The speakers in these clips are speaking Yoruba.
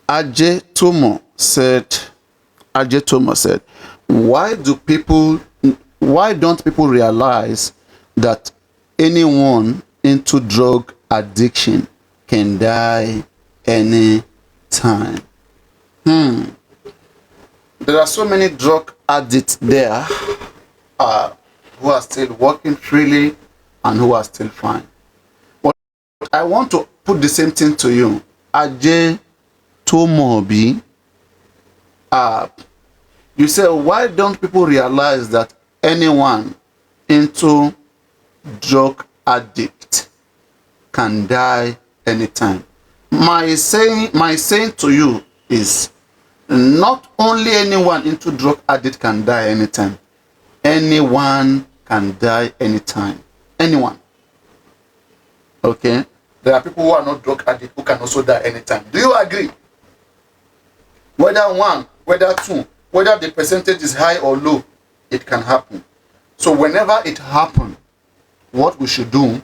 Ajay Tomo said, why don't people realize that anyone into drug addiction can die any time? There are so many drug addicts there who are still working freely and who are still fine. But I want to put the same thing to you. Ajay Tomobi, you say, why don't people realize that anyone into drug addict can die anytime? My saying to you is, not only anyone into drug addict can die anytime. Anyone can die anytime. Anyone. Okay? There are people who are not drug addicts who can also die anytime. Do you agree? Whether one, whether two, whether the percentage is high or low, it can happen. So whenever it happens, what we should do,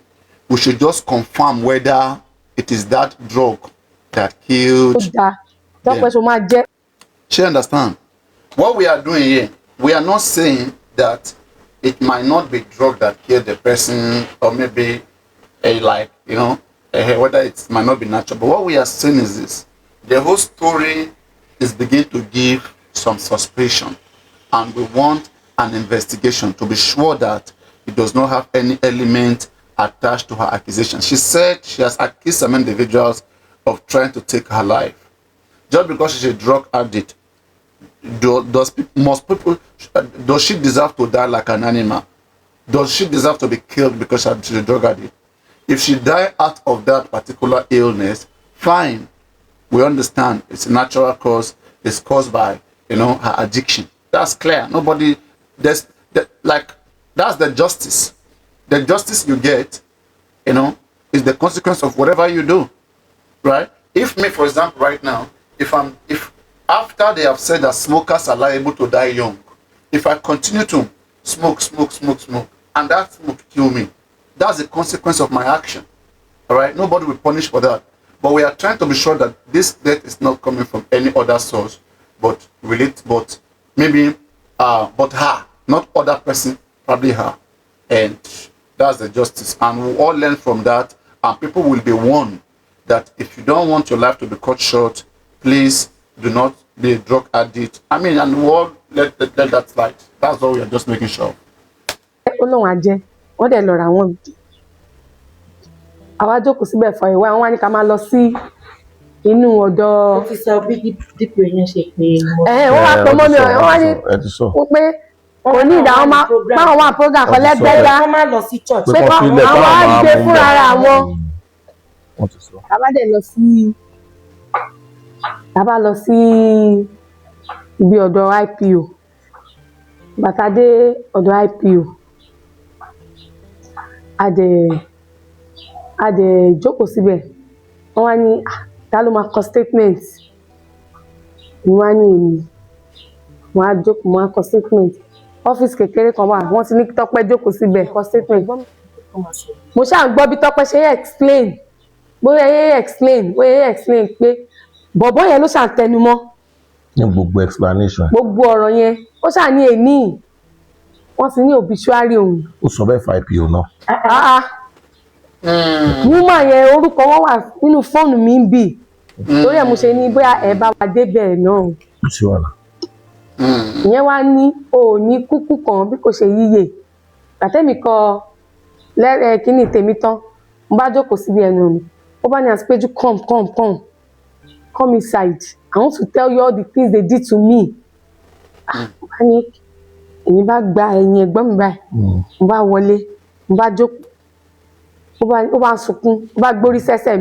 we should just confirm whether it is that drug that killed them. She understand? What we are doing here, we are not saying that it might not be drug that killed the person, or maybe whether it might not be natural. But what we are saying is this: the whole story is beginning to give some suspicion, and we want an investigation to be sure that it does not have any element attached to her accusation. She said she has accused some individuals of trying to take her life. Just because she's a drug addict, does she deserve to die like an animal? Does she deserve to be killed because she's a drug addict? If she died out of that particular illness, fine. We understand it's a natural cause. It's caused by, her addiction. That's clear. That's the justice. The justice you get, is the consequence of whatever you do, right? If me, for example, right now, if after they have said that smokers are liable to die young, if I continue to smoke, and that smoke kill me, that's the consequence of my action. All right, nobody will punish for that. But we are trying to be sure that this death is not coming from any other source, but maybe her, not other person, probably her. And that's the justice. And we'll all learn from that, and people will be warned that if you don't want your life to be cut short, please do not be a drug addict. And we'll all let that slide. That's all we are just making sure. Àwa jókòó síbẹ̀ fọ ìwé àwọn wá ní ká máa lọ sí inú ọ̀dọ̀. Ó ti sọ bí dípò yẹn ṣe pé. Wọ́n wá pọ̀ mọ́ mi ọ̀rẹ́ wọ́n wá ní pé kò ní ìdá máa wà program kan lẹ́gbẹ̀ẹ́dá wọ́n máa lọ sí church. pé àwọn á gbé fúnra ara wọn. Tàbá lọ sí ibi ọ̀dọ̀ IPO. Bàtà dé ọ̀dọ̀ IPO. A dẹ̀ jókòó síbẹ̀ wọ́n wá ní ta ló máa kọ statement ni wọ́n á ní èmi wọ́n á jókòó wọ́n á kọ statement ọ́fíìsì kékeré kan wà wọ́n ti ní kí Tọ́pẹ́ jókòó síbẹ̀ kọ statement mo ṣáà ń gbọ́ bí Tọ́pẹ́ ṣe explain bóyá explain pé bọ̀bọ́ yẹn ló ṣáà ń tẹnu mọ́ ní gbogbo explanation gbogbo ọ̀rọ̀ yẹn ó ṣáà ní èní wọ́n ti ní obituary òun. ó sọ bẹ́ẹ̀ fa IPO náà. Woman yẹn orúkọ wọn wà nínú fóònù mi ń bì torí ẹ̀ mo ṣe ní bóyá ẹ bá wa débẹ̀ náà. Ìyẹn wá ní òní kúkú kan bí kò ṣe yíyè àtẹ́mi kọ kíní tèmi tán mo bá jókòó síbi ẹnu mi ó bá ní Àsìpéjú come inside I want to tell you all the things they did to me. Bá ní èmi bá gba ẹ̀yìn ẹ̀gbọ́n mi báyìí mo bá wọlé mo bá jókòó ó bá sunkún ó bá gbórí sẹ́sẹ̀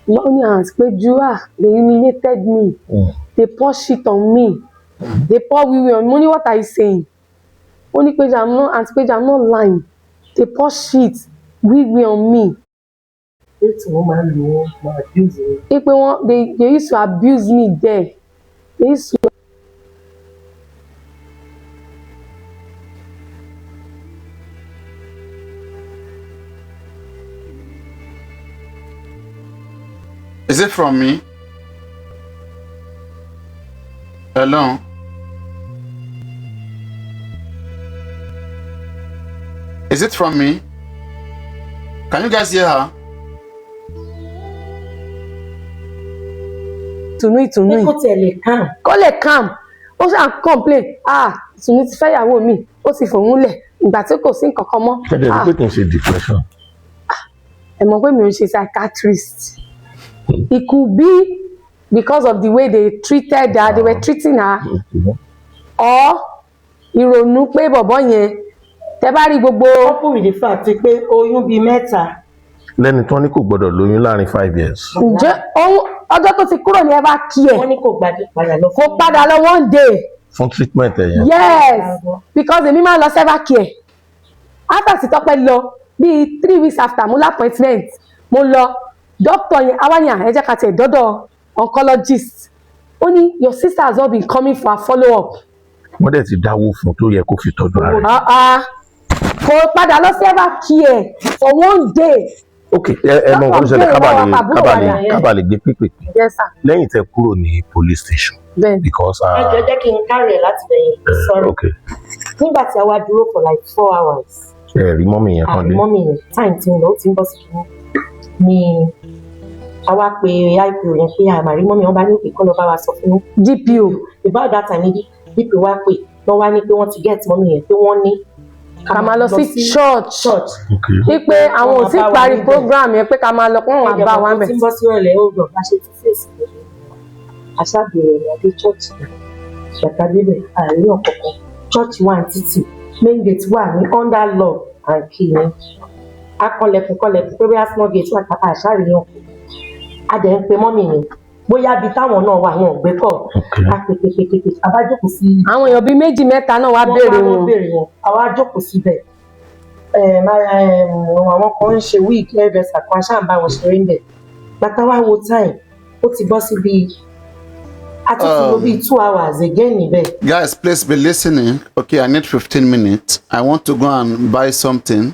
mi ó ní Àsìpéjú they humiliated me they pour shit on me they pour wiwi on me mo ní what are you saying ó ní Péjú Àsìpéjú I'm not lying they pour shit wiwi on me. Tí wọ́n máa ń lò wọ́n máa abuse me. Pé they used to abuse me there they used to. Is it from me? Hello. Is it from me? Can you guys hear her? Ìtùnú Kó tiẹ̀ lè calm. kó lè calm ó ṣàn complain Ìtùnú ti fẹ́ ìyàwó mi ó sì fòun lẹ̀ ìgbà tí kò sí nǹkan kan mọ́. Ṣẹ́dẹ̀ rí pé kì í ṣe depression. Ẹ mọ̀ pé mi ò ṣe psychiatrist. It could be because of the way they treated her, they were treating her, or ìrònú pé bọ̀bọ́ yẹn tẹ́ bá rí gbogbo. Couple with the fact pé oyún bíi mẹ́ta. Lẹ́ni tán ní kò gbọ́dọ̀ lóyún láàrin 5 years. Ǹjẹ́ ọjọ́ tó ti kúrò ní ẹ bá kí ẹ̀ Wọ́n ní kò padà lọ. kó padà lọ one day. Fún treatment ẹ̀yẹn. Yes, because èmi máa ń lọ server care. After tí Tọ́pẹ́ lọ bíi 3 weeks after mo appointment mo lọ doctor yẹn awáyàn ẹ jẹ́ ká tẹ̀ dọ́dọ̀ oncologist. Ó ní your sister has not been coming for a follow up. Wọ́n dẹ̀ ti dáwó fún tó yẹ kó fi tọ́jú ara rẹ̀. Kò padà lọ server care for one day. Ok, ẹ mọ nǹkan tó ṣẹlẹ̀ kábàlì gbé pípé. Yes sir. Lẹ́yìn tẹ́ kúrò ní police station. Bẹ́ẹ̀. Because. Ẹjọ́ jẹ́ kí n kárẹ̀ láti bẹ̀yìn. Sorry. Okay. Nígbà tí a wá dúró for like 4 hours. Rí mọ́mì yẹn kan dé. Mọ́mì yẹn time tí ń lọ ó ti ń bọ̀ sí kí ni a wá pe IPO yẹn pé àmàrí mọ́mì wọn bá ní òkè kọ́ lọ bá wa sọ fún GPO. About that time ní DPO wá pè wọ́n wá ní pé wọ́n ti get mọ́mì yẹn pé wọ́n ní ká máa lọ sí church. Okay. Wípé àwọn ò tí parí program yẹn pé ká máa lọ pọ́n wà bá wa ẹ̀jẹ̀ bẹ̀. tí ń bọ́ sí ọ̀lẹ́ ó gbọ̀n bá ṣe ti fèsì lọ́dún aṣáàbẹ̀rẹ̀ ní adé church ṣàtàdébẹ̀ àárín ọ̀kọ̀ọ̀kan church wà ní títì main gate wà ní under law and key ni akọlẹ̀kùn pé bí a small gate wà kápá àṣàríyàn adẹ̀ ń pe mọ́mì yẹn bóyá bí táwọn náà wà wọn ò gbé kọ̀ á pèpèpèpè abájókòó sí. Àwọn èèyàn bíi méjì mẹ́ta náà wá béèrè wọn. àwa jókòó síbẹ̀ àwọn kan ń ṣe wíìk hairdresser kan ṣáà ń bá wọn ṣeré ń bẹ̀ bàtà wá wo time ó ti bọ́ sí bíi àtúntò ló bíi 2 hours again níbẹ̀. Guys, please be listening. Okay, I need 15 minutes. I want to go and buy something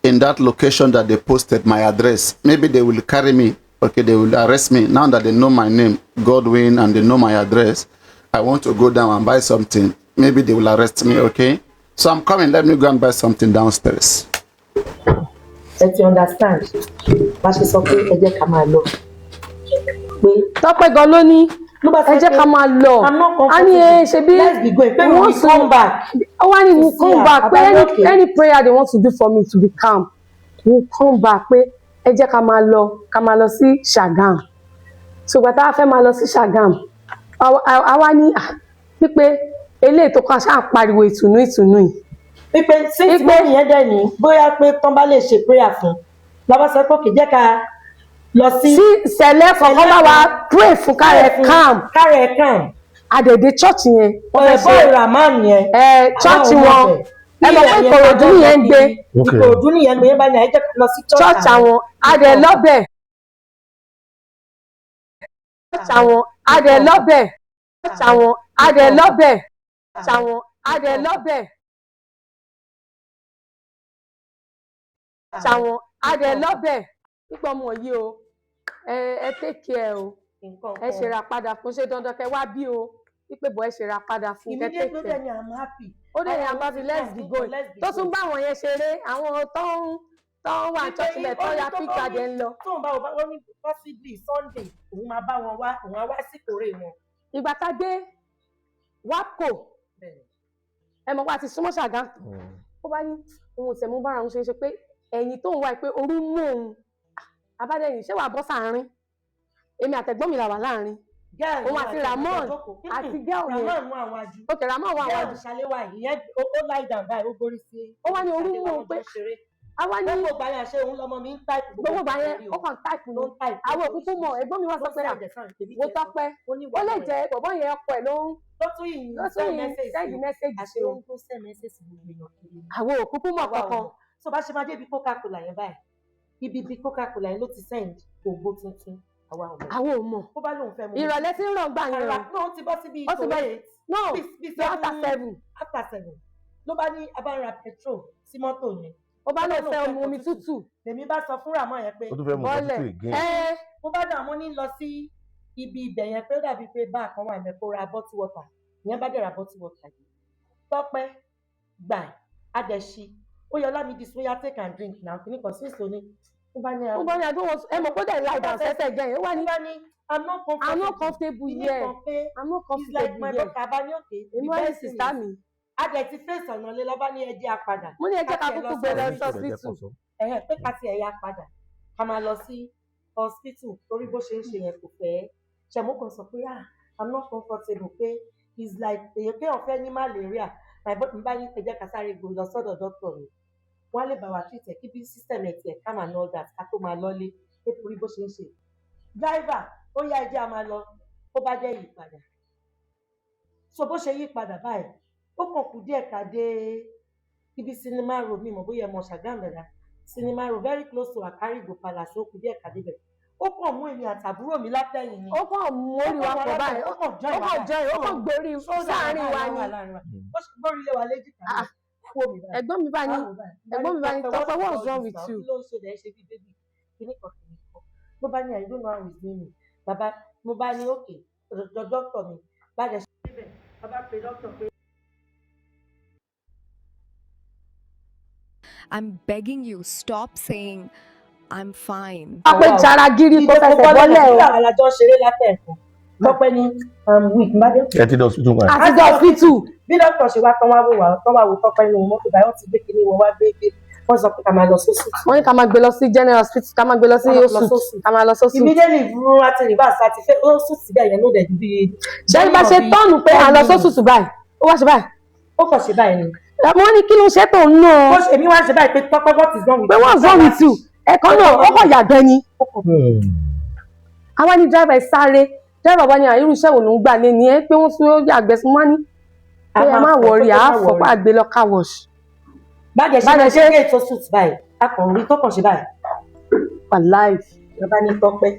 in that location that they posted my address. Maybe they will carry me. Okay, they will arrest me. Now that they know my name, Godwin, and they know my address, I want to go down and buy something. Maybe they will arrest me, okay? So I'm coming. Let me go and buy something downstairs. Ẹ ti understand? Bá ṣe sọ pé ẹ jẹ́ ká máa lọ. Pé Tọ́pẹ́ gan ló ní ẹ jẹ́ ká máa lọ. A ní ṣe bí wọ́n come back. Ó wá ní we come back pé any prayer they want to do for me to be calm. We come back pé ẹ jẹ́ ká máa lọ sí Ṣàgám. Ṣùgbọ́n tá a fẹ́ máa lọ sí Ṣàgám. Àwa ní pípé eléyìí tó kàn ṣáà pariwo ìtùnú yìí. Pípé since mọ́mì yẹn dẹ̀ ní bóyá pé tán bá lè ṣe prayer fún lọ́wọ́ sọ pé kì í jẹ́ ká lọ sí sẹ̀lẹ̀ kọ̀ọ̀kan bá wa pray fún kárẹ̀ calm. Àdèdè church yẹn. Ọ̀rẹ́ Rahman yẹn. Church wọn ẹ mọ̀ pé Ìkòròdú nìyẹn ń gbé. Ìkòròdú nìyẹn gbé yẹn bá ní àyè jẹ́ ká lọ sí church àwọn adẹ̀ lọ́bẹ̀. Church àwọn adẹ̀ lọ́bẹ̀. Church àwọn adẹ̀ lọ́bẹ̀. Church àwọn adẹ̀ lọ́bẹ̀. Church àwọn adẹ̀ lọ́bẹ̀. Pípọ̀ ọmọ yìí o ẹ take care o ẹ ṣèrà padà fún ṣé dandan kẹ wá bí o wípé bọ̀ ẹ ṣèrà padà fún kẹ take care. Ó dẹ̀ ní àbá fi let's be going tó tún bá àwọn yẹn ṣeré àwọn tó ń wà church lẹ̀ tó ya píkà dẹ̀ ń lọ. tó ń bá wọn ní possibly Sunday òun máa bá wọn wá òun á wá sí kórè wọn. Ìgbà tá a dé WAPCO ẹ mọ̀ pé a ti súnmọ́ Ṣàgámù ó bá ní òun ò tẹ̀mú bára òun ṣe pé ẹ̀yìn tó ń wá pé orú mú òun abádẹ́yìn ṣé wàá bọ́ sáàárín èmi àtẹ̀gbọ́n mi là wà láàárín òun àti Ramon àti girl yẹn ok Ramon wà wájú ṣàléwà ìyẹn ó láì dàn báyìí ó borí sí ó wá ní orú mú òun pé àwa ní gbogbo ìgbà yẹn ṣe òun lọmọ mi ń táìpù gbogbo ìgbà yẹn ó kàn táìpù ló ń táìpù àwọn òkúkú mọ ẹ̀gbọ́n mi wá sọ pé wo Tọ́pẹ́ ó lè jẹ bọ̀bọ́ yẹn ọkọ ẹ̀ ló ń sẹ́yìn mẹ́sẹ̀gì ṣe òun àwọn òkúkú mọ kankan. tó bá ṣe máa débi Coca-Cola yẹn báyìí ibi bíi Coca-Cola yẹn ló ti send ògbó tuntun àwọn ò mọ̀ ó bá lóun fẹ́ mọ̀ ìrọ̀lẹ́ tí ń ràn gbà yẹn o ó ti bọ́ síbi after 7 ló bá ní abára petrol sí mọ́tò yẹn ó bá lóun fẹ́ omi tútù lèmi bá sọ fún Ramon yẹn pé mo bá dà mo ní lọ sí ibi ibẹ̀ yẹn pé ó dàbí pé báà kan wà mẹ́kó ra bottle water ìyẹn bá dẹ̀ra bọ́tí wọ́tà yìí Tọ́pẹ́ gbà adẹ̀ṣí ó yọ Lámídì sóyá take and drink now kìíní kan sí ìsòní ó bá ní ó bá ní àdúgbò ẹ mọ̀ pé ó dẹ̀ láì dàn sẹ́sẹ̀ jẹ́ yẹn ó wà ní I'm not comfortable here I'm not it's like my comfortable here daughter bá ní òkè èmi wá ní sista mi adẹ̀ ti fèsì ọ̀nà lé lọ́ba ní ẹjẹ́ apàdà mo ní ẹjẹ́ ká kúkú gbé lọ sí hospital pé ká ti ẹ̀yà padà ká máa lọ sí hospital torí bó ṣe ń ṣe yẹn kò fẹ́ ṣẹ̀mú kan sọ pé I'm not comfortable pé it's like èyàn pé ọ̀fẹ́ ní malaria my bá ní ẹjẹ́ ká sáré gbòòrò lọ sọ́dọ̀ doctor mi wọ́n á lè bá wa treat ẹ̀ kí bí system ẹ̀ tiẹ̀ calm and all that ká tó máa lọ́lé pé torí bó ṣe ń ṣe driver ó yá ẹjẹ́ a máa lọ ó bá jẹ́ yí padà so bó ṣe yí padà báyìí ó kàn kú díẹ̀ ká dé ibi cinema road mi mọ̀ bóyá ẹ mọ̀ Ṣàgámù dáadáa cinema road very close to Akarigo Palace ó kú díẹ̀ ká débẹ̀ ó kàn mú èmi àtàbúrò mi látẹ̀yìn ni ó kàn mú orí wa pọ̀ báyìí ó kàn gbórí sáàárín wa ni ó ṣe gbórí lé wa léjìká ẹ̀gbọ́n mi bá ní Tọ́pẹ́ what's wrong with you. ló ń ṣe dẹ̀ ṣe bí bébì kíní kan ló bá ní I don't know how his name is bàbá mo bá ní òkè dọ́kítọ̀ mi bá dẹ̀ ṣe bíbẹ̀ bàbá pe dọ́kítọ̀ pé. I'm begging you, stop saying I'm fine. Pé jara gírí kó fẹsẹ̀ bọ́lẹ̀ o. Nígbà alájọ ṣeré látẹ̀kùn. Tọ́pẹ́ ní week bá dé. Ẹ ti dọ̀ hospital kan. Àti dọ̀ hospital. Bí dọ́kítọ̀ ṣe wá tán wá wò Tọ́pẹ́ nínú mọ́tò báyìí wọ́n ti gbé kinní wọn wá gbé wọ́n sọ pé ká máa lọ sósù. Wọ́n ní ká máa gbé lọ sí general hospital ká máa gbé lọ sí oṣù ká máa lọ sósù. Immediately fún àti reverse àti fẹ́ ó sùn síbẹ̀ yẹn ló dẹ̀ bí. Ṣé bá ṣe tọ́ọ̀nù pé à ń lọ sósù báyìí? Ó wá ṣe báyìí. Ó kàn ṣe báyìí ni. Wọ́n ní kí ló ṣe tó ń nù ọ́. Èmi wá ṣe báyìí pé Tọ́pẹ́ what is wrong with you? Pé what's wrong with you? Ẹ̀kan náà ó kàn yàgbẹ́ ni. Àwa ní driver sáré driver wá ní irú iṣẹ́ wo ló ń gbà lé ní ẹ pé wọ́n tún ó yàgbẹ́ sí wọ́n ní. Pé ẹ má wọrí àáfọ̀pá àgbé lọ car wash. Bájẹ̀ ṣe gé ètò suit báyìí akọ̀rin rí tó kàn ṣe báyìí. Wàláì. Ìjọba ní Tọ́pẹ́.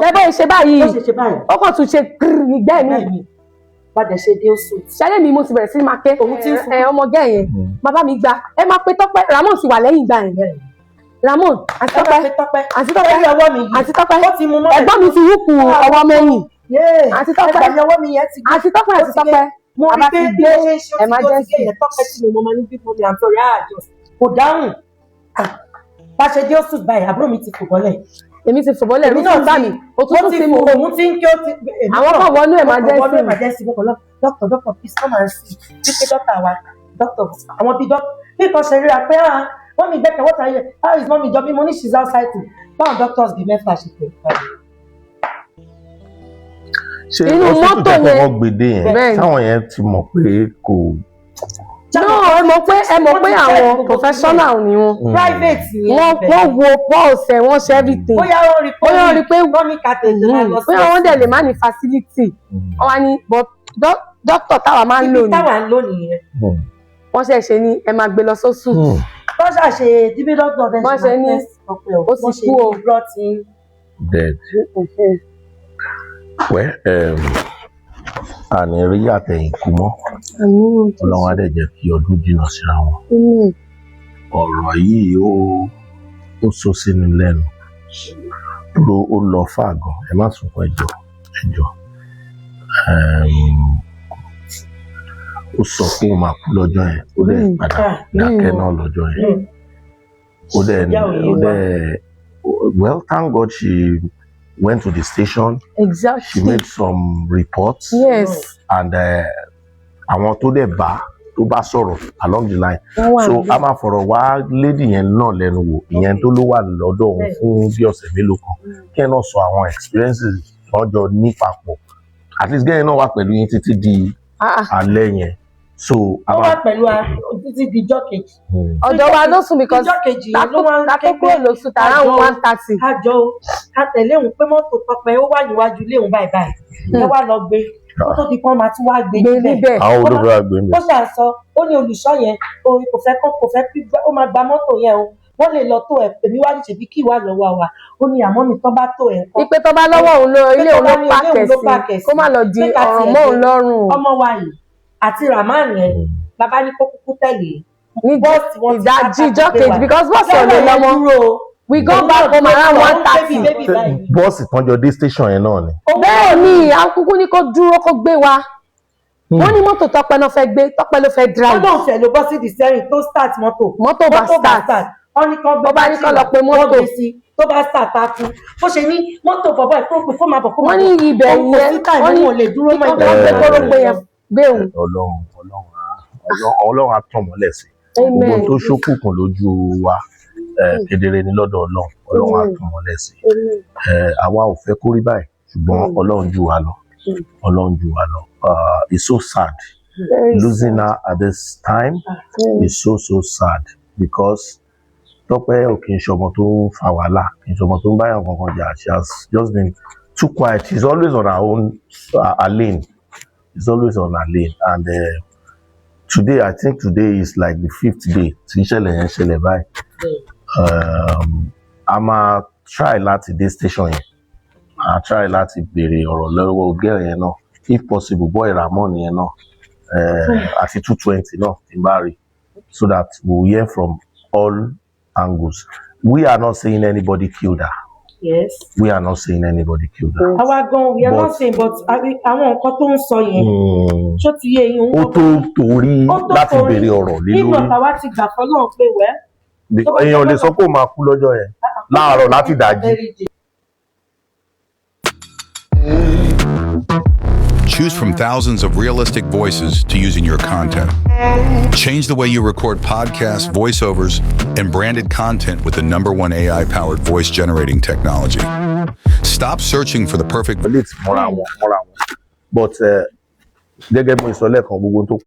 Tẹ́bẹ̀ ṣe báyìí ó kàn tún ṣe kírì nígbẹ́ mi. Bájẹ̀ ṣe dé oṣù. Ṣálẹ̀ mi mo ti bẹ̀rẹ̀ sí máa ké ọmọge yẹn bàbá mi gba ẹ máa pe Tọ́pẹ́ Ramon ti wà lẹ́yìn ìgbà yẹn Ramon àti Tọ́pẹ́ àti Tọ́pẹ́ ẹ̀gbọ́n mi ti wúkú ọwọ́ mẹ́yìn àti Tọ́pẹ́ àti Tọ́pẹ́ mo rí pé bí ó ṣe ń ṣe emergency Tọ́pẹ́ tí mo máa ní bí mo ní àtọ̀rí àjọ kò dáhùn bá ṣe dé oṣù báyìí àbúrò mi ti fò bọ́lẹ̀. Èmi ti fò bọ́lẹ̀ rúkú bá mi òtútù ti mú òun ti ń kí ó ti àwọn kan wọnú emergency dọ́kítọ̀ please come and see wípé dọ́kítà wa dọ́kítọ̀ àwọn bíi bí kan ṣe ríra pé wọ́n mi gbẹ́kẹ̀ wọ́n tàyẹ̀ how is mommy jọ bí mo ní she's outside too báwọn doctors bíi mẹ́fà ṣe pè é. ṣé hospital tẹ́kọ̀ wọ́n gbèdé yẹn táwọn yẹn ti mọ̀ pé kò. No, ẹ mọ̀ pé àwọn professional ni wọn. Private ni wọ́n wo pulse wọ́n ṣe everything. Bóyá wọ́n rí pé gọ́ọ̀mì kàtẹ́jì máa lọ sí. Bóyá wọ́n dẹ̀ lè má ní facility. Wọ́n wá ní but doctor táwa máa ń lò ní. Ibi táwa ń lò nìyẹn. Wọ́n ṣe ṣe ní ẹ máa gbé lọ sósù. Wọ́n ṣàṣe díbí doctor bẹ́ẹ̀ ṣe ní ó ti kú o. Dead. Well, àní rí àtẹ̀yìnkù mọ́ Ọlọ́run á dẹ̀ jẹ́ kí ọdún jìnnà síra wọn. Ọ̀rọ̀ yìí ó sọ sínú lẹ́nu dúró ó lọ fáàgàn ẹ má sunkún ẹjọ́ ó sọ pé ó máa kú lọ́jọ́ yẹn ó dẹ̀ padà dákẹ́ náà lọ́jọ́ yẹn ó dẹ̀ well thank God she went to the station. Exactly. She made some reports. Yes. And àwọn tó dẹ̀ bá sọ̀rọ̀ along the line. So a máa fọ̀rọ̀ wá lady yẹn náà lẹ́nu wò ìyẹn tó ló wà lọ́dọ̀ òun fún bí ọ̀sẹ̀ mélòó kan kí ẹ náà sọ àwọn experiences lọ́jọ́ ní papọ̀ at least gẹ́gẹ́ náà wà pẹ̀lú yín títí di alẹ́ yẹn. So ó wà pẹ̀lú títí di ijọ́ kejì. Ọ̀dọ̀ wa ló sùn because lákòókò ló sùn tàrà òun 1:30. ká tẹ̀lé òun pé mọ́tò Tọ́pẹ́ ó wà níwájú ilé òun báyìí ẹ wá lọ gbé ó tó di pọ́n máa tún wá gbé níbẹ̀. àwọn olóògbé wa gbé níbẹ̀. ó ṣàṣọ ó ní olùṣọ́ yẹn orin kò fẹ́ ó máa gba mọ́tò yẹn o wọ́n lè lọ tó ẹ̀ èmi wá níṣẹ́ bí kí ìwà lọ́wọ́ wa ó ní àmọ́ mi tán bá tó ẹ̀ kọ́. ìpè tó bá lọ́wọ́ òun lọ ilé òun ló pàkẹ́ sí kó má lọ di ọ̀ràn mọ́ òun lọ́rùn. ọmọ wa yìí àti Rahman yẹn bàbá ní kó kúkú tẹ̀lé ní ìdájí ìjọ kejì because bọ́ọ̀sì ò lè lọ́mọ we go back home around 1:30. bọ́ọ̀sì kan jọ dé station yẹn náà ni. bẹ́ẹ̀ ni akúkú ní kó dúró kó gbé wa wọ́n ní mọ́tò Tọ́pẹ́ náà fẹ́ gbé, Tọ́pẹ́ ló fẹ́ drive. Ọlọ́run fẹ́ ló bọ́ sí the steering tó start mọ́tò. Mọ́tò bá start. Wọ́n ní kán gbé Bó bá ní kán lọ pe mọ́tò. wọ́n gbé sí tó bá start á kú. Bó ṣe ní mọ́tò bọ̀bọ̀ ẹ̀ tó pè kó máa bọ̀ kó máa Wọ́n ní bọ̀. ibẹ̀ Òun kò yẹn sí time, wọ́n ní òun ò lè dúró mọ́ kíkọ́ gbé kórópè yẹn gbé òun. Ọlọ́run á tàn mọ́lẹ̀ sí gbogbo tó ṣókùnkùn lójú wa kedere ní lọ́dọ̀ Ọlọ́run á tàn mọ́lẹ̀ sí. Àwa ò fẹ́ kó rí báyìí ṣùgbọ́n Ọlọ́run jù wá lọ. It's so sad. Losing her at this time is so sad because Tọ́pẹ́ ò kì í ṣọmọ tó ń fa wàhálà, kì í ṣọmọ tó ń báyọ̀ kankan jà. She has just been too quiet. She's always on her own her lane. She's always on her lane and today I think today is like the 5th day tí ìṣẹ̀lẹ̀ yẹn ṣẹlẹ̀ báyìí. A máa try láti dé station yẹn. A try láti béèrè ọ̀rọ̀ lọ́wọ́ girl yẹn náà if possible boy Ramon yẹn náà àti 220 náà tí n bá rí so that we will hear from all angles. We are not saying anybody killed her. Yes. We are not saying anybody killed her. Àwa gan we are not saying but àwọn nǹkan tó ń sọ yẹn ṣó ti yé yín. Ó tó torí láti béèrè ọ̀rọ̀ lé lórí. Nígbà táwa ti gbà fọ́ náà pé wẹ́. Èèyàn lè sọ pé ó máa kú lọ́jọ́ yẹn láàárọ̀ láti dájí. Choose from thousands of realistic voices to use in your content. Change the way you record podcasts, voiceovers, and branded content with the #1 AI-powered voice generating technology. Stop searching for the perfect. Mọ́ra wọn. But gẹ́gẹ́ bí mo sọ lẹ́ẹ̀kan gbogbo tó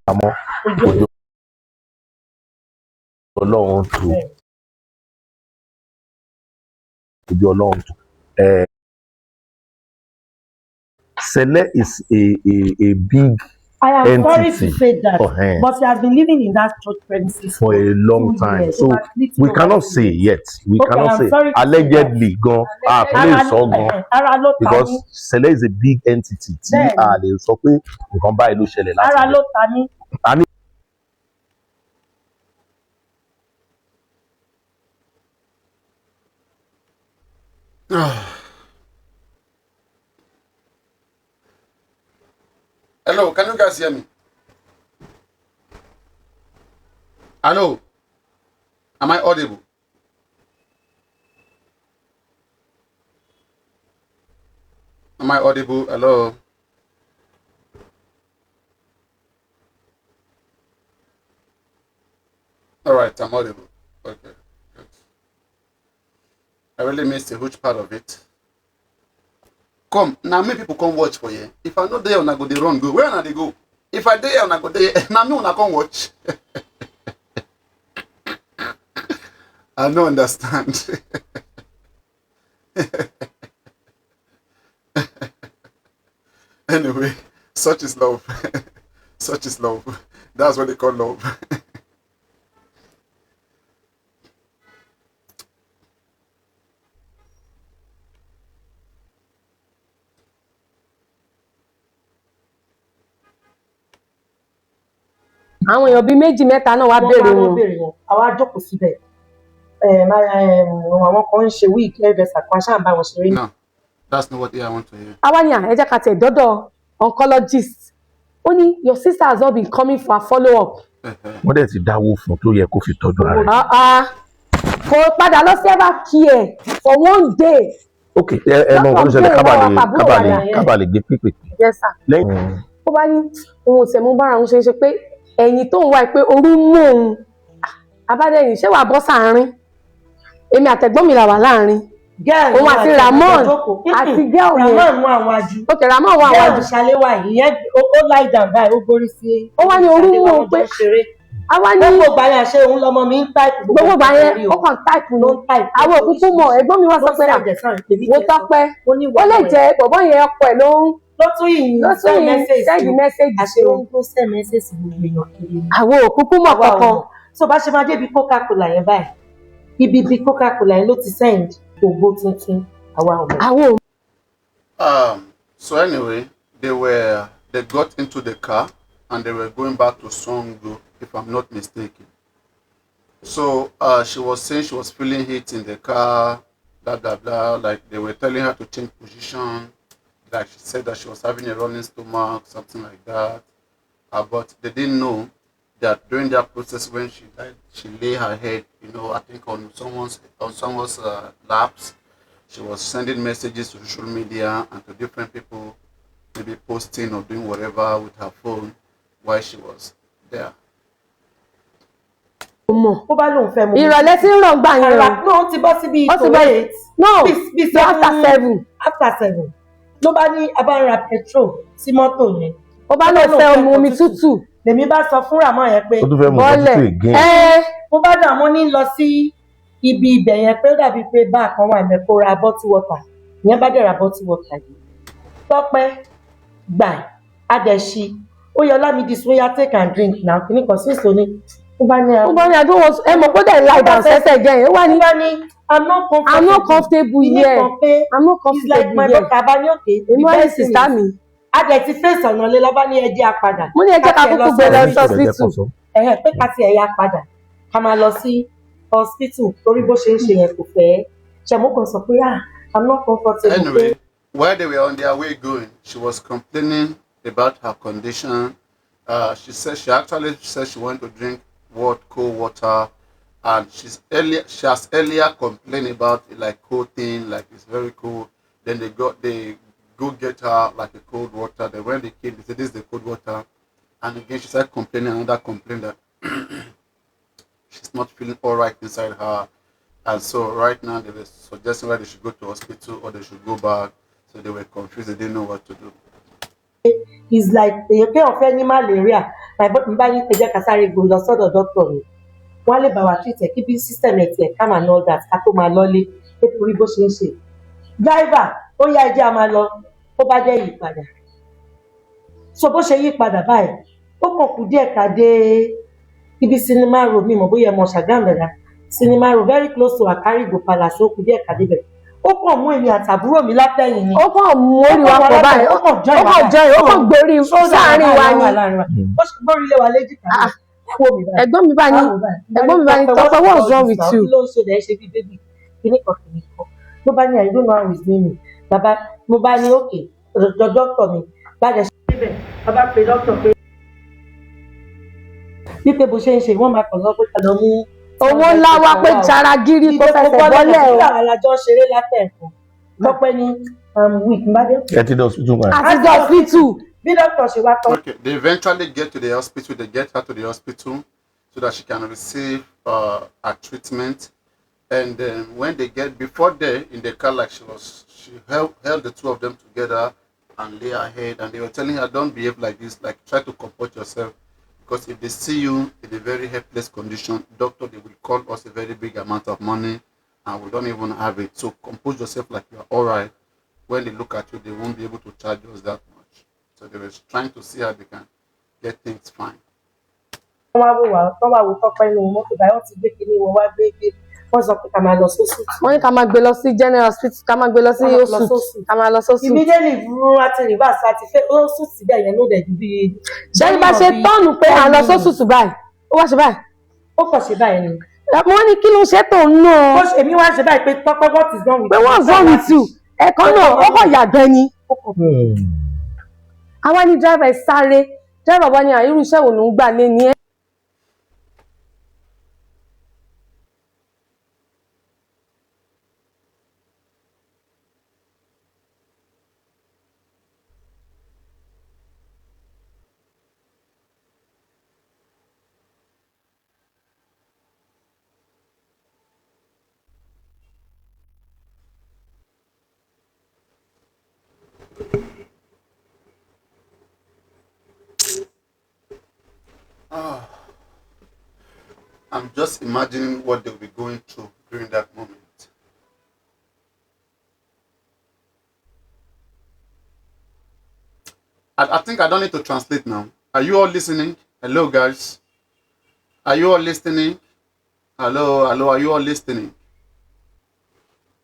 pamọ́ ojú Ọlọ́run tó. Sele is a big I am entity sorry to say that, for her. but she has been living in that church premises For a long 2 time. years. So we cannot say yet. We cannot say allegedly gone. Ara ló ta because mí. Sele is a big entity. Tí a lè sọ pé nǹkan báyìí ló ṣẹlẹ̀ láti Ara ló ta mí. Hello, can you guys hear me? Hello? Am I audible? Am I audible? Hello? All right, I'm audible. Okay. Good. I really missed a huge part of it. Come, now many people come watch for you. If I not there, I go the run go. Where they go? If I there, I go there. Now me I come watch. I don't understand. Anyway, such is love. Such is love. That's what they call love. Àwọn èèyàn bíi méjì mẹ́ta náà wá béèrè wọn. Àwa jókòó síbẹ̀. Àwọn kan ń ṣe wíìkì ẹ̀ẹ́dẹ̀sà kan ṣáà bá wọn ṣeré. No, that's not what I want to hear. Awanya, ẹ jẹ́ ká tẹ̀ dọ́dọ̀ oncologist. Ó ní your sister has not been coming for a follow up. Wọ́n dẹ̀ ti dáwó fún tó yẹ kó fi tọ́jú ara rẹ̀. Kò padà lọ sí ever care for one day. Ok, ẹ mọ nǹkan tó ṣẹlẹ̀ kábàlì gbé pípé. Yes sir. Lẹ́yìn. Ó bá ní òun ò tẹ̀mú bára òun ṣe pé ẹ̀yìn tó ń wá pé orú mú òun. Abádẹ́yìn ṣé wàá bọ́ sáàárín? Èmi àtẹ̀gbọ́n mi là wà láàárín. Òun àti Ramon àti girl yẹn. Ramon mú àwọn ajú. Ok, Ramon wà wájú. Girl ṣàléwà ìyẹn ó lie down báyìí ó gbórí sí. Ó wá ní orú mú òun pé. Àwa ní gbogbo ìgbà yẹn ṣé òun lọmọ mi ń táìpù. Gbogbo ìgbà yẹn ó kàn táìpù ló ń táìpù. Àwọn òkúkú mọ̀ ẹ̀gbọ́n mi wá sọ pé wo Tọ́pẹ́. Ó lè jẹ́ bọ̀bọ́ yẹn ọkọ ẹ̀ ló tún yìí send message àṣẹ òun tó send message gbogbo èèyàn kiri. Àwọn òkúkú mọ̀ kankan. So bá ṣe máa débi Coca-Cola yẹn báyìí ibi Coca-Cola yẹn ló ti send ògbó tuntun àwa ọmọ. So anyway, they got into the car and they were going back to Songo, if I'm not mistaken. So she was saying she was feeling heat in the car, blah blah blah. Like they were telling her to change position. Like she said that she was having a running stomach, something like that. But they didn't know that during that process when she died, she lay her head, I think on someone's laps. She was sending messages to social media and to different people, maybe posting or doing whatever with her phone while she was there. mọ̀ ó bá lóun fẹ́ mu ìrọ̀lẹ́ tí ń rọ̀ gbà yẹn ara o náà ó ti bọ́ sí bíi ó ti to bọ́ eight no bíi bí after 7 after 7 ló bá ní abára petrol sí mọ́tò yẹn ó bá lóun fẹ́ mu omi tútù lèmi bá sọ fún Ràmọ́ yẹn pé ó tún fẹ́ mú nǹkan bọ́lẹ̀ tútù again. mo bá dà mo ní lọ sí ibi ibẹ̀ yẹn pé ó dàbí pé báà kan wà mẹ́ kó ra bottle water ìyẹn bá dẹ̀ ra bottle water yìí Tọ́pẹ́ gbà adẹ̀ṣí ó yọ Lámídì sóyá take and drink now kìíní kan sí ìsòní ó bá ní ó bá ní àdúgbò ẹ mọ̀ pé ó dẹ̀ lie down sẹ́sẹ̀ jẹ́ yẹn ó wà ní I'm not comfortable. I'm not comfortable here I'm not It's like my comfortable here daughter bá ní òkè èmi wá ní sìsá mi adẹ̀ ti fèsì ọ̀nà lé lọ́ba ní ẹjẹ́ apadà mo ní ẹ jẹ́ ká kúkú gbé lọ sí hospital pé ká ti ẹ̀yà padà ká máa lọ sí hospital torí bó ṣe ń ṣe yẹn kò fẹ́ ṣẹ̀mú kan sọ pé I'm not comfortable. Anyway, while they were on their way going, she was complaining about her condition. She actually said she wanted to drink cold water, and she has earlier complained about it, like cold thing, like it's very cold. Then they go get her like a cold water. Then when they came, they said this is the cold water, and again she started complaining, another complaint that she's not feeling all right inside her. And so right now they were suggesting whether they should go to hospital or they should go back. So they were confused. They didn't know what to do. It's like èyàn pé ọ̀fẹ́ ní malaria n bá ní ẹjẹ́ ká sáré gbòó lọ sọ́dọ̀ dọ́kítọ̀ mi wọ́n á lè bá wa treat ẹ̀ kí bí system ẹ̀ tiẹ̀ calm and all that ká tó máa lọ́lé nítorí bó ṣe ń ṣe. Driver ó yá ẹjẹ́ a máa lọ ó bá dẹ́ yí padà. So bó ṣe yí padà báyìí ó kàn kù díẹ̀ ká dé ibi cinema road mi mọ̀ bóyá ẹ mọ̀ Ṣàgámù dáadáa cinema road very close to Akarigo Palace ó kù díẹ̀ ká débẹ̀. Ó kàn mú èmi àtàbúrò mi látẹ̀yìn ni. ó kàn mú orí wa pọ̀ báyìí ó kàn gbórí sáàárín wa ni ó sì gbórí lé wa léjìká ẹ̀gbọ́n mi bá ní Tọ́pẹ́ what's wrong with you. kí ló ń ṣe lẹ́ ṣe bí bébì kíní kan ló bá ní I don't know how his name is bàbá mo bá ní òkè ọ̀dọ̀ dọ́kítọ̀ mi bá dẹ̀ ṣe níbẹ̀ bàbá pe dọ́kítọ̀ pé wípé bó ṣe ń ṣe wọ́n máa kàn lọ pé kàn lọ mú owó ńlá wa pé jara gírí kó fẹsẹ̀ bọ́lẹ̀ o. ìgbà alájọ ṣeré látẹ̀kọ̀ Tọ́pẹ́ ní week mbadé. ẹ ti dé hospital kan. àti dé hospital. bí dọ́kítọ̀ ṣe wá tán. Okay, they eventually get to the hospital. They get her to the hospital so that she can receive her treatment. And when they get before there in the car, like she held the two of them together and lay her head, and they were telling her, "Don't behave like this. Like try to comport yourself, because if they see you in a very helpless condition, doctor, they will call us a very big amount of money, and we don't even have it. So compose yourself like you are all right. When they look at you, they won't be able to charge us that much." So they were trying to see how they can get things fine. wọ́n wá wò Tọ́pẹ́ nínú mọ́tò báyọ̀ ti gbé kinní wọn wá gbé wọ́n sọ pé ká máa lọ sósù. wọ́n ní ká máa gbé lọ sí general hospital ká máa gbé lọ sí oṣù ká máa lọ sósù. immediately fún àti reverse àti fẹ́ oṣù síbẹ̀ yẹn ló dẹ̀ ju bí. ṣé bá ṣe tọ́ọ̀nù pé à ń lọ sósù báyìí ó wá ṣe báyìí. ó kàn ṣe báyìí ni. wọ́n ní kí ló ṣe tó ń nù. èmi wá ṣe báyìí pé Tọ́pẹ́ what is wrong with you. pé what's wrong with you. ẹ̀kan náà ó kàn yàgbẹ́ ni. àwa ní driver sáré driver wa ní irú iṣẹ́ wo ló ń gbà lé ní ẹ́. I'm just imagining what they'll be going through during that moment. I think I don't need to translate now. Are you all listening? Hello, guys. Are you all listening? Hello, are you all listening?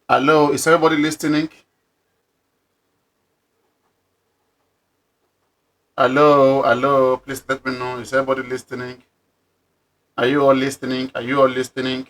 Hello, is everybody listening? Hello, please let me know. Is everybody listening? Are you all listening? Are you all listening?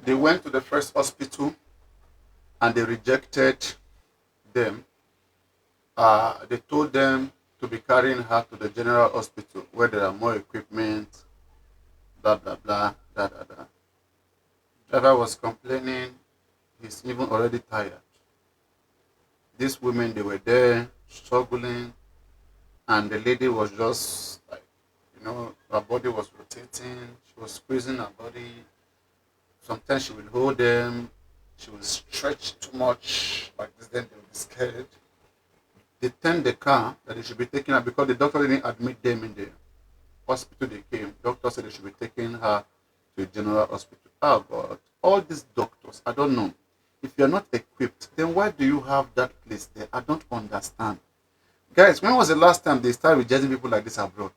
They went to the first hospital and they rejected them. They told them to be carrying her to the general hospital where there are more equipment, blah, blah, blah, da, da, da. Driver was complaining, he's even already tired. These women, they were there struggling, and the lady was just like, her body was rotating, she was squeezing her body. Sometimes she will hold them, she will stretch too much, like this, then they will be scared. They turned the car that they should be taking her because the doctor didn't admit them in the hospital they came. Doctor said they should be taking her to a general hospital. Oh God, all these doctors, I don't know. If you're not equipped, then why do you have that place there? I don't understand. Guys, when was the last time they started rejecting people like this abroad?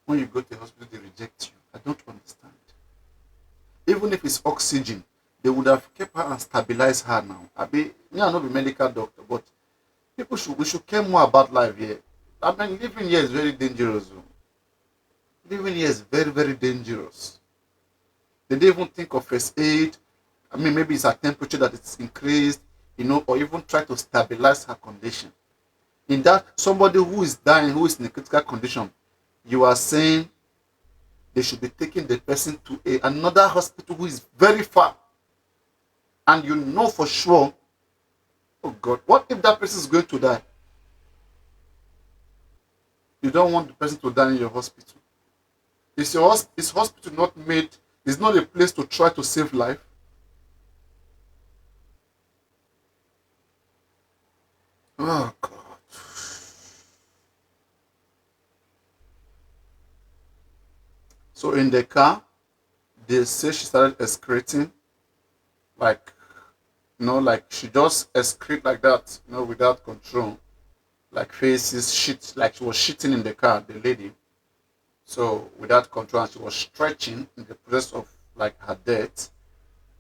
When you go to the hospital, they reject you. I don't understand. Even if it's oxygen, they would have kept her and stabilized her now. I'm not a medical doctor, but we should care more about life here. I mean, living here is very dangerous. Living here is very, very dangerous. They didn't even think of first aid. I mean, maybe it's her temperature that it's increased, or even try to stabilize her condition. In that, somebody who is dying, who is in a critical condition, you are saying they should be taking the person to another hospital who is very far. And you know for sure, oh God, what if that person is going to die? You don't want the person to die in your hospital. Is hospital not made, is not a place to try to save life? Oh God. So in the car, they say she started excreting, like she just excrete like that, without control, like faces, shit, like she was shitting in the car, the lady. So without control, and she was stretching in the process of like her death.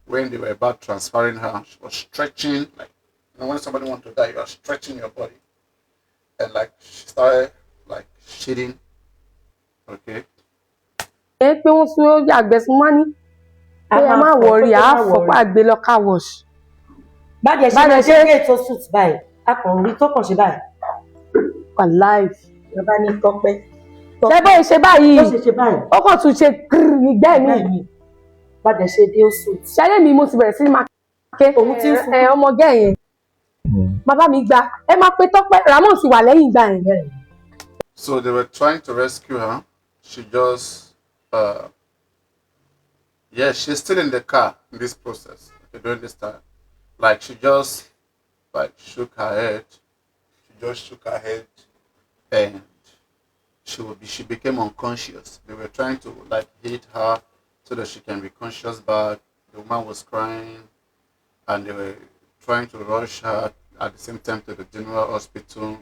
When they were about transferring her, she was stretching, like when somebody wants to die, you are stretching your body, and like she started like shitting. Okay. Pé wọ́n fún ó yàgbẹ́ fún wọ́n ní pé ẹ má wọrí àáfọ̀pá gbé lọ car wash. Bájẹ̀ ṣe máa ṣe é tó suit báyìí akọ̀rin rí tó kàn ṣe báyìí. Wàláì. Bàbá ní Tọ́pẹ́. Ṣé bóyá ṣe báyìí? Ó ṣe báyìí. Ó kàn tún ṣe ìgbẹ́ mi. Bájẹ̀ ṣe dé ó suit. Ṣẹ́lẹ̀ mi mo ti bẹ̀rẹ̀ sí ní máa ké ọmọge yẹn. Bàbá mi gba ẹ máa pe Tọ́pẹ́ Ramon ti wà lẹ́yìn ìgbà yẹn. So they were trying to rescue her. She just she's still in the car in this process during this time. Like she just shook her head. She just shook her head and she became unconscious. They were trying to hit her so that she can be conscious back. The woman was crying and they were trying to rush her at the same time to the general hospital.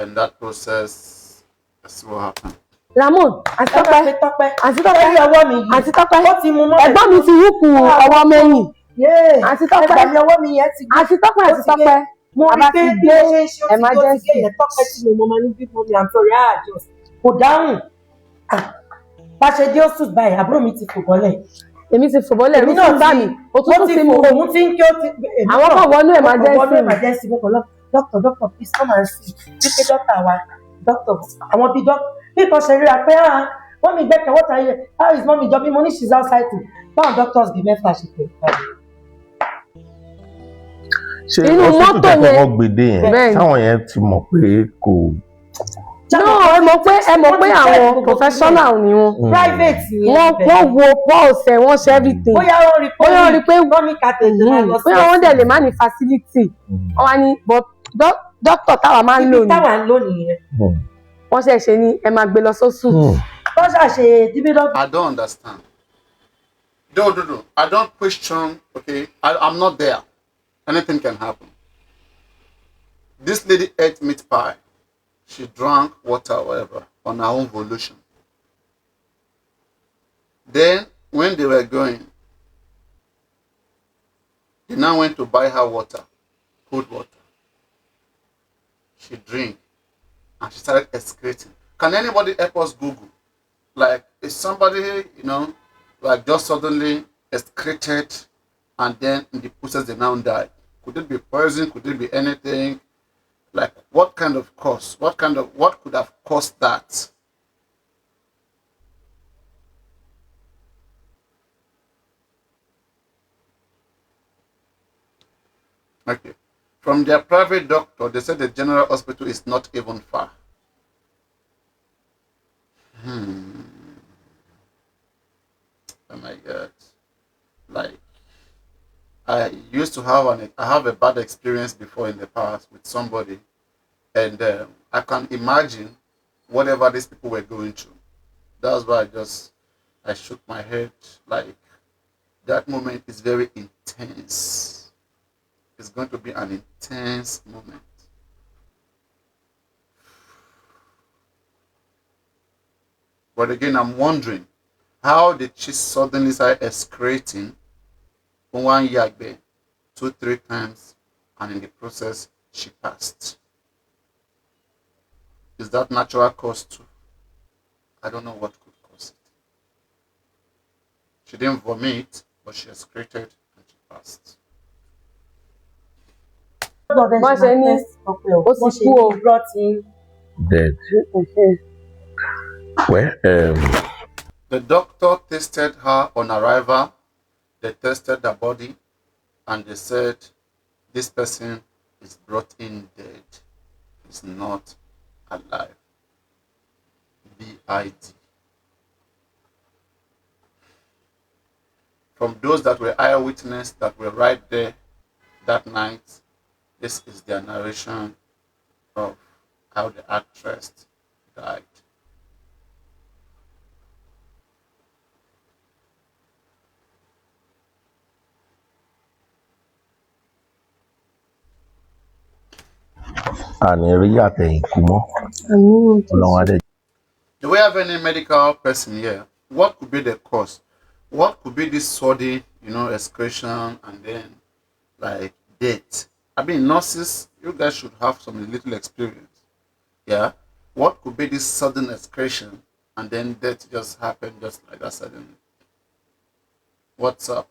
In that process, that's what happened. Ramon, àti Tọ́pẹ́, ọwọ́ mi yìí. àti Tọ́pẹ́, Ó ti mú mọ́. ẹ̀gbọ́n mi ti wúkú ọwọ́ mẹ́yìn. Àti Tọ́pẹ́, ẹgbàá mi ọwọ́ mi yẹn ti gbé. àti Tọ́pẹ́, mo rí pé bí ó ṣe ń ṣe emergency. Tọ́pẹ́ tí mo máa ní bí mo ní àǹtọ̀rẹ́ àjọ kò dáhùn. Bá ṣe dé ó sùn báyìí àbúrò mi ti fò bọ́lẹ̀. Èmi ti fò bọ́lẹ̀ èmi náà bá mi òtútù ti mú. Òun ti ń kí ó ti. Àwọn kan wọnú emergency. Mo kàn lọ doctor please come and see. Wípé doctor wa doctor àwọn bíi doctor bí kan ṣe ríra pé wọ́n mi gbẹ́kẹ̀ what are you how is mommy jọ bí mo ní she's outside too báwọn doctors bíi mẹ́fà ṣe pè é. Ṣé hospital tẹ́kọ̀ wọ́n gbèdé yẹn táwọn yẹn ti mọ̀ pé kò. No, ẹ mọ̀ pé àwọn professional ni wọn. Private ni wọ́n wo pulse wọ́n ṣe everything. Bóyá wọ́n rí pé mọ́mí kàtẹ́jọ́ máa lọ sí. Bóyá wọ́n dẹ̀ lè má ní facility. Wọ́n wá ní but doctor táwa máa ń lò ní. Táwa ń lò nìyẹn. wọ́n ṣe ní ẹ máa gbé lọ sóṣù. wọ́n ṣàṣe díbídọ́. I don't understand. No. I don't question. Okay, I'm not there. Anything can happen. This lady ate meat pie. She drank water, whatever, on her own volition. Then, when they were going, they now went to buy her water, cold water. She drank, and she started excreting. Can anybody help us Google? Like, is somebody, like just suddenly excreted, and then in the process they now died? Could it be poison? Could it be anything? Like, what kind of cause? What could have caused that? Okay. From their private doctor, they said the general hospital is not even far. Oh my God. Like, I used to have a bad experience before in the past with somebody, and I can imagine whatever these people were going through. That's why I shook my head. Like, that moment is very intense. It's going to be an intense moment. But again, I'm wondering, how did she suddenly start excreting one yagbe 2-3 times, and in the process she passed? Is that natural cause too? I don't know what could cause it. She didn't vomit, but she excreted and she passed. Wọ́n ṣe ní ó ti kú o. Dead. Well, The doctor tested her on arrival. They tested the body, and they said this person is brought in dead. He's not alive. BID. From those that were eyewitness that were right there that night, this is their narration of how the actress died. Do we have any medical person here? What could be the cause? What could be this sudden, excretion and then like death? I mean, nurses, you guys should have some little experience. Yeah? What could be this sudden excretion and then death just happened just like that suddenly? What's up?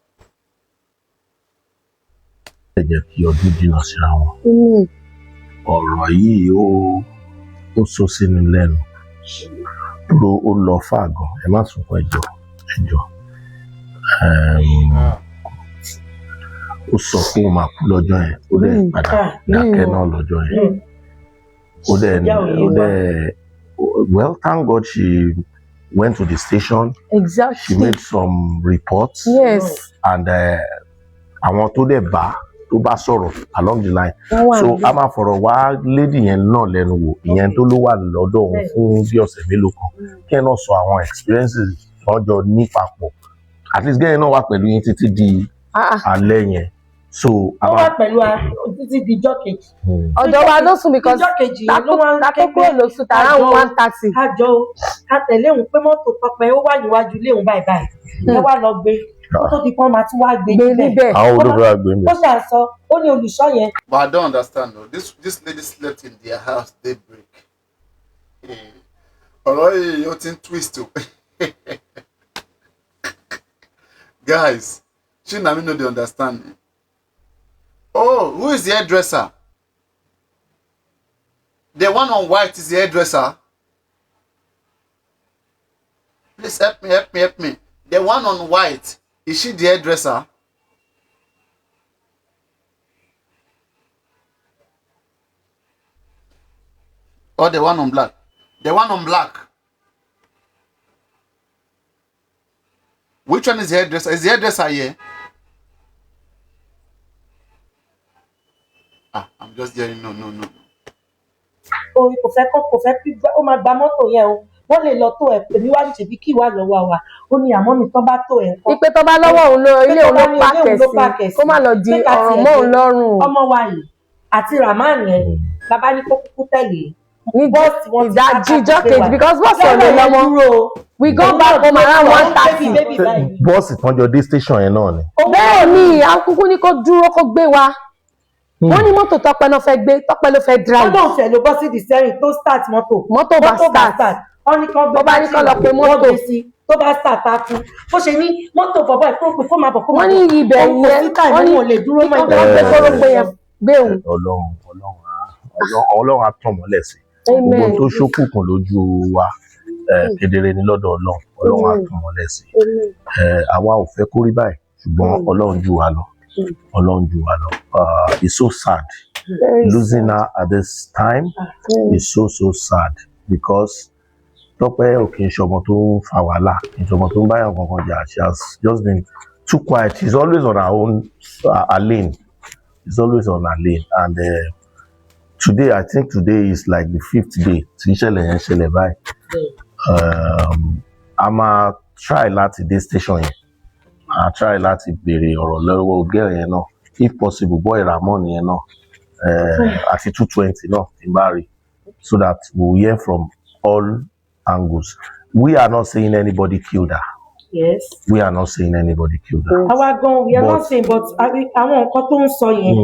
Ọ̀rọ̀ yìí ó sọ sínú lẹ́nu ó lọ fàgàn ẹ má sunkún ẹjọ́ ó sọ pé ó máa kú lọ́jọ́ yẹn ó dẹ̀ padà dákẹ́ náà lọ́jọ́ yẹn ó dẹ̀ well, thank God she went to the station. Exactly. She made some reports. Yes. And àwọn tó dẹ̀ bá sọ̀rọ̀ along the line. So a máa fọ̀rọ̀ wá lady yẹn náà lẹ́nu wò ìyẹn tó ló wà lọ́dọ̀ òun fún bí ọ̀sẹ̀ mélòó kan kí ẹ náà sọ àwọn experiences lọ́jọ́ ní papọ̀ at least gẹ́gẹ́ náà wà pẹ̀lú yín títí di alẹ́ yẹn. So ó wà pẹ̀lú wa títí di ijọ́ kejì. Ọ̀dọ̀ wa ló sùn because ijọ́ kejì yẹn ló wá ń ké pé lóṣù tààrà 1:30. kájọ ká tẹ̀lé òun pé mọ́tò Tọ́pẹ́ ó wà níwájú ilé òun báyìí ẹ wá lọ gbé ó tó di pọ́n máa tún wá gbé níbẹ̀. àwọn olùkọ́ àgbẹ̀ mi. ó ṣàṣọ ó ní olùṣọ́ yẹn. But I don't understand though. This lady slept in their house daybreak. Ọ̀rọ̀ yìí ó ti ń twist o. Guys, she na me no dey understand me. Oh, who is the hairdresser? The one on white is the hairdresser. Please help me. The one on white, is she the hairdresser? Or the one on black? The one on black. Which one is the hairdresser? Is the hairdresser here? I'm just hearing no. ó kò fẹ́ ó máa gba mọ́tò yẹn o wọ́n lè lọ tó ẹ̀ èmi wá ní ṣèbí kí wà lọ́wọ́ wa ó ní àmọ́ mi tán bá tó ẹ̀ kọ́. ipe tó bá lọ́wọ́ òun lọ ilé òun ló pàkẹ́ sí kó má lọ di ọ̀ràn mọ́ òun lọ́rùn. ọmọ wa yìí àti Rahman yẹn bàbá ní kó kúkú tẹ̀lé ní ìdájí ìjọ kejì because bọ́ọ̀sì ọ̀lẹ́ lọ́mọ we go back home around 1:30. bọ́ọ̀sì kan jọ dé station yẹn náà ni. bẹ́ẹ̀ ni akúkú ní kó dúró kó gbé wa wọ́n ní mọ́tò Tọ́pẹ́ náà fẹ́ gbé Tọ́pẹ́ ló fẹ́ drive. ọdún ọ̀fẹ́ ló bọ́ sí the steering tó start mọ́tò bá start wọ́n ní kán gbé bá ní kán lọ pé mọ́tò tó bá start á kú bó ṣe ní mọ́tò bọ̀bọ̀ ìkókò kó máa bọ̀ kó máa bọ̀ wọ́n ní ibẹ̀ yẹn wọ́n ní lè dúró mọ́ ìgbà gbé kórópé yẹn gbé òun. Ọlọ́run á tàn mọ́lẹ̀ sí gbogbo tó ṣókùnkùn lójú wa kedere ní lọ́dọ̀ Ọlọ́run á tàn mọ́lẹ̀ sí àwa ò fẹ́ kó rí báyìí ṣùgbọ́n Ọlọ́run jù wá lọ. It's so sad losing her at this time. It's so sad because Tọ́pẹ́ ò kì í ṣọmọ tó ń fa wàhálà kì í ṣọmọ tó ń báyọ̀ kankan jà. She has just been too quiet. She's always on her own her lane. She's always on her lane and today I think today is like the 5th day tí ìṣẹ̀lẹ̀ yẹn ṣẹlẹ̀ báyìí. A máa try láti dé station yẹn. I try láti béèrè ọ̀rọ̀ lọ́wọ́ girl yẹn náà if possible boy Ramon yẹn náà àti 220 náà tí n bá rí so that we will hear from all angles. We are not saying anybody killed her. Yes. We are not saying anybody killed her. Àwa gan we are not saying but àwọn nǹkan tó ń sọ yẹn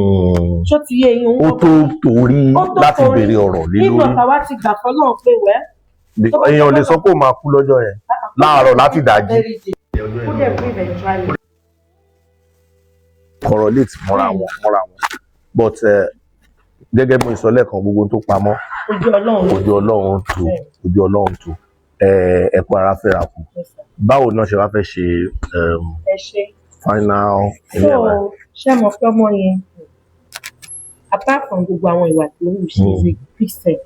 ṣó ti yé yín. Ó tó torí láti béèrè ọ̀rọ̀ lé lórí. nígbà táwa ti gbà fọ́ náà pé wẹ́. Èèyàn lè sọ pé ó máa kú lọ́jọ́ yẹn láàárọ̀ láti dàjí. Correlate mọ́ra wọn but gẹ́gẹ́ bí mo sọ lẹ́ẹ̀kan gbogbo tó pamọ́ ojú Ọlọ́run tó ẹ̀kọ́ ara fẹ́ra kù báwo náà ṣe wá fẹ́ ṣe final so ṣé mo fẹ́ mọ yẹn apart from gbogbo àwọn ìwà tó ń ṣe is a Christian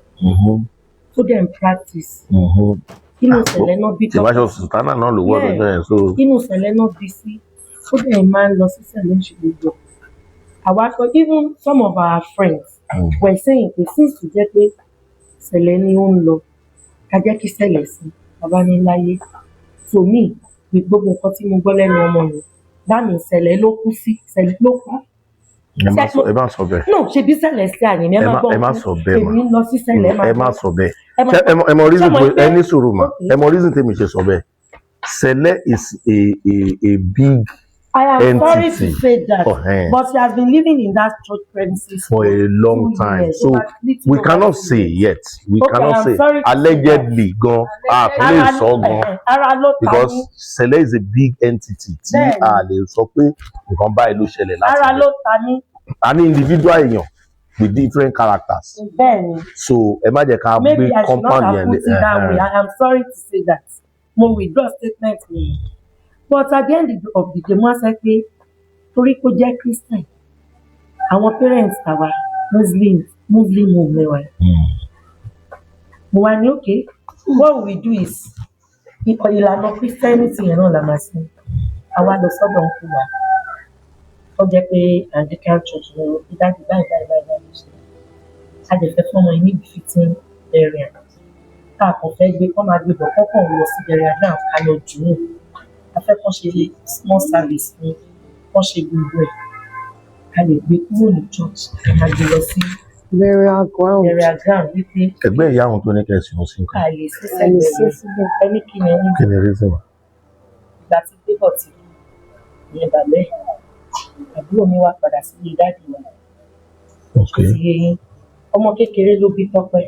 tó dẹ̀ ń practice inú ìṣẹ̀lẹ̀ náà bí tọ́pẹ́ ìwáṣọ sùtánà náà ló wọ́ lọ́jọ́ yẹn so inú ìṣẹ̀lẹ̀ náà bí sí ó dẹ̀ máa ń lọ sí ìṣẹ̀lẹ̀ ìṣèlú àwa sọ even some of our friends were saying pé since tó jẹ́ pé ìṣẹ̀lẹ̀ ni ó ń lọ ká jẹ́ kí ìṣẹ̀lẹ̀ sí bàbá ní láyé so me gbogbo nǹkan tí mo gbọ́ lẹ́nu ọmọ yẹn bá mi ìṣẹ̀lẹ̀ ló kú sí ìṣẹ̀lẹ̀ ló kú. ẹ má sọ bẹ́ẹ̀. no ṣe bí ìṣẹ̀lẹ̀ sí àná ẹ má gbọ́ ẹ má sọ bẹ́ẹ̀ èmi ń lọ sí ìṣẹ̀lẹ̀ ẹ má sọ bẹ́ẹ̀ ẹ mọ reason tó ẹ ní sùúrù mà ẹ mọ reason tèmi ṣe sọ bẹ́ẹ̀ Sele is a big I am entity. sorry to say that, but she has been living in that church premises for a long time. So we cannot say yet. We cannot say allegedly gan. Please so gan. Because Sele is a big entity. Tí a lè sọ pé nǹkan báyìí ló ṣẹlẹ̀ láti ara ló ta ní. An individual èèyàn with different characters. Bẹ́ẹ̀ni. So ẹ má jẹ́ ká gbé compound yẹn. Maybe I should not have put it that way. I am sorry to say that. Mo withdraw statement mi. But at the end of the day, mo sọ pé torí kó jẹ́ Christian, àwọn parents àwa Muslim home lẹ́wà. Mo wá ní okay, what we do is ìlànà Christianity yẹn náà la máa sìn. Àwa lọ sọ́dọ̀ ń kú wa. Ó jẹ́ pé Anglican church ní ìdájú báyìí ṣe. A lè fẹ́ fọ́mọ yín níbi fitting area. Ká kàn fẹ́ gbé kọ́ máa gbé bọ̀ kọ́kàn lọ sí area náà ká lọ jù ú. A fẹ́ kọ́ ṣe small service ní kọ́ ṣe gbogbo ẹ̀. A lè gbé kúrò ní church ká gbé lọ sí burial ground wípé. Ẹgbẹ́ ìyá àwọn tó ní kẹ̀sìn ó sì ń kọ́. A lè ṣe síbẹ̀ ẹni kí ni ẹni. Kí ni reason wa? Ìgbà tí pébọ̀ ti ìyẹn bàbẹ́ àbúrò mi wá padà sí ilé dáàdì wa. Ó ti yé yín ọmọ kékeré ló bí Tọ́pẹ́.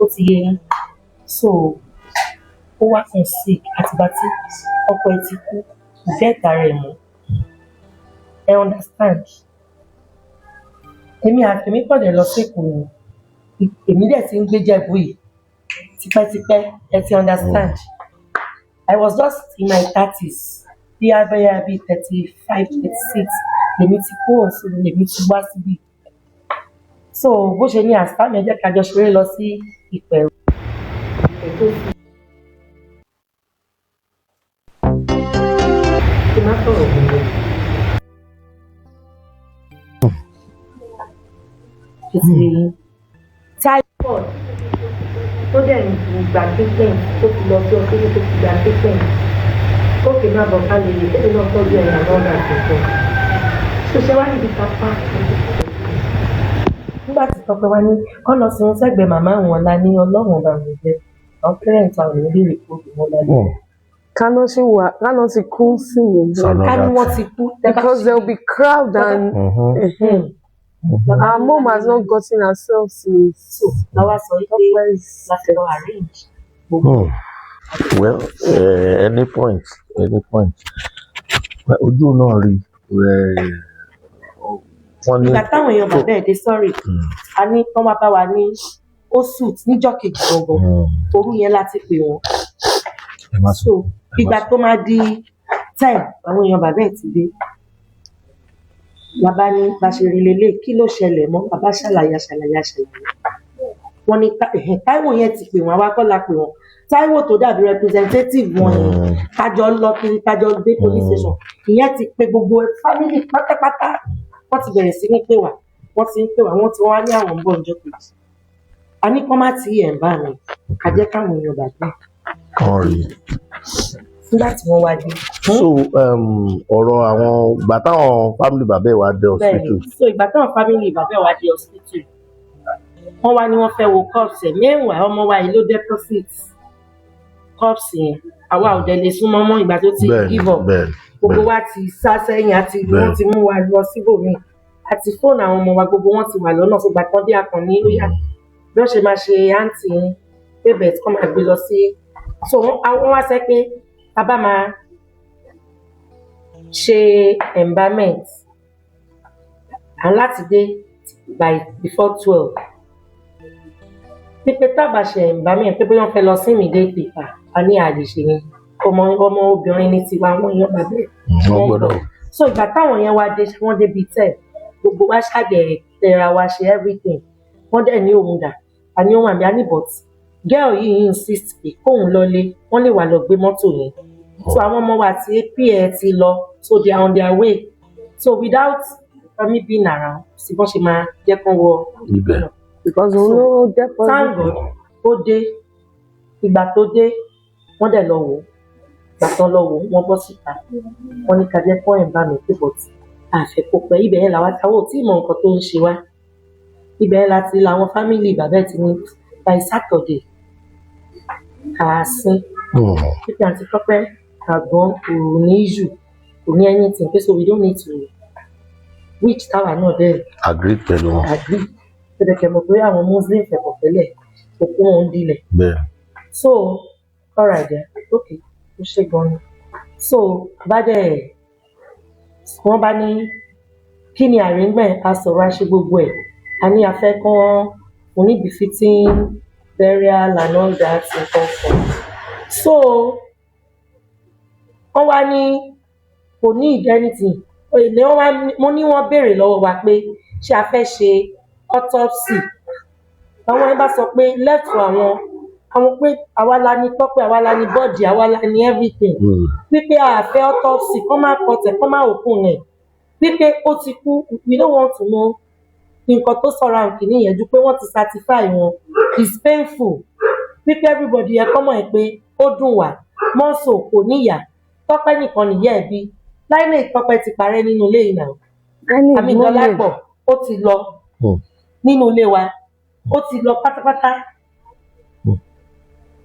Ó ti yé yín so ó wá fún sick àtìgbà tí ọkọ ẹ̀ ti kú kò gẹ́ta rẹ̀ mọ́ ẹ understand èmi pọ̀ dẹ̀ lọ sẹ́kọ̀ọ́ ni èmi dẹ̀ ti ń gbé Jẹ̀bú yìí tipẹ́tipẹ́ ẹ ti understand I was just in my 30s bí abẹ́yà bí 35, 36 lèmi ti kúrò síbi lèmi ti wá síbi so bó ṣe ní àṣà mi ẹ jẹ́ ká jọ ṣeré lọ sí Ìpẹ̀rù. typhoid tó dẹ̀ ń gbà pípẹ́ tó fi lọ sí ọdún tó fi gbà pípẹ́ ó kì í má bọ̀ ká lè ṣe náà tọ́jú ẹ̀yà lọ́dà tuntun ṣoṣẹ́ wá níbi kápá nígbà tí Tọ́pẹ́ wá ní kọ́ lọ sí wọn sẹ́gbẹ̀ẹ́ màmá wọn la ní ọlọ́run ọba mi jẹ́ àwọn pẹ́rẹ́ǹtì àwọn ò ní lè kó wọn lálẹ́. Kánò ti kú sí yẹn. ká ní wọ́n ti kú. Because there will be crowd and our mom has not gotten herself since. So làwa sọ pé láti lọ arrange gbogbo. Well, any point ojú náà rí wọ́n ní. Ìgbà táwọn èèyàn bàbá ẹ̀ dé sọ́rí a ní kán wá bá wa ní oṣù níjọ́ kejì gbọ̀ngàn òru yẹn láti pè wọ́n. So ìgbà tó máa di 10 àwọn èèyàn bàbá ẹ̀ ti dé. Bàbá ní bá ṣe rí lélẹ̀ kí ló ṣẹlẹ̀ mọ́ bàbá ṣàlàyé. Wọ́n ní Táíwò yẹn ti pè wọ́n àwa kọ́ la pè wọ́n. Táíwò tó dàbí representative wọn yẹn kájọ lọ kiri kájọ dé police station ìyẹn ti pe gbogbo family pátápátá wọ́n ti bẹ̀rẹ̀ sí ní pè wá wọ́n ti wá ní àwọn ń bọ̀ ọjọ́ kejì. A ní kán má ti ẹ̀ ń bá mi ká jẹ́ káwọn èèyàn bàbá kan rí. nígbà tí wọ́n wá dé. So ọ̀rọ̀ àwọn ìgbà táwọn family bàbá ẹ̀ wá dé hospital. So ìgbà táwọn family bàbá ẹ̀ wá dé hospital wọ́n wá ní wọ́n fẹ́ wo cups ẹ̀ mẹ́wàá ọmọ wa yìí ló deposit cups yẹn àwa ò dẹ̀ lè súnmọ́ mọ́ ìgbà tó ti give up gbogbo wa ti sá sẹ́yìn àti wọ́n ti mú wa lọ síbòmíì àti fóònù àwọn ọmọ wa gbogbo wọn ti wà lọ́nà fún gbàtàn bí akànnì ló yà bí wọ́n ṣe máa ṣe àǹtí bébẹ̀ tí wọ́n máa gbé lọ sí. So wọ́n wá sẹ́ pé a bá máa ṣe embalmment and láti dé by before 12 pípẹ́ tábà ṣe embalmment pé bóyá wọ́n fẹ́ lọ sí immediate paper a ní àdìṣe ni ọmọ obìnrin ní tiwa wọ́n yan bàbá ẹ̀ wọ́n gbọ́dọ̀. So ìgbà táwọn yẹn wá dé wọ́n débi 10 gbogbo wa ṣàgẹ̀rẹ̀ tẹ̀ra wa ṣe everything wọ́n dẹ̀ ní òun dà a ní òun àmì a ní but girl yìí insist pé kóun lọlé wọ́n lè wà lọ gbé mọ́tò yẹn. So àwọn ọmọ wa ti pa ti lọ so they are on their way so without me being around sí bọ́n ṣe máa jẹ́ kán wọ ibẹ̀. Because òun ló deposit. Thank God ó dé ìgbà tó dé wọ́n dẹ̀ lọ wò ìgbà tán lọ wò wọ́n bọ́ síta wọ́n ní ká jẹ́ kọ́ ẹ̀ bá mi pé but àfẹ́kọ̀ pẹ́ ibẹ̀ yẹn làwọn táwọn ò tí ì mọ nǹkan tó ń ṣe wá ibẹ̀ yẹn láti làwọn fámìlì bàbá ẹ̀ ti ní by Saturday àásín pípẹ́ àti Tọ́pẹ́ àgbọn kò ní jù kò ní anything pé so we don't need to which tower náà dẹ̀ agree pẹ̀lú wọn. agree tẹ̀lẹ̀kẹ̀ mọ̀ pé àwọn muslim fẹ̀kọ̀ tẹ́lẹ̀ òkú wọn ń dilẹ̀. bẹ́ẹ̀. So alright then okay ó ṣe gan ni so bá dẹ̀ wọ́n bá ní kí ni arrangement a sọ̀rọ̀ a ṣe gbogbo ẹ̀ a ní a fẹ́ kán oníbìfitting burial and all that nǹkan kan so wọ́n wá ní kò ní anything èlé wọn wá mo ní wọ́n béèrè lọ́wọ́ wa pé ṣé a fẹ́ ṣe autopsy àwọn ẹ bá sọ pé left for àwọn pé àwa la ní Tọ́pẹ́ àwa la ní bọ́ọ̀dì àwa la ní everything wípé àfẹ́ autopsy kọ́ máa kọtẹ̀ kọ́ máa òkun rẹ̀ wípé ó ti kú we don't want to know nǹkan tó sọ̀rọ̀ àǹkì nìyẹn ju pé wọ́n ti certify wọn it's painful wípé everybody yẹ kọ́ mọ̀ ẹ́ pé ó dùn wá mọ́sọ̀ kò níyà Tọ́pẹ́ nìkan nìyá ẹ̀ bí láìlè Tọ́pẹ́ ti parẹ́ nínú ilé yìí náà àmì Dọlápọ̀ ó ti lọ nínú ilé wa ó ti lọ pátápátá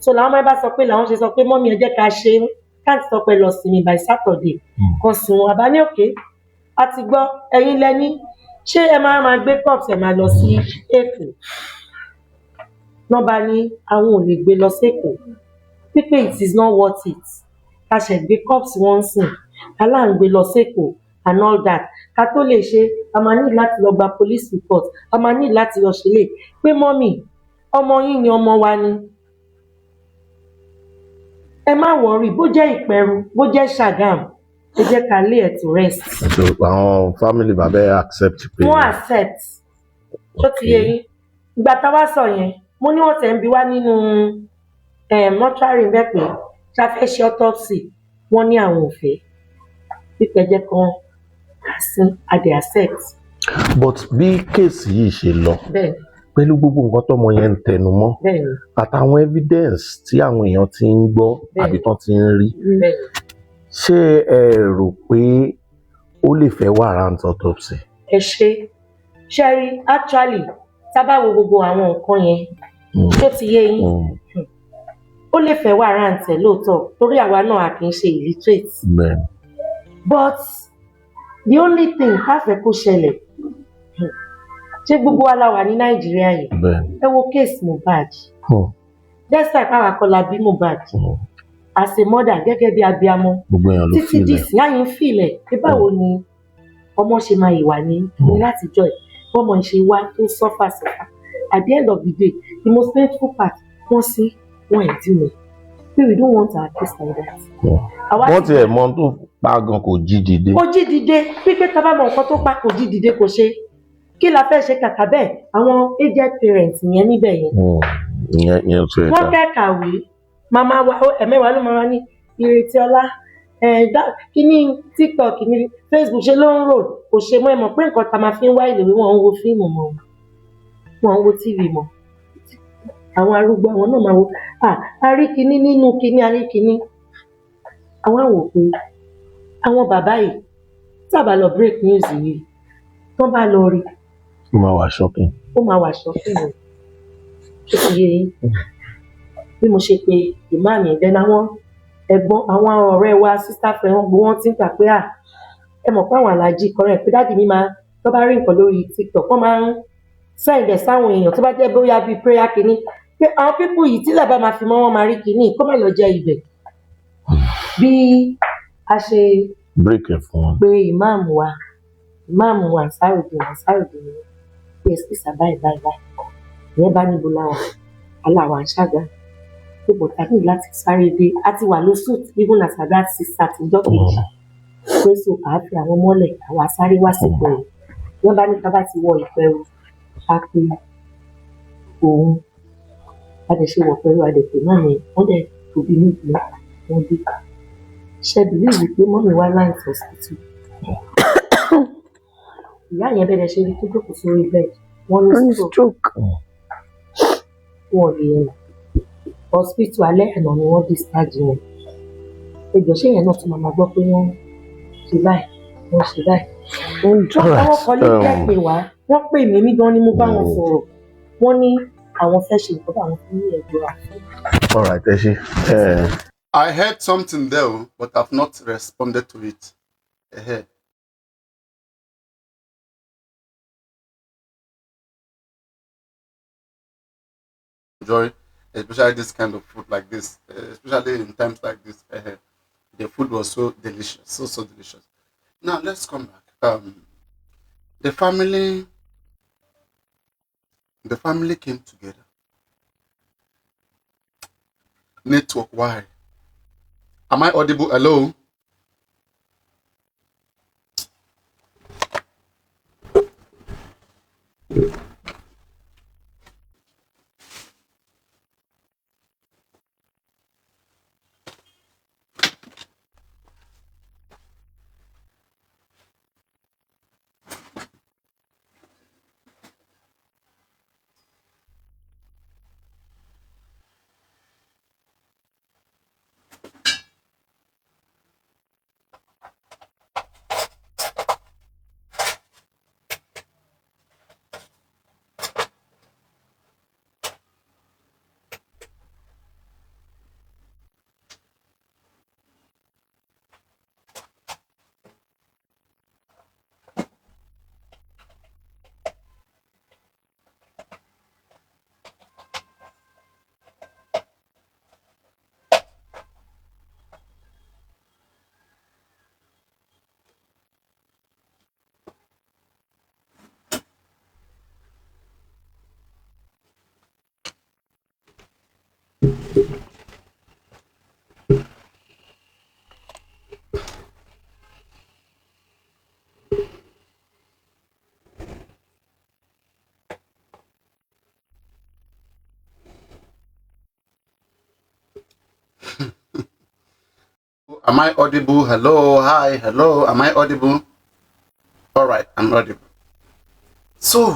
so làwọn máa bá sọ pé làwọn ṣe sọ pé mọ́mí ẹ jẹ́ ká ṣe káàtì Tọ́pẹ́ lọ sinmi by Saturday kan sùn wọn àbá ní òkè a ti gbọ́ ẹ̀yin lẹ́ni ṣé ẹ máa gbé cups ẹ̀ máa lọ sí Èkó nọ́ba ní àwọn ò lè gbé lọ sí Èkó pípé it is not worth it ká ṣe gbé cups wọn sìn aláǹgbé lọ sí Èkó and all that ká tó lè ṣe a máa ní láti lọ gba police report a máa ní láti lọ ṣe lè pé mọ́mì ọmọ yín ni ọmọ wa ni ẹ má wọrí bó jẹ́ Ìpẹ̀rù bó jẹ́ Ṣàgàm ẹ jẹ́ ká lay ẹ̀ to rest. so àwọn family bàbá ẹ accept pé. wọ́n accept tó ti yẹ yín ìgbà tá a wá sọ yẹn mo ní wọ́n tẹ̀ ń bi wá nínú mọ́túárì bẹ́ẹ̀ pé ṣá fẹ́ ṣe autopsy wọ́n ní àwọn ò fẹ́ pípẹ́ jẹ́ kan àsín adé accept. but bí kéèsì yìí ṣe lọ pẹ̀lú gbogbo nǹkan tọ́mọ yẹn ń tẹnu mọ́ bẹ́ẹ̀ni àtàwọn evidence tí àwọn èèyàn ti ń gbọ́ àbí tán ti ń rí bẹ́ẹ̀ni. ṣé ẹ rò pé ó lè fẹ́ warrant autopsy? Ẹ ṣe ṣẹ́rí actually tábà wo gbogbo àwọn nǹkan yẹn tó ti yé yín ó lè fẹ́ warrant ẹ̀ lóòótọ́ torí àwa náà a kì í ṣe illiterate Bẹ́ẹ̀ni. but the only thing tá fẹ́ kó ṣẹlẹ̀ ṣé gbogbo wa la wà ní Nàìjíríà yìí Bẹ́ẹ̀ni. ẹ wo case Mohbad despite káwa kọlà bí Mohbad as a mother gẹ́gẹ́ bí abiyamọ Gbogbo èèyàn ló títí fi di ilẹ̀. ìsìn àyìn fìlẹ̀ pé báwo ni ọmọ ṣe máa ìwà ní látijọ́ ẹ̀ bọ́mọ ṣe wá tó sọ́fà at the end of the day the most painful part wọ́n sí wọ́n ẹ̀ dùn mí pé we don't want our case like that. wọ́n ti ẹ̀ mọ tó pa gan kò jí dìde. ó jí dìde pípé tá a bá mọ nǹkan tó pa kò jí dìde kò ṣe kí la fẹ́ ṣe kàkà bẹ́ẹ̀ àwọn aged parents yẹn níbẹ̀ yẹn ìyẹn tó ẹ̀ wọ́n ta. kẹ́kàwé màmá wa ẹ̀mẹ́wàá ló máa ní Ìrètí Ọlá kíní TikTok mi Facebook ṣe ló ń rò kò ṣe mọ́ ẹ mọ̀ pé nǹkan tá a máa fi ń wá ìléwé wọn ń wo fíìmù mọ́ wọn ń wo TV mọ́ àwọn arúgbó àwọn náà máa wo a rí kíní nínú kíní a rí kíní àwọn àwò pé àwọn bàbá yìí sábà lọ break news yìí tán bá lọ rí ó máa wà shocking. ó máa wà shocking o ṣé ti yé yín bí mo ṣe pé ìmáàmì ẹ̀dẹ́n àwọn ẹ̀gbọ́n àwọn ọ̀rẹ́ wa sister friend wọn gbogbo wọn ti ń gbà pé ẹ mọ̀ pé àwọn alájí kọrẹ́ pé dáàdì mi máa tó bá rí nǹkan lórí TikTok wọ́n máa ń sẹ́ǹdẹ̀ sáwọn èèyàn tó bá jẹ́ bóyá bíi prayer kìíní pé àwọn pípù yìí tílẹ̀ bá máa fi mọ́ wọn máa rí kìíní kó má lọ jẹ́ ibẹ̀ bí a ṣe break ẹ̀ fún wọn. pé ìmáàmù wa Ansarudeen ni pé ẹ̀sìkìsà báyìí ìyẹn bá níbo láwọn aláwọ̀ àṣàgà gbogbo tàbí láti sáré dé a ti wà lóṣù even as at that 6:30 kejì pé so àáfi àwọn mọ́lẹ̀ àwa sáré wá sí ìpẹ̀rù wọ́n bá ní ká bá ti wọ ìpẹ̀rù a pe òun adẹ̀ṣe wọ̀ pẹ̀lú adẹ̀pẹ̀ náà ni wọ́n dẹ̀ tóbi níbi wọn dé ṣe bìlíìfù pé mọ́mí wá láì hospital ìyá yẹn bẹ̀rẹ̀ ṣe rí tó jókòó sórí bẹ́ẹ̀ wọ́n ní stroke wọn lè rìn hospital alẹ́ àná ni wọ́n discharge wọn ẹjọ́ ṣé yẹn náà tún máa gbọ́ pé wọ́n ṣe báyìí wọ́n ṣe báyìí. àwọn kan lè jẹ́ pé wá wọ́n pè mí èmi gan ni mo bá wọn sọ̀rọ̀ wọ́n ní àwọn fẹ́ ṣe nǹkan bá àwọn fún ní ẹ̀jọ́ àfẹ́. all right ẹ ṣe. I heard something there, but I've not responded to it. Enjoy, especially this kind of food like this, especially in times like this. The food was so delicious, so delicious. Now let's come back. The family came together. Network, why? Am I audible? Hello? Am I audible? Hello, hi, hello. Am I audible? All right, I'm audible. So,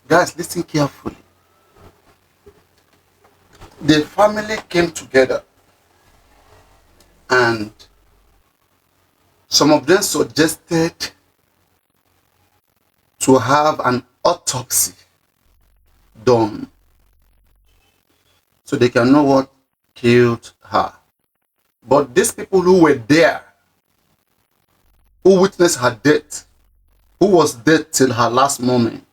Guys, listen carefully. The family came together and some of them suggested to have an autopsy done so they can know what killed her. But these people who were there, who witnessed her death, who was dead till her last moment,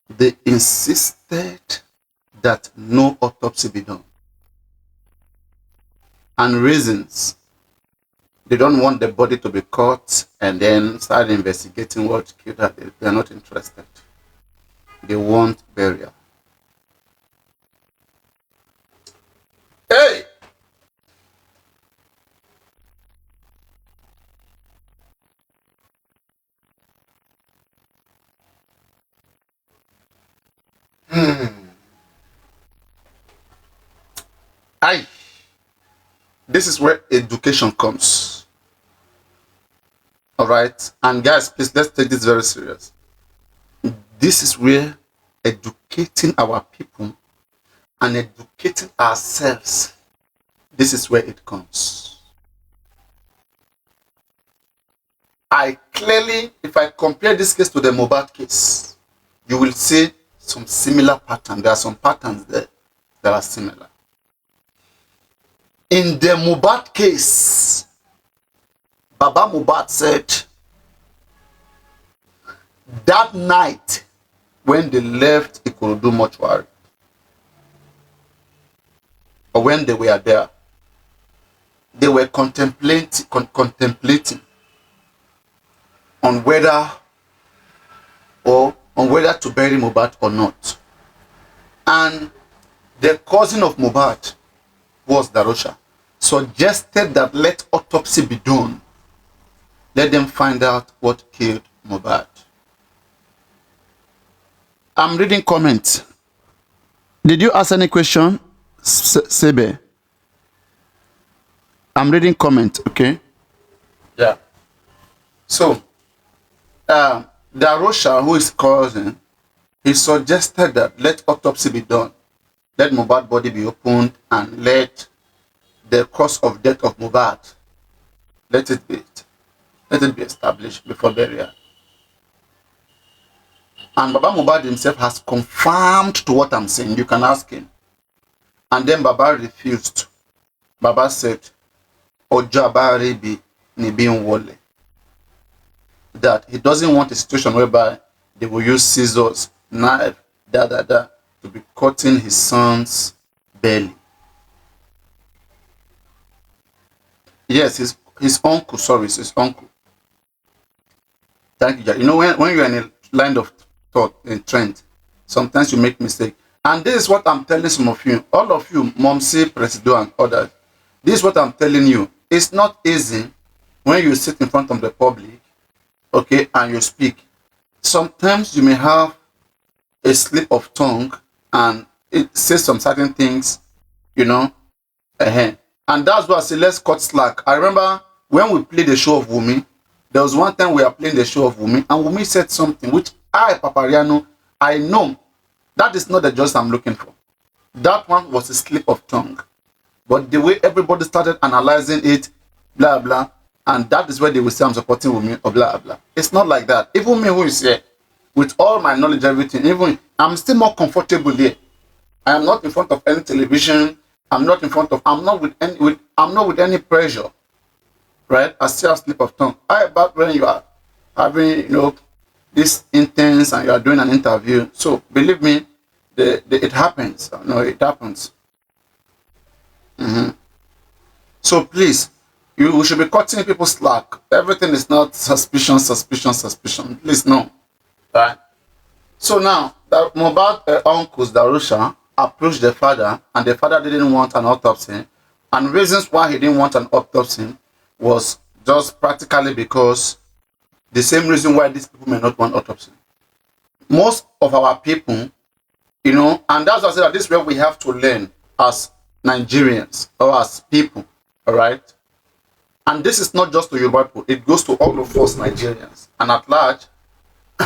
they insisted that no autopsy be done. And reasons: they don't want the body to be caught and then start investigating what killed her. They are not interested. They want burial. Hey! Aye. This is where education comes. All right. And guys, please, let's take this very serious. This is where educating our people and educating ourselves, this is where it comes. I clearly, if I compare this case to the Mohbad case, you will see some similar pattern. There are some patterns there that are similar. In the Mohbad case, Baba Mohbad said that night when they left Ikorodu mortuary, or when they were there, they were contemplating on whether to bury Mohbad or not. And the cousin of Mohbad was Darosha, suggested that let autopsy be done. Let them find out what killed Mohbad. I'm reading comments. Did you ask any question, Sebe? I'm reading comment, okay? Yeah. So, Darosha, who is cousin, he suggested that let autopsy be done. Let Mohbad body be opened and let the cause of death of Mohbad, let it be established before burial. And Baba Mohbad himself has confirmed to what I'm saying. You can ask him. And then Baba refused. Baba said, Ojabari bi nibin wole. That he doesn't want a situation whereby they will use scissors, knife, to be cutting his son's belly. Yes, his uncle, sorry, it's his uncle. Thank you, Jack. You know, when you're in a line of thought, in trend, sometimes you make mistake. And this is what I'm telling some of you, all of you, Momsi, Presido, and others. This is what I'm telling you. It's not easy when you sit in front of the public, okay, and you speak. Sometimes you may have a slip of tongue and it says some certain things, you know, ahead. And that's why I say, let's cut slack. I remember when we played the show of Wumi, there was one time we were playing the show of Wumi, and Wumi said something which Papariano, I know that is not the justice I'm looking for. That one was a slip of tongue. But the way everybody started analyzing it, blah, blah, and that is where they will say I'm supporting Wumi or blah, blah. It's not like that. Even me who is here, with all my knowledge, everything, even I'm still more comfortable here. I am not in front of any television. I'm not with any pressure, right? I still have slip of tongue. How about when you are having, you know, this intense and you are doing an interview? So believe me, it happens. No, it happens. So please, we should be cutting people slack. Everything is not suspicion. Please, no. Right? So now, the Mohbad uncles, Darosha, approached the father, and the father didn't want an autopsy. And reasons why he didn't want an autopsy was just practically because the same reason why these people may not want autopsy. Most of our people, you know, and that's why I said that this is where we have to learn as Nigerians or as people, all right? And this is not just to Yoruba people, it goes to all of us Nigerians. And at large,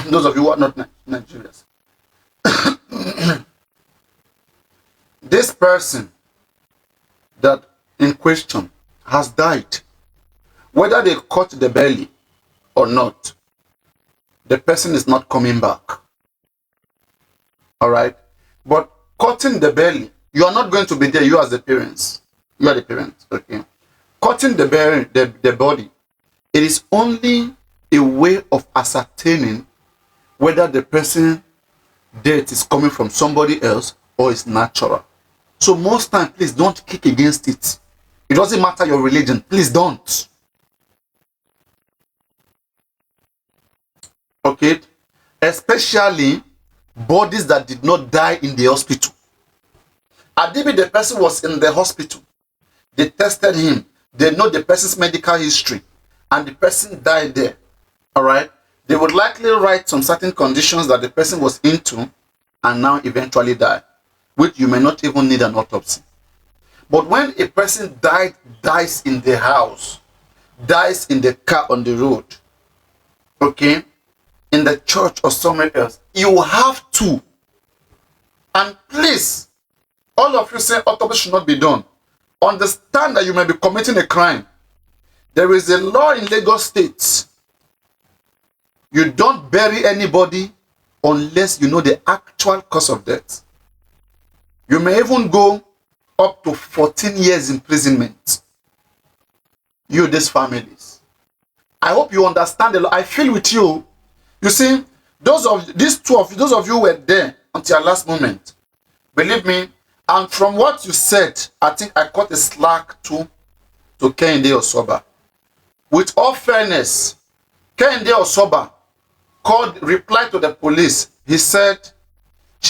those of you who are not Nigerians. This person that in question has died. Whether they cut the belly or not, the person is not coming back. All right? But cutting the belly, you are not going to be there, you as the parents. You are the parents, okay? Cutting the belly, the body, it is only a way of ascertaining whether the person death is coming from somebody else or is natural. So most time, please don't kick against it. It doesn't matter your religion. Please don't. Okay? Especially bodies that did not die in the hospital. Adibi, the person was in the hospital. They tested him. They know the person's medical history. And the person died there. Alright? They would likely write some certain conditions that the person was into and now eventually die, which you may not even need an autopsy. But when a person dies in the house, dies in the car on the road, okay, in the church or somewhere else, you have to. And please, all of you say autopsy should not be done. Understand that you may be committing a crime. There is a law in Lagos State. You don't bury anybody unless you know the actual cause of death. You may even go up to 14 years imprisonment. You, these families. I hope you understand the law. I feel with you. You see, those of you who were there until your last moment, believe me, and from what you said, I think I caught a slack to Kehinde Osoba. With all fairness, Kehinde Osoba replied to the police. She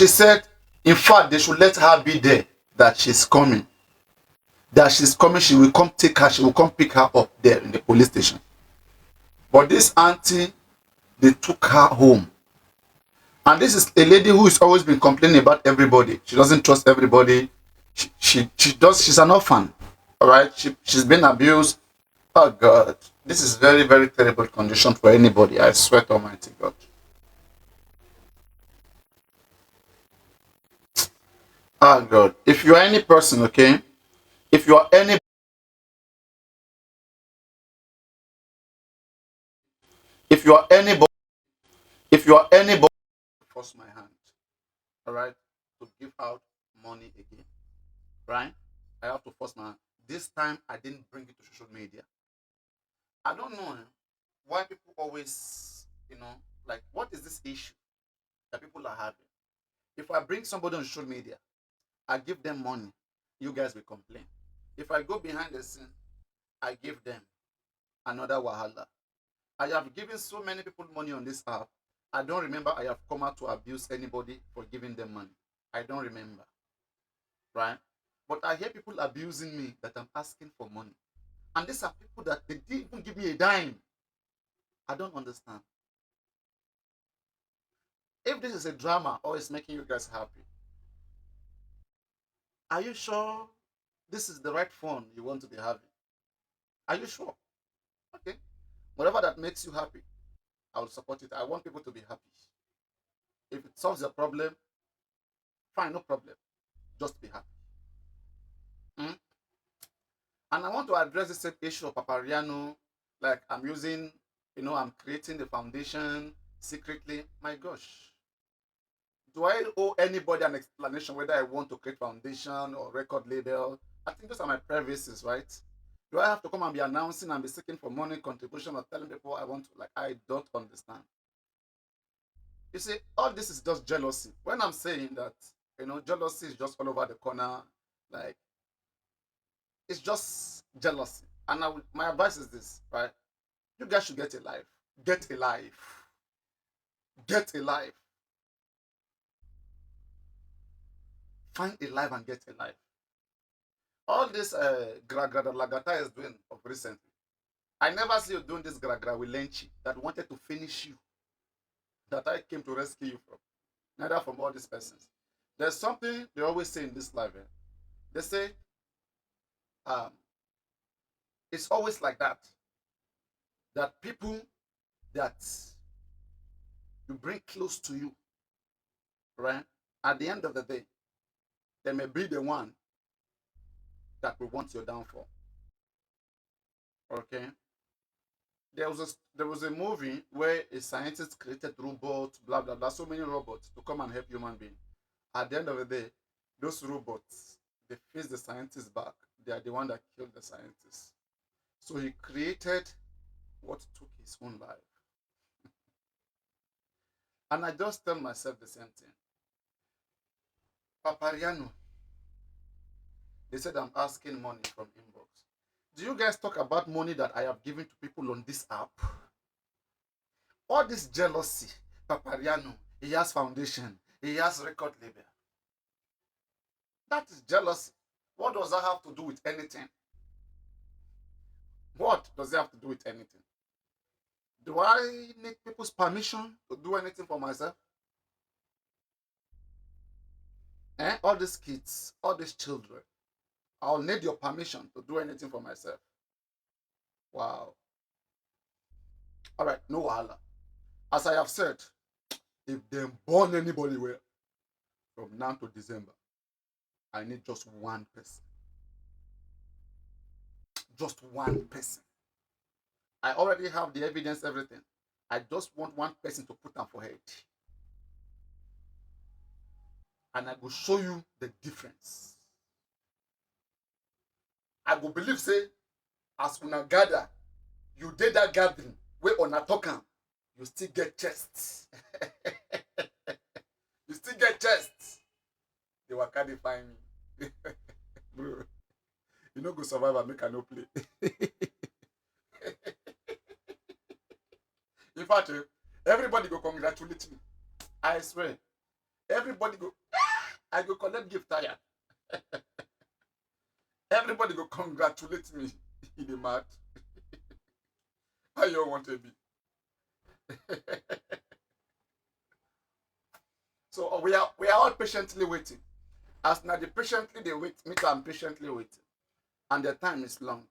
said, in fact, they should let her be there, that she's coming. That she's coming, she will come take her, she will come pick her up there in the police station. But this auntie, they took her home. And this is a lady who has always been complaining about everybody. She doesn't trust everybody. She's an orphan. All right? She's been abused. Oh, God. This is very, very terrible condition for anybody. I swear to Almighty God. Oh, God. If you are any person, okay? If you are anybody, force my hand, all right, to give out money again, right? I have to force my hand. This time, I didn't bring it to social media. I don't know why people always, like, what is this issue that people are having? If I bring somebody on social media, I give them money, you guys will complain. If I go behind the scene, I give them another wahala. I have given so many people money on this app. I don't remember I have come out to abuse anybody for giving them money. I don't remember. Right? But I hear people abusing me that I'm asking for money. And these are people that they didn't even give me a dime. I don't understand. If this is a drama or it's making you guys happy, are you sure this is the right phone you want to be having? Are you sure? Okay. Whatever that makes you happy, I will support it. I want people to be happy. If it solves your problem, fine, no problem. Just be happy. Mm? And I want to address the same issue of Papariano. Like I'm using, I'm creating the foundation secretly. My gosh. Do I owe anybody an explanation whether I want to create foundation or record label? I think those are my privacies, right? Do I have to come and be announcing and be seeking for money contribution or telling people I want to? Like, I don't understand. You see, all this is just jealousy. When I'm saying that, jealousy is just all over the corner, like, it's just jealousy. And my advice is this, right? You guys should get a life. Get a life. Get a life. Find a life and get a life. All this gra-gra that Lagata is doing of recently, I never see you doing this gra-gra with Lenchi that wanted to finish you, that I came to rescue you from. Neither from all these persons. There's something they always say in this life. They say, it's always like that. That people that you bring close to you, right? At the end of the day, they may be the one that will want your downfall. Okay? There was a movie where a scientist created robots, blah blah blah, so many robots to come and help human beings. At the end of the day, those robots, they face the scientists back. They are the one that killed the scientists. So he created what took his own life. And I just tell myself the same thing. Papariano, they said I'm asking money from inbox. Do you guys talk about money that I have given to people on this app? All this jealousy, Papariano, he has foundation, he has record label. That is jealousy. What does that have to do with anything? What does it have to do with anything? Do I need people's permission to do anything for myself? All these kids, all these children, I'll need your permission to do anything for myself. Wow. All right, no wahala. As I have said, if they born anybody well, from now to December, I need just one person. Just one person. I already have the evidence, everything. I just want one person to put on for head. And I will show you the difference. I will believe, say, as una gather, you did that gathering, where una talk am, you still get chest. You still get chest. They were kind of find me. Bro, you no go survive and make I no play. In fact, everybody go congratulate me. I swear. Everybody go, I go collect gift tired. Everybody go congratulate me in the mad. How you want to be? So we are all patiently waiting. As now the patiently they wait, me too, I'm patiently waiting. And the time is long.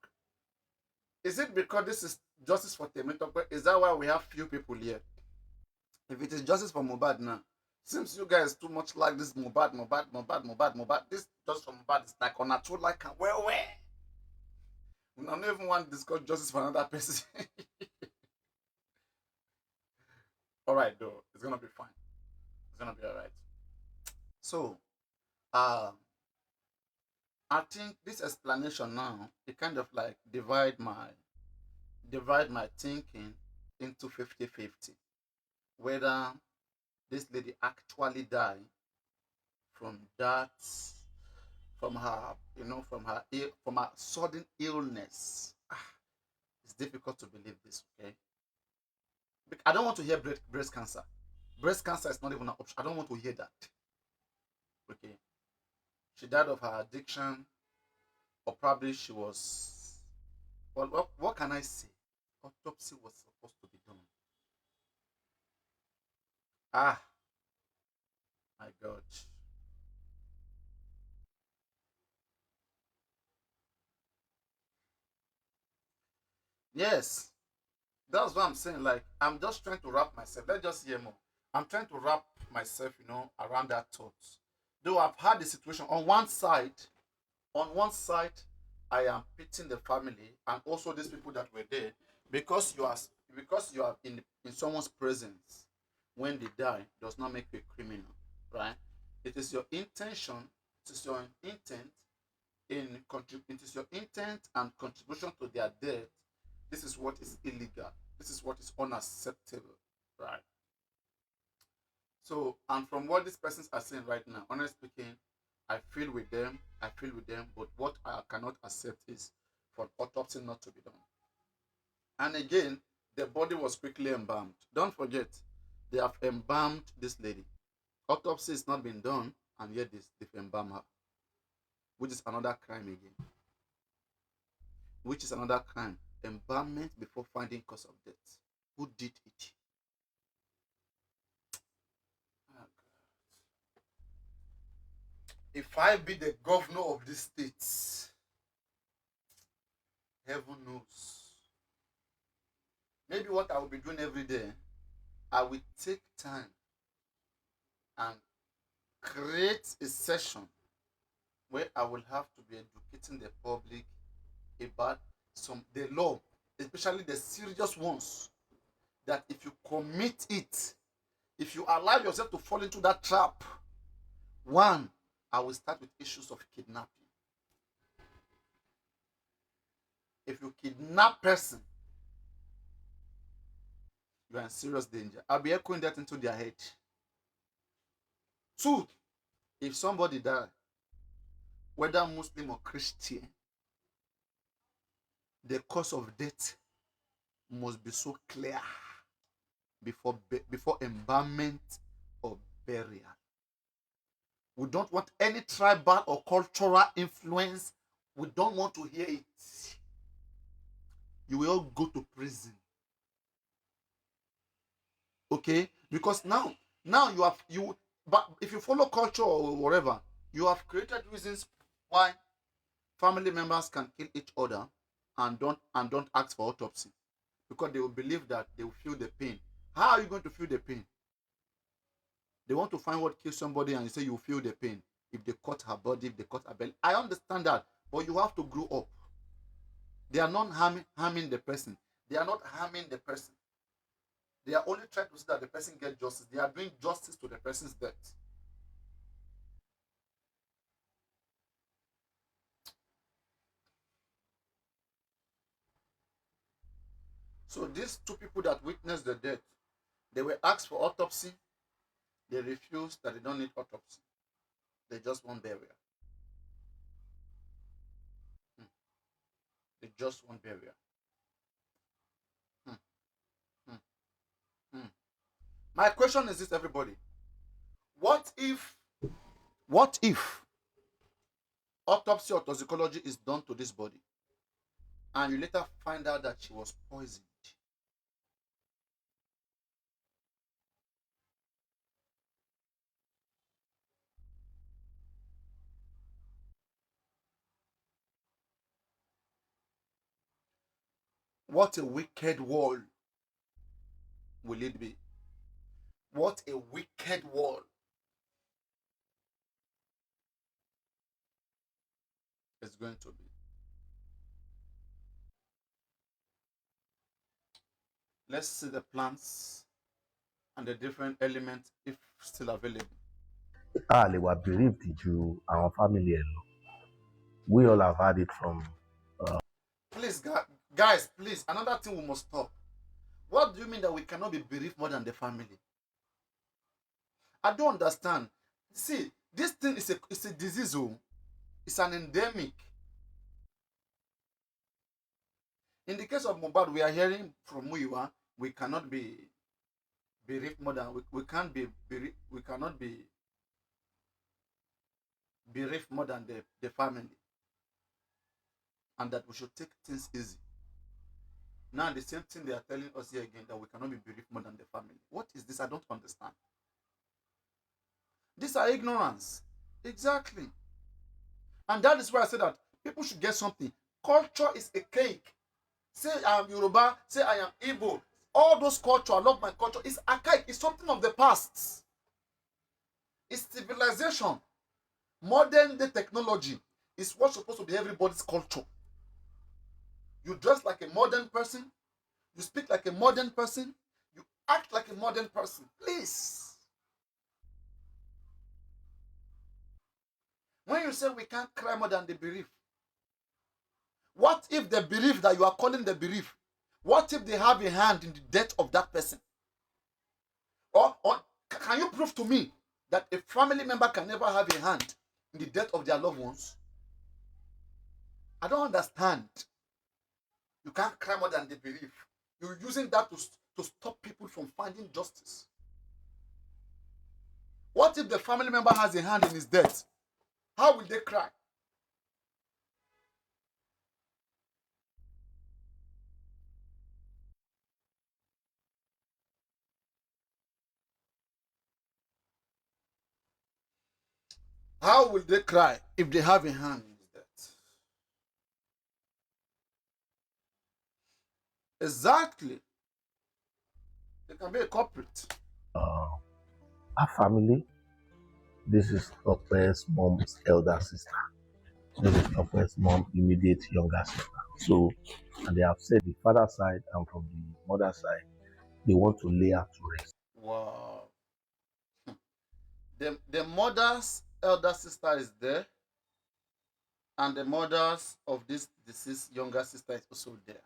Is it because this is justice for Temitope? Is that why we have few people here? If it is justice for Mohbad now, seems you guys too much like this Mohbad. This justice for Mohbad is like on a true like where? We don't even want to discuss justice for another person. All right, though, it's gonna be fine. It's gonna be all right. So, I think this explanation now it kind of like divide my thinking into 50-50. Whether this lady actually died from that, from her, from her sudden illness. It's difficult to believe this, okay? I don't want to hear breast cancer. Breast cancer is not even an option. I don't want to hear that. Okay. She died of her addiction, or probably she was. Well, what can I say? Autopsy was supposed to be done. Ah, my God. Yes, that's what I'm saying. Like, I'm just trying to wrap myself. Let's just hear more. I'm trying to wrap myself, around that thought. Though I've had the situation on one side, I am pitying the family and also these people that were there because you are in someone's presence when they die does not make you a criminal, right? It is your intention, it is your intent it is your intent and contribution to their death. This is what is illegal. This is what is unacceptable, right? So, and from what these persons are saying right now, honestly speaking, I feel with them. But what I cannot accept is for autopsy not to be done. And again, the body was quickly embalmed. Don't forget, they have embalmed this lady. Autopsy is not been done, and yet they've embalmed her, which is another crime again. Which is another crime. Embalmment before finding cause of death. Who did it? Oh, God. If I be the governor of this state, heaven knows. Maybe what I will be doing every day, I will take time and create a session where I will have to be educating the public about the law, especially the serious ones, that if you commit it, if you allow yourself to fall into that trap, one, I will start with issues of kidnapping. If you kidnap person, you are in serious danger. I'll be echoing that into their head. Two, if somebody die, whether Muslim or Christian, the cause of death must be so clear before embalmment or burial. We don't want any tribal or cultural influence. We don't want to hear it. You will all go to prison. Okay? Because now but if you follow culture or whatever, you have created reasons why family members can kill each other and don't ask for autopsy, because they will believe that they will feel the pain. How are you going to feel the pain? They want to find what killed somebody and you say you feel the pain. If they cut her body, if they cut her belly. I understand that, but you have to grow up. They are not harming the person. They are not harming the person. They are only trying to see that the person gets justice. They are doing justice to the person's death. So these two people that witnessed the death, they were asked for autopsy. They refused that they don't need autopsy. They just want burial. They just want burial. Hmm. Hmm. Hmm. My question is this, everybody. What if autopsy or toxicology is done to this body and you later find out that she was poisoned? What a wicked world will it be? What a wicked world it's going to be. Let's see the plants and the different elements if still available. a lè wà bereaved ju àwọn family ẹ̀ lọ. We all have had it from. Please, guys, please, another thing we must stop. What do you mean that we cannot be bereaved more than the family? I don't understand. See, this thing is a disease. It's an endemic. In the case of Mohbad, we are hearing from Muyiwa, we cannot be bereaved more than we can't be bereaved, we cannot be bereaved more than the family, and that we should take things easy. Now the same thing they are telling us here again, that we cannot be bereaved more than the family. What is this? I don't understand. These are ignorance. Exactly. And that is why I say that people should get something. Culture is a cake. Say I am Yoruba, say I am Igbo. All those culture, I love my culture. It's archaic. It's something of the past. It's civilization. Modern day technology is what's supposed to be everybody's culture. You dress like a modern person. You speak like a modern person. You act like a modern person. Please. When you say we can't cry more than the bereaved, what if the bereaved that you are calling the bereaved, what if they have a hand in the death of that person? Or can you prove to me that a family member can never have a hand in the death of their loved ones? I don't understand. You can't cry more than the bereaved. You're using that to stop people from finding justice. What if the family member has a hand in his death? How will they cry? How will they cry if they have a hand in his death? Exactly. They can be a culprit. Our family, This is Tope's mom's elder sister. This is Tope's mom, immediate younger sister. So, and they have said the father side and from the mother side, they want to lay her to rest. Wow. The mother's elder sister is there, and the mothers of this deceased younger sister is also there.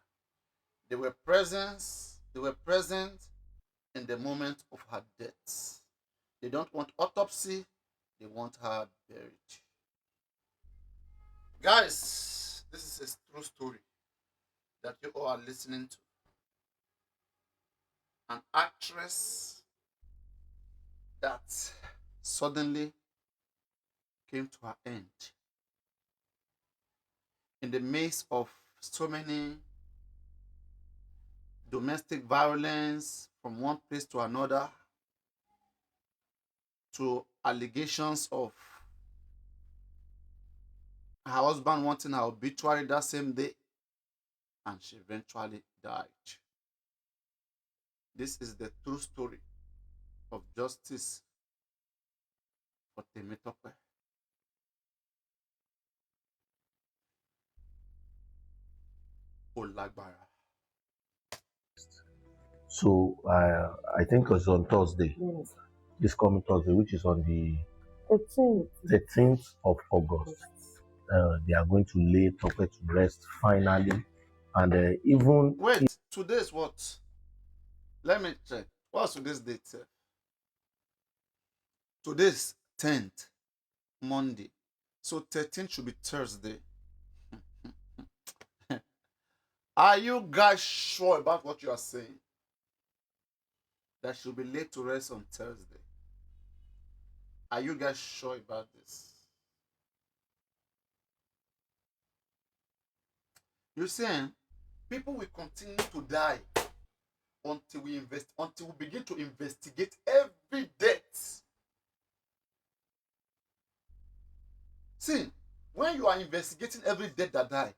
They were present in the moment of her death. They don't want autopsy, they want her buried. Guys, this is a true story that you all are listening to. An actress that suddenly came to her end in the midst of so many domestic violence from one place to another, to allegations of her husband wanting her obituary that same day, and she eventually died. This is the true story of justice for Temitope. Olagbara. So, I think it's on Thursday, Yes. this coming Thursday, which is on the 18th. 13th of August. They are going to lay Tope to rest finally. And even Wait, today's what? Let me check. What's today's date, sir? Today's 10th, Monday. So 13th should be Thursday. Are you guys sure about what you are saying? That should be laid to rest on Thursday. Are you guys sure about this? You're saying people will continue to die until we begin to investigate every death. See, when you are investigating every death that die,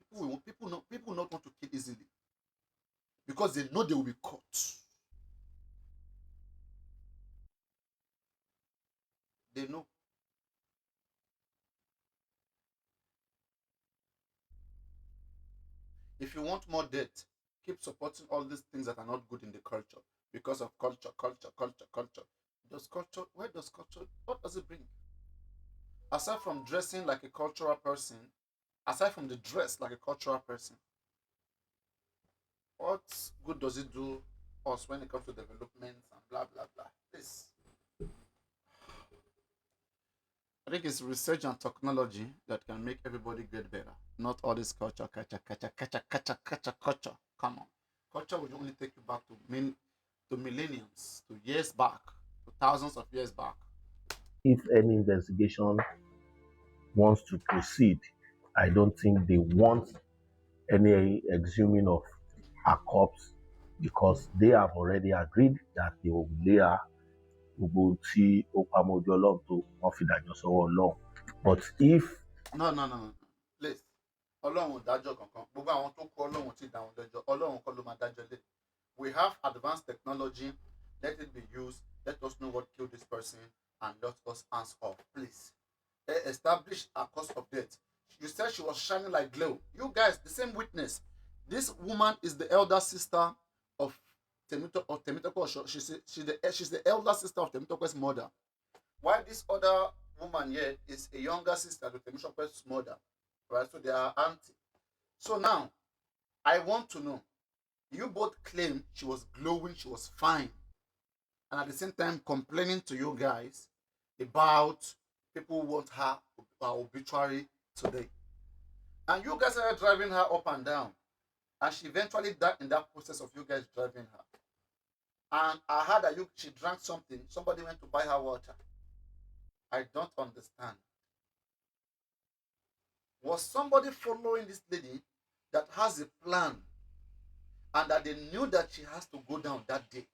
people not want to kill easily because they know they will be caught. They know. If you want more death, keep supporting all these things that are not good in the culture because of culture. What does it bring? Aside from dressing like a cultural person, aside from the dress like a cultural person, what good does it do us when it comes to development and blah blah blah? This, I think it's research and technology that can make everybody get better. Not all this culture. Come on. Culture will only take you back to millenniums, to years back, to thousands of years back. if any investigation wants to proceed, I don't think they want any exhuming of her corpse because they have already agreed that they will lay her gbogbo tí ó pamọ́ ojú ọlọ́run tó wọ́n fi dájọ́ sọ́wọ́ ọlọ́run. But if No. Please. Ọlọ́run ò dájọ́ kankan. Gbogbo àwọn tó kú Ọlọ́run ti dá wọn lẹ́jọ́. Ọlọ́run kọ́ ló máa dájọ́ lé. We have advanced technology. Let it be used. Let us know what killed this person and let us answer off. Please. Establish a cause of death. You said she was shining like glow. You guys, the same witness. This woman is the elder sister of Temitope. She's the elder sister of Temitope's mother. While this other woman here is a younger sister to Temitope's mother. Right? So they are auntie. So now, I want to know. You both claim she was glowing, she was fine, and at the same time complaining to you guys about people who want her obituary today. And you guys are driving her up and down. And she eventually died in that process of you guys driving her. And I heard that she drank something. Somebody went to buy her water. I don't understand. Was somebody following this lady that has a plan and that they knew that she has to go down that day?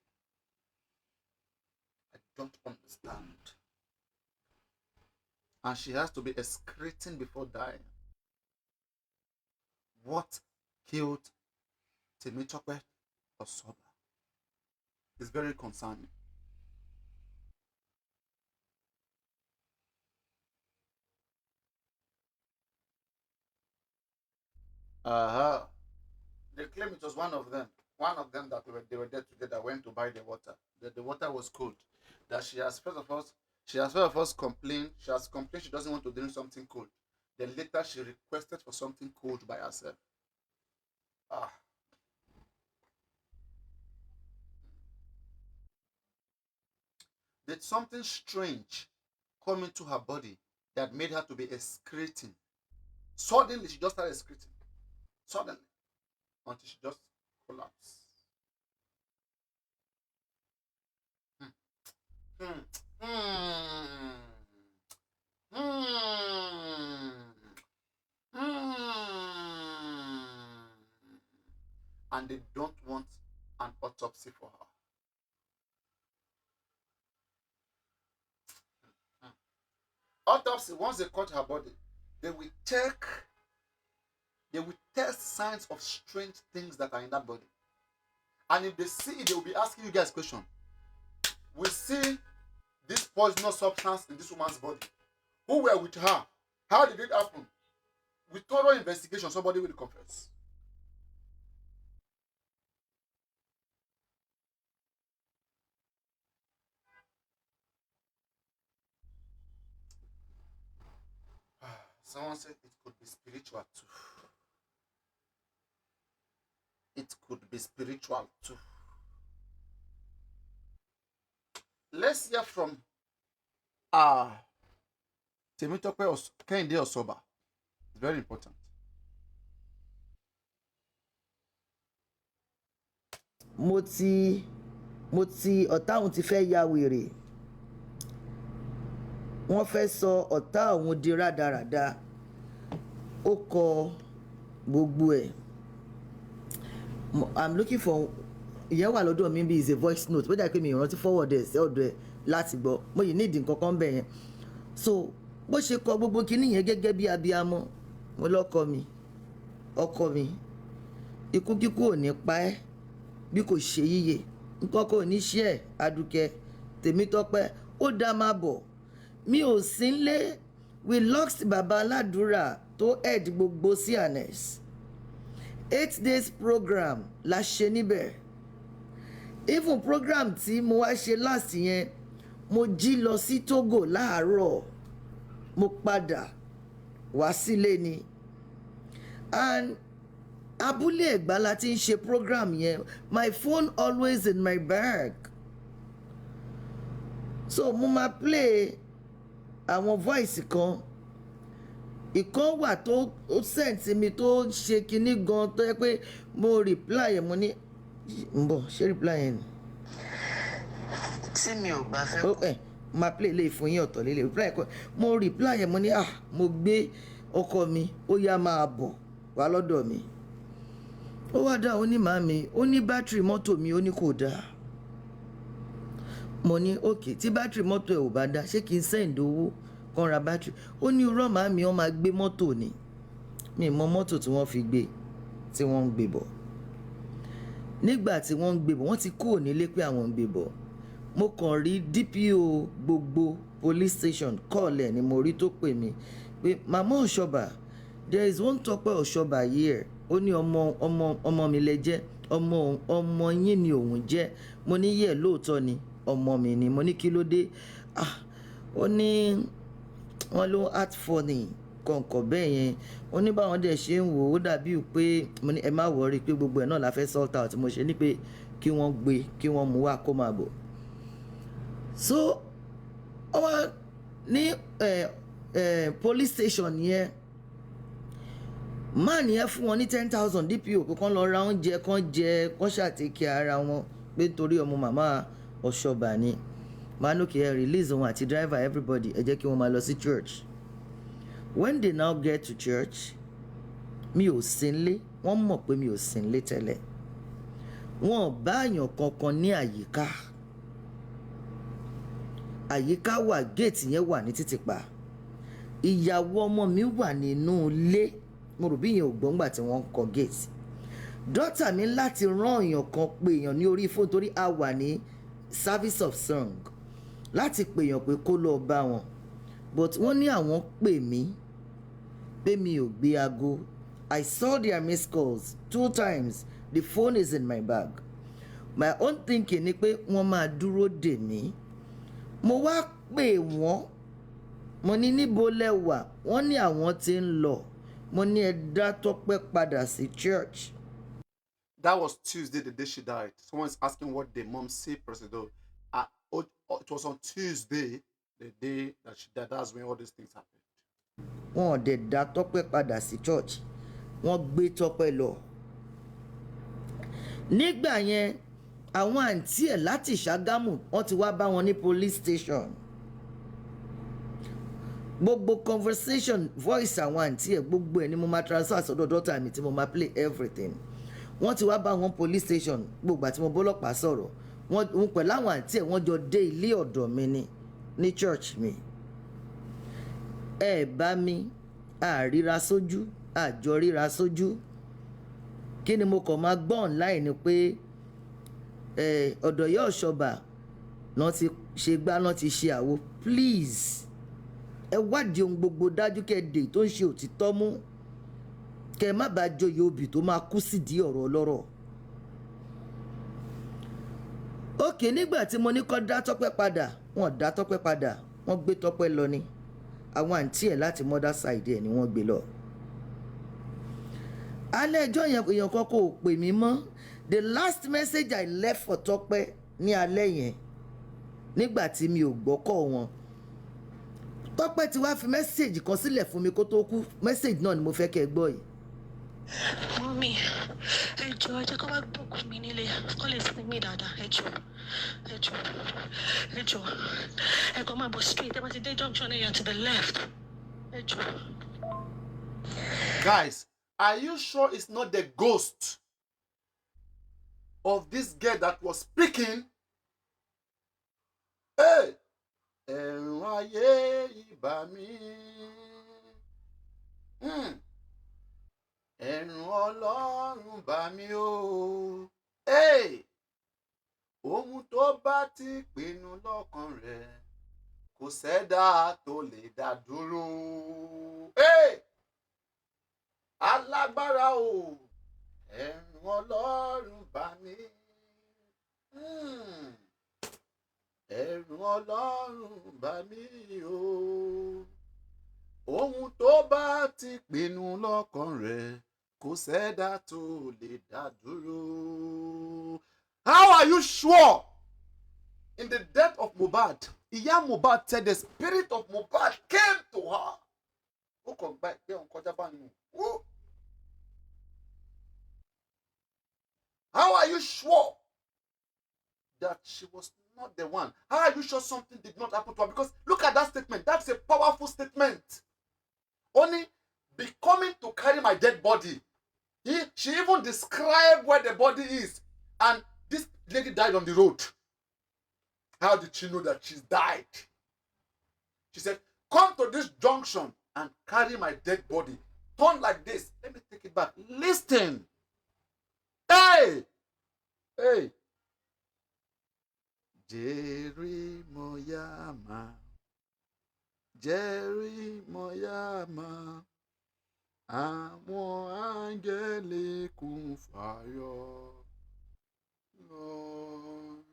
I don't understand. And she has to be excreting before dying. What killed Temitope Osoba? It's very concerning. They claim it was one of them. One of them that they were there together went to buy the water. The water was cold. That she has first of all complained. She has complained she doesn't want to drink something cold. Then later she requested for something cold by herself. Did something strange come into her body that made her to be excreting? Suddenly she just started excreting. Suddenly. Until she just collapsed. And they don't want an autopsy for her. Autopsy, once they cut her body, they will test signs of strange things that are in that body. And if they see it, they will be asking you guys question. We see this poisonous substance in this woman's body. Who were with her? How did it happen? With thorough investigation, somebody will confess. Someone said it could be spiritual too. It could be spiritual too. Let's hear from Temitope Kehinde Osoba. It's very important. mo ti ọ̀tá òun ti fẹ́ ya wèrè wọ́n fẹ́ sọ ọ̀tá òun di rádaràda ó kọ gbogbo ẹ̀ I'm looking for ìyẹn wà lọ́dọ̀ mi bí is a voice note bó dà pé mi ìrántí forward ẹ̀ sí ọ̀dọ̀ ẹ̀ láti gbọ́ mo yìí nídìí nǹkan kan bẹ̀ yẹn so bó ṣe kọ gbogbo kinní yẹn gẹ́gẹ́ bí abiyamọ mo lọ́kọ mi ọkọ mi ikú kíkú ò ní pa ẹ́ bí kò ṣe yíyẹ nǹkan kò ní ṣe ẹ̀ Adúkẹ́ Tèmítọ́pẹ́ ó dá máa bọ̀ mi ò sí nlé we lost baba aládùúrà tó head gbogbo CNS 8 days program la ṣe níbẹ̀ even program tí mo wá ṣe last yẹn mo jí lọ sí Togo láàárọ̀ mo padà wá sílé ni and abúlé Ẹ̀gbá la ti ń ṣe program yẹn my phone always in my bag so mo máa play àwọn voice kan ìkan wà tó send sí mi tó ṣe kinní gan tó yẹ pé mo reply ẹ̀ mo ní ń bọ̀ ṣé reply yẹn ni. tí mi ò bá fẹ́. máa play lè fún yín ọ̀tọ̀ lélẹ̀ reply kan mo reply ẹ̀ mo ní mo gbé ọkọ mi ó yá máa bọ̀ wá lọ́dọ̀ mi ó wá dá ó ní màmí ó ní bátìrì mọ́tò mi ó ní kò dáa mo ní òkè tí bátìrì mọ́tò ẹ̀ ò bá dáa ṣé kí n send owó kan ra bátìrì ó ní irọ́ màmí wọ́n máa gbé mọ́tò ni mi mọ mọ́tò tí wọ́n fi gbé tí wọ́n ń gbé bọ̀ nígbà tí wọ́n ń gbé bọ̀ wọ́n ti kúrò nílé pé àwọn ń gbé bọ̀ mo kàn rí DPO gbogbo police station kọ́ọ̀lẹ̀ ni mo rí tó pè mí pé màmá Ọ̀ṣọ́bà there is one Tọ́pẹ́ Ọ̀ṣọ́bà here ó ní ọmọ mi lẹ jẹ́ ọmọ yín ni òun jẹ́ mo ní yẹ lóòótọ́ ni ọmọ mi ni mo ní kí ló dé ó ní wọ́n ló act funny kọ̀ǹkọ̀ bẹ́ẹ̀ yẹn ó ní báwọn dẹ̀ ṣe ń wò ó dàbí pé mo ní ẹ má wọrí pé gbogbo ẹ̀ náà la fẹ́ sort out mo ṣe ní pé kí wọ́n gbé kí wọ́n mú wá kó máa bọ̀ so ọwọ́ ní police station yẹn man yẹn fún wọn ní 10,000 DPO pé kán lọ ra oúnjẹ kán jẹ kán ṣàtìkẹ́ ara wọn pé torí ọmọ màmá Ọ̀ṣọ́bà ni manókè ẹ release wọn àti driver everybody ẹ jẹ́ kí wọ́n máa lọ sí church when they now get to church mi ò sí nlé wọ́n mọ̀ pé mi ò sí nlé tẹ́lẹ̀ wọn bá àyàn kankan ní àyíká wà gate yẹn wà ní títìpa ìyàwó ọmọ mi wà nínú ilé mo rò bí yẹn ò gbọ́ngbà tí wọ́n ń kọ gate dọ́tà mi láti rán èèyàn kan pé èèyàn ní orí fóònù torí a wà ní service of song láti pè èèyàn pé kó lọ bá wọn but wọ́n ní àwọn pè mí pé mi ò gbé I saw their missed calls 2 times. The phone is in my bag. My own thinking ni pé wọ́n máa dúró dè mí. Mo wá pè wọ́n. Mo ní níbo lẹ wà? Wọ́n ní àwọn tí ń lọ. Mo ní ẹ dá Tọ́pẹ́ padà sí church. That was Tuesday, the day she died. Someone's asking what the mom said, President. It was on Tuesday, the day that she died. That's when all these things happened. Wọ́n ò dẹ̀ dá Tọ́pẹ́ padà sí church. Wọ́n gbé Tọ́pẹ́ lọ. Nígbà yẹn, àwọn àǹtí ẹ̀ láti Ṣàgámù wọ́n ti wá bá wọn ní police station. Gbogbo conversation voice àwọn àǹtí ẹ̀ gbogbo ẹ̀ ni mo máa transfer sọ́dọ̀ daughter mi tí mo máa play everything. Wọ́n ti wá bá wọn police station gbogbo àti mo bọ́lọ́pàá sọ̀rọ̀. Wọ́n pẹ̀lú àwọn àǹtí ẹ̀ wọ́n jọ dé ilé ọ̀dọ̀ mi ní church mi. Ẹ bá mi àríra sójú àjọ ríra sójú. Kí ni mo kàn máa gbọ́ online ni pé ọ̀dọ̀ yóò ṣọba náà ti ṣe gbá náà ti ṣe àwo. Please ẹ wádìí ohun gbogbo dájú kẹ́ẹ̀dè tó ń ṣe òtítọ́ mú kẹ́ ẹ má bàa joyè obì tó máa kú sídìí ọ̀rọ̀ ọlọ́rọ̀. Òkè nígbà tí mo ní kó dá Tọ́pẹ́ padà wọ́n dá Tọ́pẹ́ padà wọ́n gbé Tọ́pẹ́ lọ ni àwọn àǹtí ẹ̀ láti mother side ẹ̀ ni wọ́n gbé lọ. Alẹ́ ẹjọ́ yẹn èèyàn kan kò pè mí mọ́. The last message I left for Tọ́pẹ́ ní alẹ́ yẹn nígbà tí mi ò gbọ́kọ̀ wọn. Tọ́pẹ́ ti wá fi mẹ́sẹ̀gì kan sílẹ̀ fún mi kó tó kú. Mẹ́sẹ̀gì náà ni mo fẹ́ kẹ́ ẹ gbọ́ yìí. Mọ́mí, ẹ jọ̀ọ́ ẹ jẹ́ kó wá gbókù mi nílé kó lè sin mí dáadáa. Ẹ jọ̀ọ́ ẹ kàn máa bọ̀ straight ẹ bá ti dé junction ẹ yà to the left. Ẹ jọ̀ọ́. Guys, are you sure it's not the ghost of this girl that was speaking? Hey! Ẹ̀rùn ayé ìbá mi. Ẹ̀rùn Ọlọ́run bá mi o. Hey! Ohun tó bá ti pinnu lọ́kàn rẹ̀ kò sẹ́dá tó lè dá dúró. Hey! Alágbára o. Ẹ̀rùn Ọlọ́run bá mi. Ẹ̀rùn Ọlọ́run bá mi o. Ohun tó bá ti pinnu lọ́kàn rẹ̀ kò sẹ́dá tó lè dá dúró. How are you sure? In the death of Mohbad, Ìyá Mohbad said the spirit of Mohbad came to her. Ó kàn gba ìgbé òun kọjá bá nù. How are you sure that she was not the one? How are you sure something did not happen to her? Because look at that statement. That's a powerful statement. Only be coming to carry my dead body. She even described where the body is. And this lady died on the road. How did she know that she's died? She said, come to this junction and carry my dead body. Turn like this. Let me take it back. Listen. Hey! Hey! Jerry Moyama. Jerry Moyama. Àwọn áńgẹ́lì kún fàyọ̀. Lord.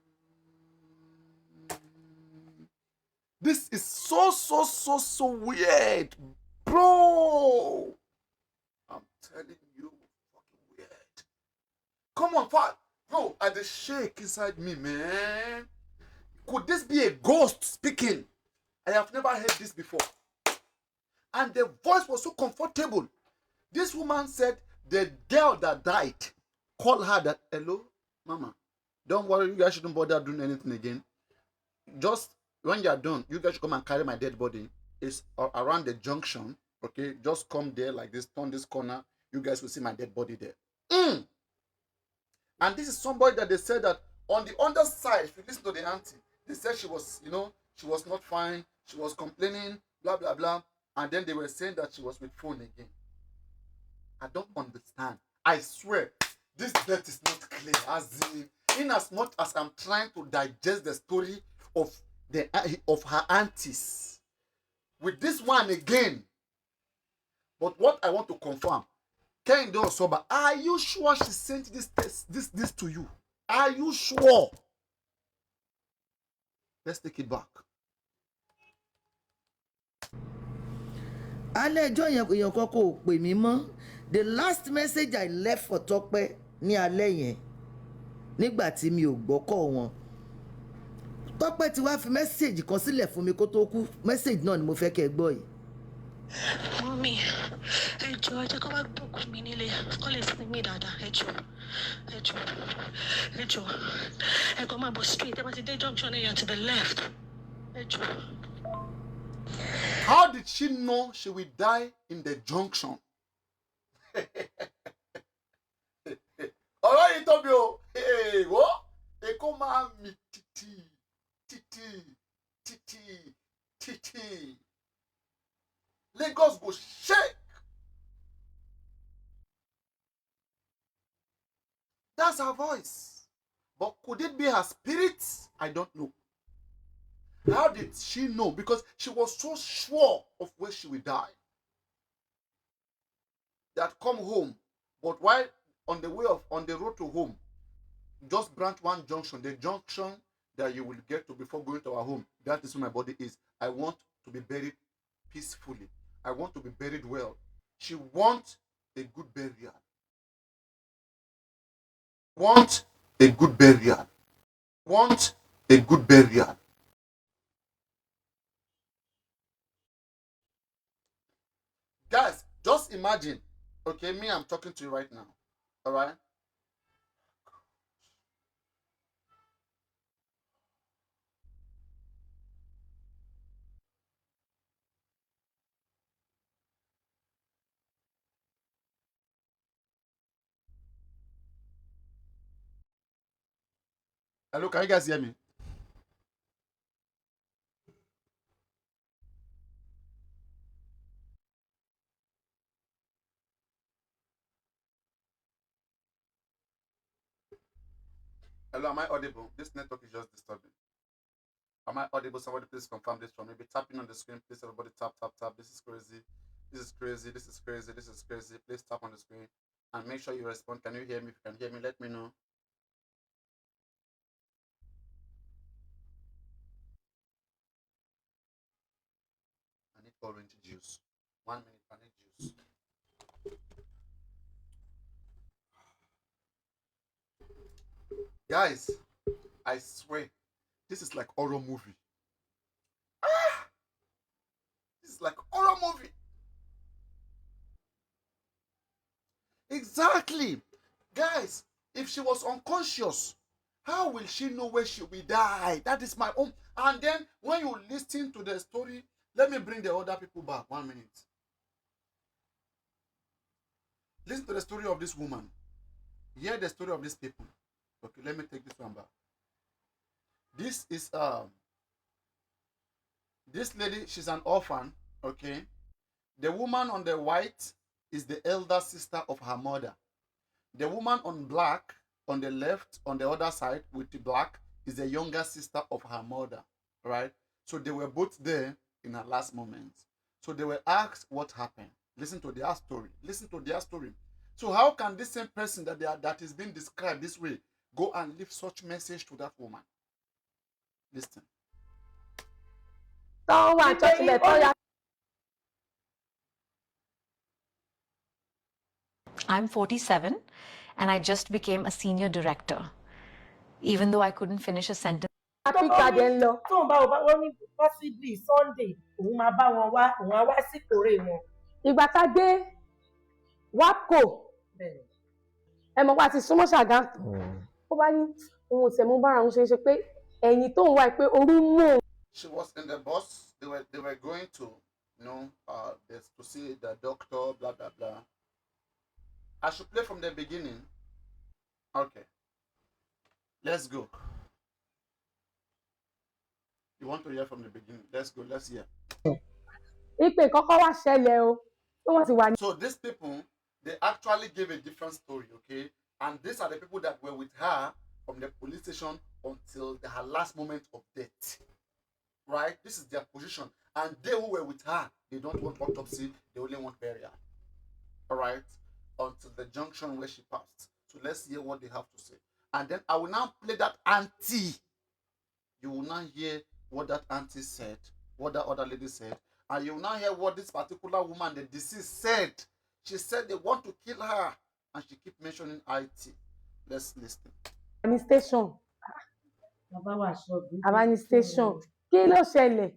This is so weird. Bro! I'm telling you, fucking weird. Come on, bro, I just shake inside me, man. Could this be a ghost speaking? I have never heard this before. And the voice was so comfortable. This woman said the girl that died called her that, hello, mama, don't worry, you guys shouldn't bother doing anything again. Just when you're done, you guys should come and carry my dead body. It's around the junction, okay? Just come there like this, turn this corner. You guys will see my dead body there. And this is somebody that they said that on the underside, if you listen to the auntie, they said she was, she was not fine. She was complaining, blah, blah, blah. And then they were saying that she was with phone again. I don't understand. I swear, this death is not clear. As in as much as I'm trying to digest the story of her aunties. With this one again. But what I want to confirm, Kehinde Osoba, are you sure she sent this to you? Are you sure? Let's take it back. alẹ́ ẹjọ́ yẹn èèyàn kan kò pè mí mọ́. The last message I left for Tọ́pẹ́ ní alẹ́ yẹn nígbà tí mi ò gbọ́kọ̀ wọn. Tọ́pẹ́ ti wá fi mẹ́sẹ̀gì kan sílẹ̀ fún mi kó tó kú. Mẹ́sẹ̀gì náà ni mo fẹ́ kẹ́ ẹ gbọ́ yìí. Mọ́mí, ẹ jọ̀ọ́ ẹ jẹ́ kó wá gbókùn mi nílé kó lè sin mí dáadáa, ẹ jọ̀ọ́, ẹ jọ̀ọ́, ẹ jọ̀ọ́. Ẹ kàn máa bọ̀ straight, ẹ bá ti dé junction yẹn to the left, ẹ jọ̀ọ́. How did she know she will die in the junction? Ọ̀rọ̀ yìí tóbi o, wo Èkó máa mi títì títì títì títì. Lagos go shake. That's her voice. But could it be her spirit? I don't know. How did she know? Because she was so sure of where she will die. That come home, but while on the road to home, just branch one junction, the junction that you will get to before going to our home. That is where my body is. I want to be buried peacefully. I want to be buried well. She wants a good burial. Want a good burial. Want a good burial. Guys, just imagine. Okay, me, I'm talking to you right now. All right? Hello, can you guys hear me? Hello, am I audible? This network is just disturbing. Am I audible? Somebody please confirm this for me. Be tapping on the screen, please. Everybody tap, tap, tap. This is crazy. This is crazy. This is crazy. This is crazy. Please tap on the screen and make sure you respond. Can you hear me? If you can hear me, let me know. I need orange juice. 1 minute, I need juice. Guys, I swear, this is like horror movie. This is like horror movie. Exactly. Guys, if she was unconscious, how will she know where she will die? That is my own. And then when you listen to the story, let me bring the other people back. 1 minute. Listen to the story of this woman. Hear the story of these people. Okay, let me take this one back. This is this lady, she's an orphan. Okay. The woman on the white is the elder sister of her mother. The woman on black, on the left, on the other side with the black, is the younger sister of her mother. Right? So they were both there in her last moments. So they were asked what happened. Listen to their story. Listen to their story. So how can this same person that is being described this way go and leave such message to that woman? Listen. I'm 47 and I just became a senior director, even though I couldn't finish a sentence. Áfíríkà dẹ̀ ń lọ. Tóun bá wọ́n ní possibly Sunday òun máa bá wọn wá òun á wá sí kórè wọn. Ìgbà tá a dé WAPCO ẹ mọ̀ pé a ti súnmọ́ Ṣàgámù. Ó bá ní òun ò tẹ̀ mú bára òun ṣe pé ẹ̀yìn tóun wá pé orú mú òun. She was in the bus. They were going to, to see the doctor, blah blah blah. I should play from the beginning. Okay. Let's go. You want to hear from the beginning? Let's go. Let's hear. Ìpè kọ́kọ́ wá ṣẹlẹ̀ o. Wọ́n ti wà ní. So these people, they actually gave a different story, okay? And these are the people that were with her from the police station until her last moment of death. Right? This is their position. And they who were with her, they don't want autopsy, they only want burial. All right? until the junction where she passed. So let's hear what they have to say. And then I will now play that auntie. You will now hear what that auntie said, what that other lady said. And you will now hear what this particular woman, the deceased, said. She said they want to kill her. And she keep mentioning IT. Let's listen. Station. Abani station. Kí ló ṣẹlẹ̀?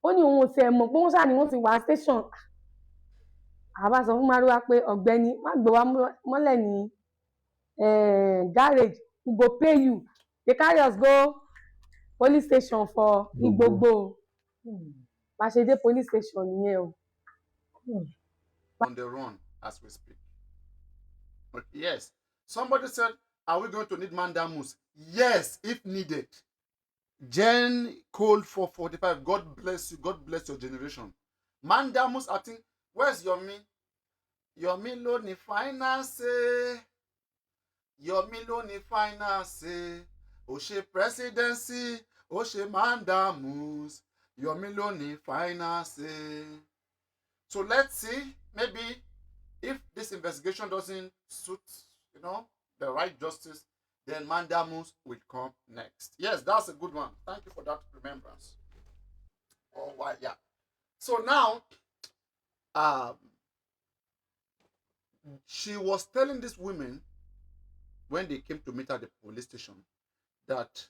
Ó ní òun ò tiẹ̀ mọ̀ pé wọ́n ṣáà ni wọ́n ti wá station. Àbá sọ fún Márúwá pé ọ̀gbẹ́ni má gbé wa mọ́lẹ̀ ní garage. We go pay you. They carry us go police station for Igbogbo. Bá ṣe dé police station nìyẹn o. On the run as we speak. But yes, somebody said, are we going to need mandamus? Yes, if needed. Jen Cole 445, God bless you. God bless your generation. Mandamus, I think, where's Yomi? Yomi Loni Finance. Yomi Loni Finance. Oshe Presidency. Oshe Mandamus. Yomi Loni Finance. So let's see, maybe if this investigation doesn't suit, the right justice, then mandamus will come next. Yes, that's a good one. Thank you for that remembrance. Oh, why, yeah. So now, she was telling these women when they came to meet her at the police station that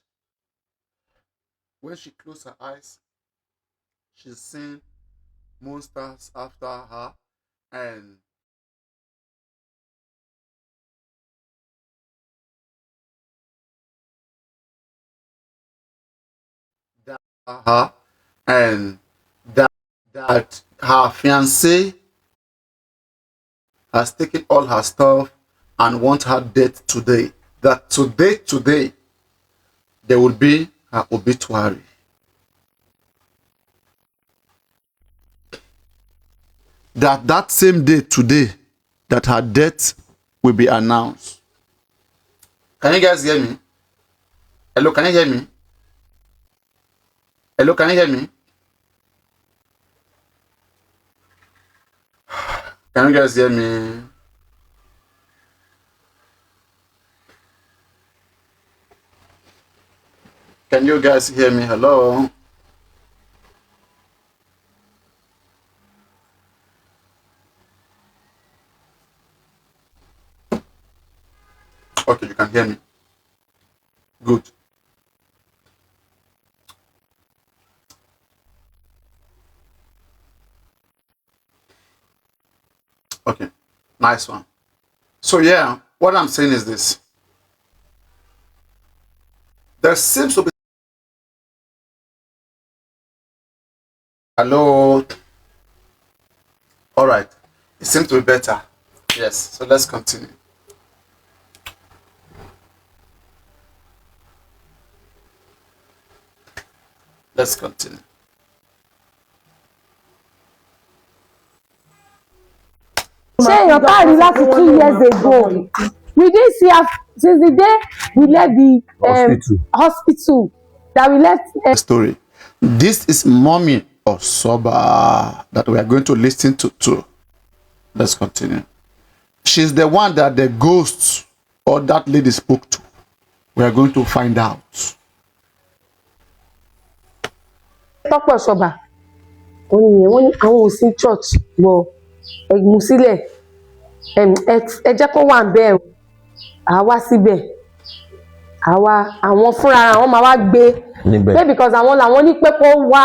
when she closed her eyes, she's seen monsters after her, and that her fiancé has taken all her stuff and want her dead today. That today there will be her obituary. That same day today that her death will be announced. Can you guys hear me? Hello, can you hear me? Hello, can you hear me? Can you guys hear me? Can you guys hear me? Hello? Okay, you can hear me. Good. Okay, nice one. So yeah, what I'm saying is this. There seems to be... Hello? All right. It seems to be better. Yes, so let's continue. Let's continue. Ṣé èèyàn káàrí láti 2 years ago? We didn't see her since the day we left the hospital that we left. Story. This is Mommy Osoba that we are going to listen to. Let's continue. She's the one that the ghost or that lady spoke to. We are going to find out. Tọ́pọ̀ Osoba. Wọ́n ní àwọn ò sí church bọ̀ ẹ̀gbùn sílẹ̀. Ẹ jẹ́ kó wà ńbẹ̀ o. Àwa síbẹ̀. Àwọn fúnra àwọn máa wá gbé. Níbẹ̀. Because àwọn làwọn ní pé kó wá.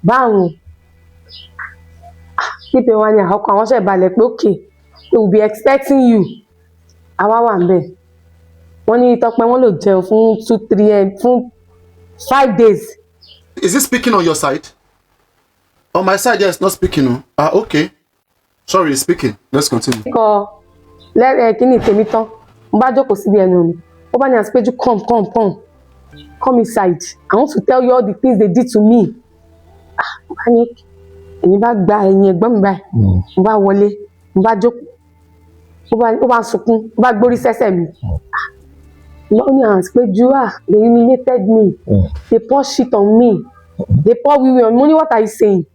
Báwọn. Kípe wa ni àkọ́kọ́ àwọn ṣẹ̀ balẹ̀ pé okay, they will be expecting you. Àwa wà ńbẹ̀. Wọ́n ní Tọ́pẹ́ wọ́n lò jẹun fún 5 days. Is it speaking on your side? On my side, yes, not speaking. Okay. Sorry, it's speaking. Let's continue. Kíni tèmi tán, mo bá jókòó síbi ẹnu mi. Ó bá ní àsìpéjú come inside. I want to tell you all the things they did to me. Mo bá ní èmi bá gba ẹ̀yìn ẹ̀gbọ́n mi báyìí. Mo bá wọlé, mo bá jókòó. Ó bá sunkún, ó bá gbórí sẹ́sẹ̀ mi. Wọ́n ní àsìpéjú they humiliated me. They pour shit on me. They pour on me. What are you saying?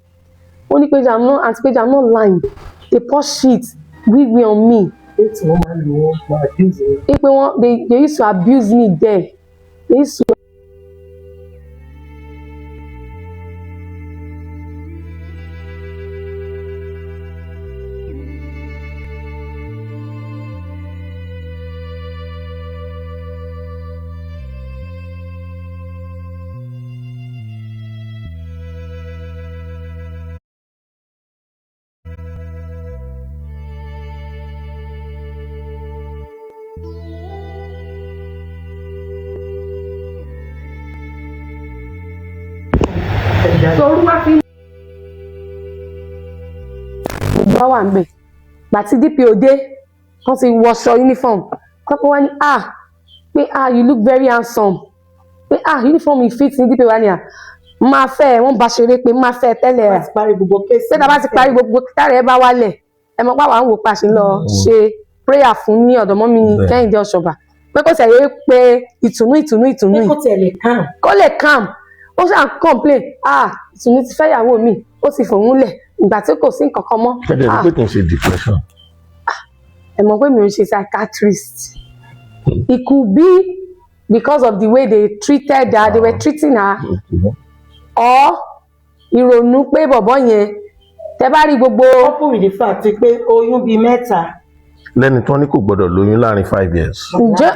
Only page I'm not lying. They pour shit. wíwí on me. Ètò wọn máa ń lò wọ́n máa abuse wọn. Pé wọ́n they used to abuse me there. They used to. Bá wà ńbẹ̀ gbàtí DPO dé wọ́n ti wọṣọ uniform kọ́kọ́ wá ní pé you look very handsome pé uniform yìí fit ní DPO wá ní máa fẹ́ wọ́n bá ṣeré pé máa fẹ́ tẹ́lẹ̀ rẹ̀ pé tá a bá ti parí gbogbo tààrẹ̀ ẹ bá wálẹ̀ ẹ mọ̀ pàwọn àwọn òpá ṣe lọ ṣe prayer fún ní ọ̀dọ̀ mọ́mí Kẹ́hìndé Ọ̀ṣọ́bà pé kò tẹ̀lé pé ìtùnú yìí kó lè calm ó ṣàn complain ìtùnú ti fẹ́ ìyàwó mi ó sì fòun lẹ̀ ìgbà tí kò sí nǹkan kan mọ́. ṣẹ́dẹ̀ ní pé kì í ṣe depression. ẹ mọ̀ pé mi ò ṣe psychiatrist. It could be because of the way they treated her, they were treating her. Or ìrònú pé bọ̀bọ́ yẹn tẹ bá rí gbogbo. couple with the fact pé oyún bíi mẹ́ta. lẹ́ni tán ní kò gbọ́dọ̀ lóyún láàrin 5 years. ǹjẹ́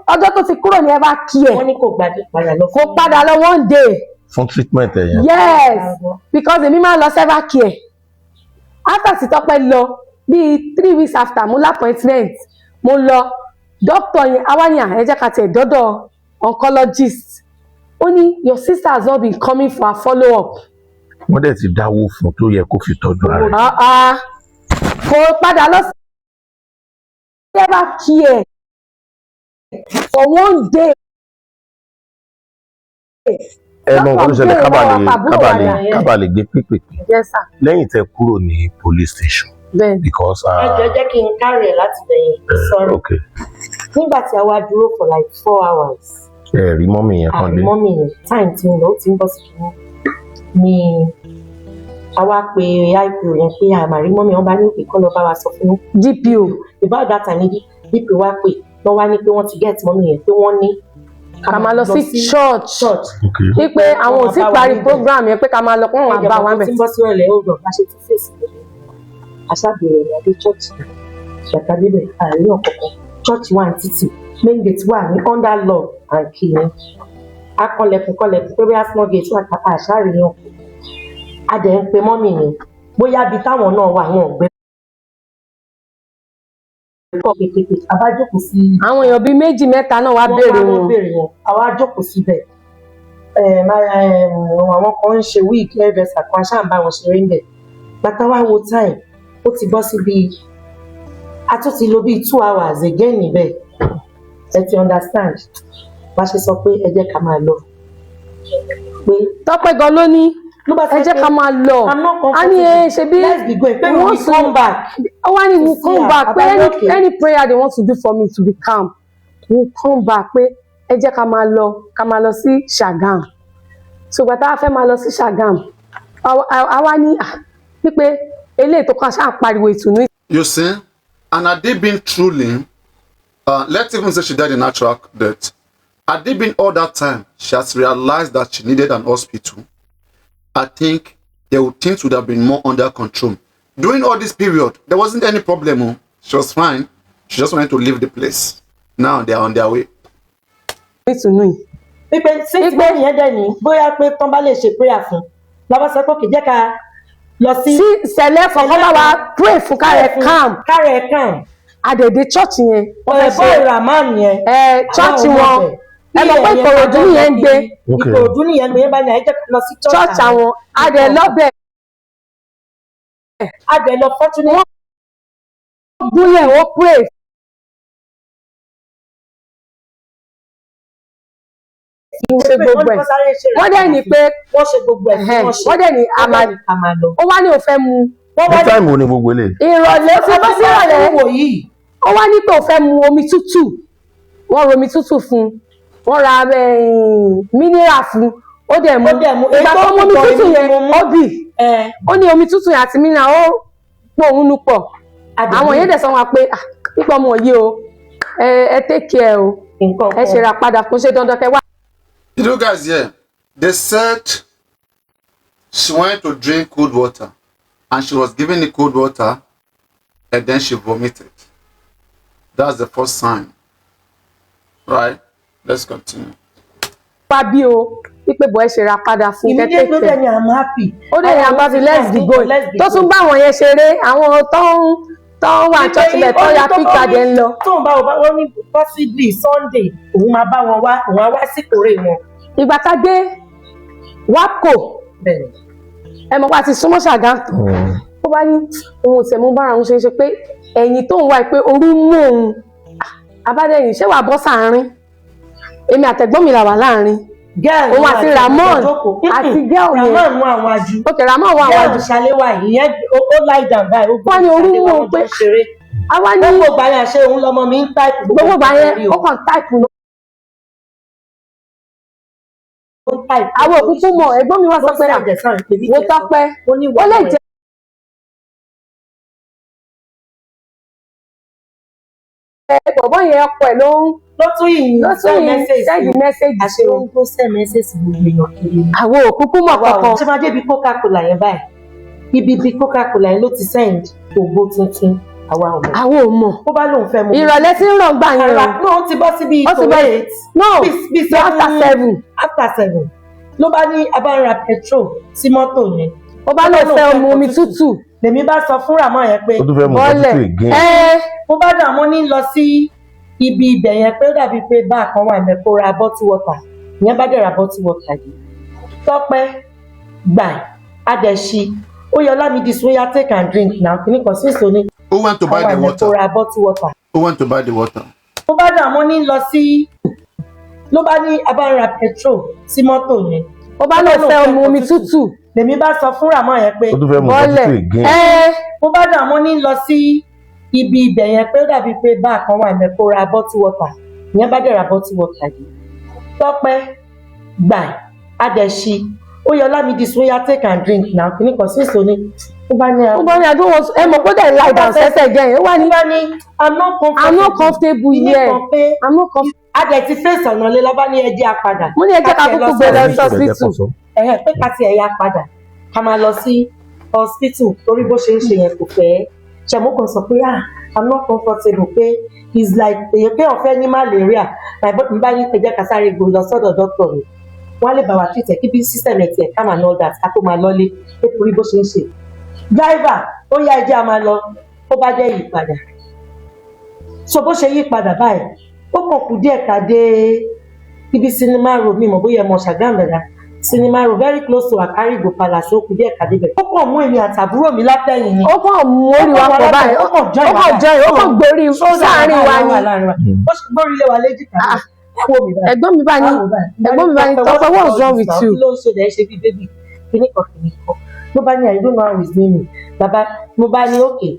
ọjọ́ tó ti kúrò ní ẹ bá kí ẹ. wọ́n ní kò padà lọ one day. fún treatment ẹ̀ yẹn. Yes, because èmi máa ń lọ sever care. After tí Tọ́pẹ́ lọ bíi 3 weeks after mo l'appointment mo lọ doctor yẹn awáyàn ẹ jẹ́ ká tẹ̀ dọ́dọ̀ oncologist. Ó ní your sister has not been coming for a follow up. wọ́n dẹ̀ ti dáwó fún tó yẹ kó fi tọ́jú ara rẹ̀. kò padà lọ sever care for one day. Ẹnu nǹkan tó ṣẹlẹ̀ kábàlì gbé pípé lẹ́yìn tẹ́ kúrò ní police station. Because ẹjọ jẹ́ kí n kárẹ̀ láti bẹ̀yẹn sọ̀rọ̀ nígbà tí a wá dúró for like 4 hours. rí mọ́mì yẹn kan dé. mọ́mì yẹn time tí ń lọ ó ti ń bọ̀ sí kí ni a wá pe IPO yẹn pé àmàrí mọ́mì wọn bá ní ìpè kọ́ lọ bá wa sọ fún DPO about that time ní DPO wá pè wọ́n wá ní pé wọ́n ti get mọ́mì yẹn pé wọ́n ní ká máa lọ sí church ní pé àwọn ò tí parí program yẹn pé ká máa lọ pé wọn bá wa bẹ̀. tí ń bọ́ sí ọ̀lẹ́ ọ̀gbọ̀n bá ṣe tún fèsì lẹ́yìn aṣáàbẹ̀rẹ̀ ìrìnàjò church ṣàkàdébẹ̀ àárín ọ̀kọ̀ọ̀kan church wà ní títì main gate wà ní under law and key ni akọlẹ̀kùn pé bí small gate wà kápá àṣàríyàn adẹ̀ ń pe mọ́mì yẹn bóyá bí táwọn náà wà wọn ò gbé pépépé abájókòó sí. àwọn èèyàn bíi 2 mẹ́ta náà wá béèrè wọn. àwa jókòó síbẹ̀ àwọn kan ń ṣe wig hairdresser kan ṣáà ń bá wọn ṣeré ń bẹ̀ bàtà wá wo time ó ti bọ́ sí bíi a tún ti lò bíi 2 hours again níbẹ̀ ẹ ti understand bá ṣe sọ pé ẹ jẹ́ ká máa lọ pé Tọ́pẹ́ gan ló ní ẹ jẹ́ ká máa lọ a ní ṣe bí wọ́n come back ó wá ní we come back pé any prayer they want to do for me to be calm we come back pé ẹ jẹ́ ká máa lọ sí Ṣàgàm ṣùgbọ́n tá a fẹ́ máa lọ sí Ṣàgàm àwa ní pípé eléyìí tó kàn ṣáà pariwo ìtùnú. You see, and had they been truly, let's even say she died a natural death, had they been all that time, she has realized that she needed an hospital, I think things would have been more under control. During all this period, there wasn't any problem. She was fine. She just wanted to leave the place. Now they are on their way. pípẹ́ sí ìgbẹ́ yẹn dẹ̀ ní bóyá pé tán bá lè ṣe prayer fún lọ́wọ́ sọ pé kì í jẹ́ ká lọ sí sẹ̀lẹ̀ fọ̀kọ́ bá wa pray fún kárẹ̀ calm àdèdè church yẹn ọ̀rẹ́bọ̀ ìràmán yẹn church wọn ẹ mọ̀ pé Ìkòròdú nìyẹn ń gbé Ìkòròdú nìyẹn ń gbé bá ní àyíjẹ́ lọ sí church àwọn adẹ̀ lọ́bẹ̀ adẹ̀ lọ fortunate wọ́n gúnlẹ̀ wọ́n pray. ṣe gbogbo ẹ̀ wọ́n dẹ̀ ní pé wọ́n ṣe gbogbo ẹ̀ wọ́n dẹ̀ ní àmàlò ó wá ní ó fẹ́ mu. ní táìmù wo ni gbogbo ilé. ìrọ̀lẹ́ fún bá sí ìrọ̀lẹ́ ó wá ní pé ó fẹ́ mu omi tútù wọ́n romi tútù fún wọ́n ra mineral fún ó dẹ̀ mu ìgbà tó mú omi tútù yẹn ó bì ó ní omi tútù yẹn àti mineral ó pò òun nu pọ̀ àwọn yẹn dẹ̀ sọ wọn pé pípọ̀ ọmọ yìí o ẹ take care o ẹ ṣe ra padà fún ṣe dandan kẹ wá. You know, guys, yeah, they said she wanted to drink cold water and she was given the cold water and then she vomited. That's the first sign. Right? Let's continue. wá bí o pípé bọ̀ ẹ ṣe ra padà fún kẹ take Immediately care. then I'm happy. ó dẹ̀ ní abá fi let's be going tó tún bá àwọn yẹn ṣeré àwọn tó ń wà church bẹ̀ tó ya píkàdé ń lọ. Tóun bá wọn ní possibly Sunday òun máa bá wọn wá òun á wá sí kórè wọn. ìgbà tá a dé WAPCO ẹ mọ̀ pé a ti súnmọ́ Ṣàgámù ó bá ní òun ò sẹ̀mú bára òun ṣe pé ẹ̀yìn tóun wá pé orú mú òun abádẹ́yìn ṣé wàá bọ́ sáàárín èmi àtẹ̀gbọ́n mi là wà láàárín òun àti Ramon àti girl yẹn Ramon mú àwọn ajú. ok Ramon wà àwọn ajú. Girl ṣàléwà ìyẹn ó lie down báyìí ó wọ́n ní orú mú òun pé àwa ní gbogbo ìgbà yẹn àṣẹ òun lọmọ mi ń táìpù. gbogbo ìgbà yẹn ó kàn táìpù lọ. àwọn òkúkú mọ̀ ẹ̀gbọ́n mi wá sọ pé wo Tọ́pẹ́ ó lè jẹ́. bọ̀bọ́ yẹn ọkọ ẹ̀ ló tún yìí send message àṣẹ òun tó send message gbogbo èèyàn kiri. àwọn òkúkú mọ̀ kankan. ṣé máa débi Coca-Cola yẹn báyìí ibi Coca-Cola yẹn ló ti send ògbó tuntun àwa ò mọ̀. àwọn ò mọ̀. ó bá lóun fẹ́ mu. ìrọ̀lẹ́ tí ń rọ̀ gbà yẹn o. no ó ti bọ́ síbi tó 8 no bí after 7 ló bá ní abára petrol sí mọ́tò yẹn. ó bá lóun fẹ́ mu omi tútù. lèmi bá sọ fún Ramon yẹn pé bọ́lẹ̀ mo bá dà mọ́ ní lọ sí ibi ibẹ̀ yẹn pé ó dàbí pé báà kan wà mẹ́ kó ra bottle water ìyẹn bá dẹ̀ ra bottle water yìí Tọ́pẹ́ gbà adẹ̀ṣi ó yọ Lámídì sóyá take and drink now kìíní kan sí ìsòní. Who went to buy the water? Kó ra bottle water. Who went to buy the water? mo bá dà mọ́ ní lọ sí ló bá ní abára petrol sí mọ́tò yẹn. ó bá lóun fẹ́ mu omi tútù. lèmi bá sọ fún Ramon yẹn pé bọ́lẹ̀ mo bá dà mọ́ ní lọ sí ibi ibẹ̀ yẹn pé ó dàbí pé báà kan wà mẹ́ kó ra bottle water ìyẹn bá dẹ̀ ra bottle water yìí Tọ́pẹ́ gbà adẹ̀ṣi ó yọ Lámídì sóyá take and drink now kìíní kan sí ìsòní. ó bá ní àdúgbò ẹ mọ̀ pé ó dẹ̀ lie down sẹ́sẹ̀ jẹ́ yẹn ó wà ní I'm not comfortable here I'm not comfortable. adẹ̀ ti fèsì ọ̀nà lé lọ́ba ní ẹjẹ́ apadà. mo ní ẹjẹ́ ká kúkú gbé lọ sí hospital. pé ká ti ẹ̀yà padà ká máa lọ sí hospital torí bó ṣe ń ṣe yẹn kò fẹ́ ṣẹ̀mú kan sọ pé I'm not comfortable pé it's like èyàn pé ọ̀fẹ́ ní malaria n bá ní ẹjẹ́ ká sáré gbòòrò lọ sọ́dọ̀ dọ́kítọ̀ mi wọ́n lè bá wa treat ẹ̀ kí bí system ẹ̀ tiẹ̀ calm and all that ká tó máa lọ́lé pé torí bó ṣe ń ṣe. driver ó yá ẹjẹ́ a máa lọ ó bá jẹ́ yí padà so bó ṣe yí padà báyìí ó kàn kù díẹ̀ ká dé ibi sinimá road mi mọ̀ bóyá ẹ mọ̀ Ṣàgámù dáadáa sinimá road very close to Akárìgbò Palace ó kù díẹ̀ ká débẹ̀. ó kàn mú èmi àtàbúrò mi látẹ̀yìn ni. ó kàn mú orí wa pọ̀ báyìí ó kàn jọyìn ó kàn gbórí sáàárín wa ni. ó sì gbórí lé wa léjìká. ẹ̀gbọ́n mi bá ní Tọ́pẹ́ what's wrong with you. kí ló ń ṣe dẹ̀ ṣe bí bébì kíní kan ló bá ní I don't know how his name is bàbá mo bá ní òkè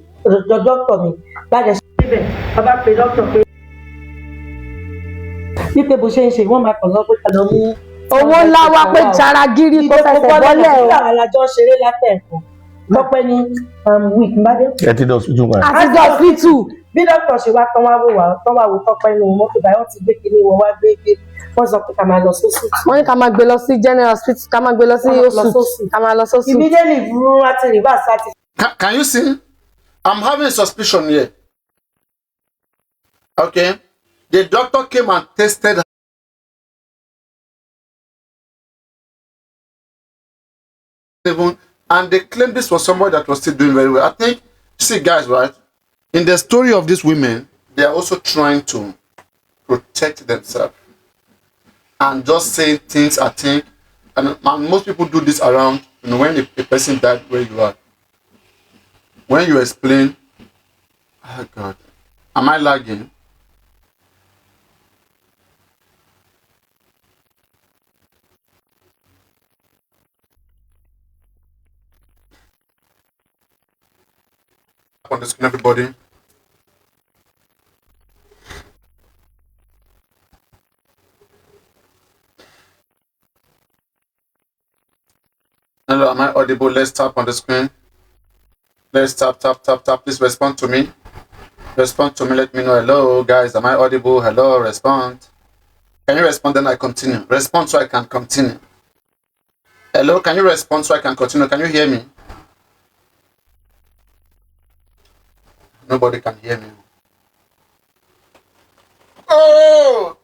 dọ́kítọ̀ mi bá dẹ̀ ṣe síbẹ̀ bàbá pe dọ́kítọ̀ pé wípé bó ṣe ń ṣe wọ́n máa kàn lọ́ọ́ pé kàn lọ́ mú owó ńlá wa pé jaragiri kó fẹsẹ̀ bọ́lẹ̀ o. ìgbà alájọ ṣeré látẹ̀kọ́ Tọ́pẹ́ ní week mbadé. ẹ ti dọ̀ hospital kan. àti dọ̀ hospital. bí dókítà ṣe wá tán wá wò Tọ́pẹ́ inú mọ́tò báyìí wọ́n ti gbé kinní wọn wá gbé wọ́n sọ pé ká máa lọ sósù. wọ́n ní ká máa gbé lọ sí general hospital ká máa gbé lọ sí oṣù ká máa lọ sósù. immediately fún àti reverse àti. Can you see? I'm having a suspicion here. Okay, the doctor came and tested and they claimed this was somebody that was still doing very well. I think, see guys, right? In the story of these women, they are also trying to protect themselves and just say things, I think, and most people do this around, when a person died where you are. When you explain, oh God, am I lagging? On the screen, everybody. Hello, am I audible? Let's tap on the screen. Let's tap. Please respond to me. Respond to me. Let me know. Hello, guys. Am I audible? Hello. Respond. Can you respond? Then I continue. Respond so I can continue. Hello. Can you respond so I can continue? Can you hear me? Nobody can hear me. Oh!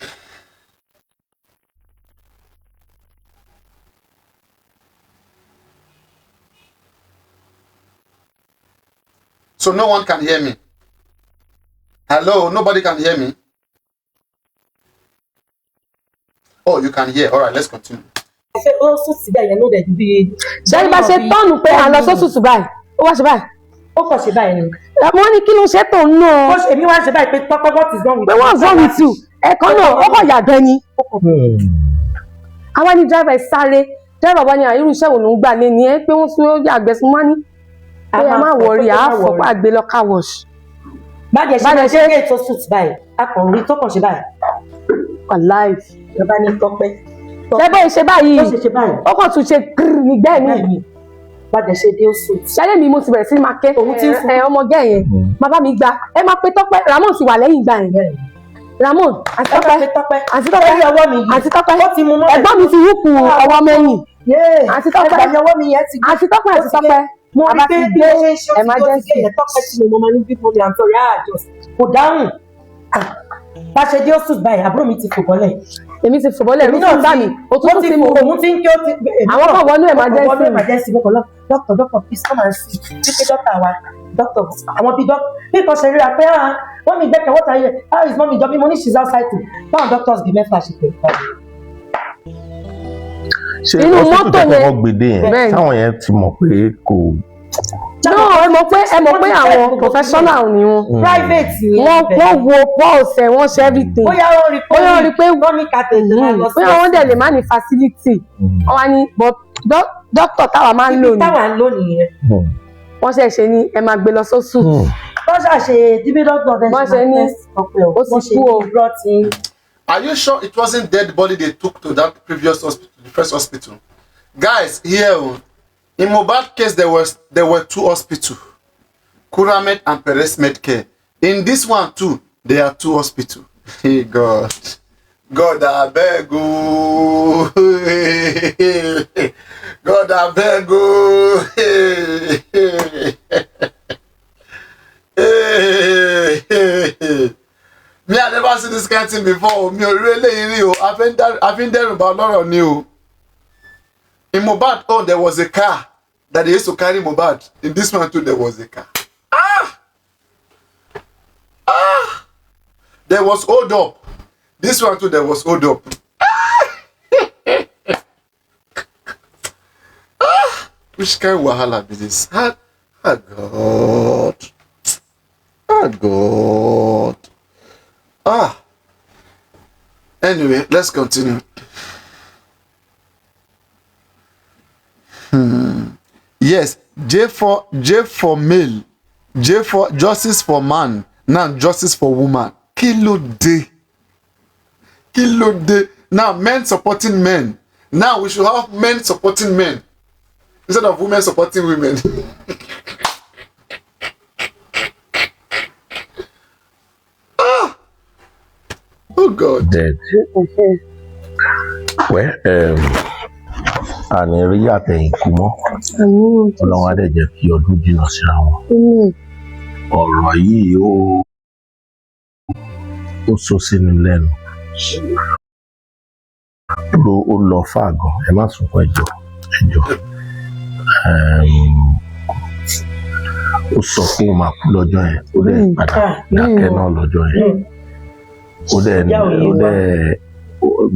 So no one can hear me. Hello, nobody can hear me. Oh, you can hear. All right, let's continue. Ṣé bá ṣe tọ́nù pé à ń lọ sóṣùṣù báyìí? Ó wá ṣe báyìí. Ó kàn ṣe báyìí ni. Mo ní kí ló ṣe tó ń nà. Èmi wá ṣe báyìí pé Tọ́pẹ́ what is wrong with you? Pé what's wrong with you? Ẹ̀kan náà ó kàn yàgbẹ́ ni. Àwa ni driver sáré. Driver wa ni àyírú iṣẹ́ wo ló ń gbà lé ní ẹ pé wọ́n tún ó yàgbẹ́ sí wọ́n ní. Pé ẹ má wọrí àáfọ̀ àgbẹ̀ lọ car wash. Bájẹ̀ ṣe ní ètò suit báyìí. A kàn rí tó kàn ṣe báyìí. Wàláì. Ìjọba ní Tọ́pẹ́. Ṣé bẹ́ẹ̀ ṣe báyìí? Ó ṣe ṣe báyìí. Ó kàn tún ṣe kírì nígbẹ́ mi. Bájẹ̀ ṣe dé ó suit. Ṣálẹ̀ mi mo ti bẹ̀rẹ̀ sí máa ké. Òun ti ń fún. Ọmọge yẹn. Bàbá mi gba. Ẹ máa pe Tọ́pẹ́. Ramon ti wà lẹ́yìn ìgbà yẹn. Ramon, àti Tọ́pẹ́. Àti Tọ́pẹ́. Àti Tọ́pẹ́. Ẹ̀gbọ́n mi ti wúkú ọwọ́ mẹ́yìn. Àti Tọ́pẹ́. Àti Tọ́pẹ́ àti Tọ́pẹ́. Mo rí pé bí ó ṣe ṣe emergency Tọ́pẹ́ tí mo máa ní bí mo ní àǹtọ̀rí àjọ kò dáhùn. Bá ṣe dé ó sùn báyìí àbúrò mi ti fò bọ́lẹ̀. Èmi ti fò bọ́lẹ̀ èmi náà bá mi òtútù sí mi. Òun ti ń kí ó ti. Àwọn kan wọnú emergency. Mo kàn lọ doctor please come and see. Pípé doctor wa doctor àwọn bí kan ṣe ríra pé wọ́n mi gbẹ́kẹ̀ what are you how is mommy jọbí mo ní she's outside too. Báwọn doctors bí mẹ́fà ṣe pè é. Ṣé hospital tẹ́tẹ́ wọ́n gbèdé yẹn táwọn yẹn ti mọ̀ pé kò. No, ẹ mọ̀ pé àwọn professional ni wọn. Private ni wọ́n wo pulse wọ́n ṣe everything. Bóyá wọ́n rí pé wọ́n ní kàtẹ́jì máa lọ sí. Bóyá wọ́n dẹ̀ lè má ní facility. Wọ́n wá ní but doctor táwa máa ń lò ní. Táwa ń lò nìyẹn. Wọ́n ṣe ní ẹ máa gbé lọ sóṣù. Wọ́n ṣàṣe díbí doctor ọ̀dẹ̀ wọ́n ṣe ní ó ti kú o. Are you sure it wasn't dead body they took to that previous hospital, the first hospital? Guys, here in Mohbad case there were two hospitals, Kuramed and Perez Medcare. In this one too, there are two hospitals. Hey God, I beg you. God, I beg you. Me, I never seen this kind of thing before. Me, really, I've been there about a lot of new. In Mohbad, there was a car that they used to carry Mohbad. In this one too, there was a car. There was hold up. This one too, there was hold up. Which kind of wahala be this? God. God. Anyway, let's continue. Yes, J for male, J for justice for man, now justice for woman. Kilo day. Now men supporting men. Now we should have men supporting men instead of women supporting women. Oh God. Dead. Well, àní rí àtẹ̀yìnkù mọ́ Ọlọ́run á dẹ̀ jẹ́ kí ọdún jìnnà síra wọn. Ọ̀rọ̀ yìí ó sọ sínú lẹ́nu ó lọ fàgàn ẹ má sunkún ẹjọ́ ó sọ pé ó máa kú lọ́jọ́ yẹn ó dẹ̀ padà dákẹ́ náà lọ́jọ́ yẹn ó dẹ̀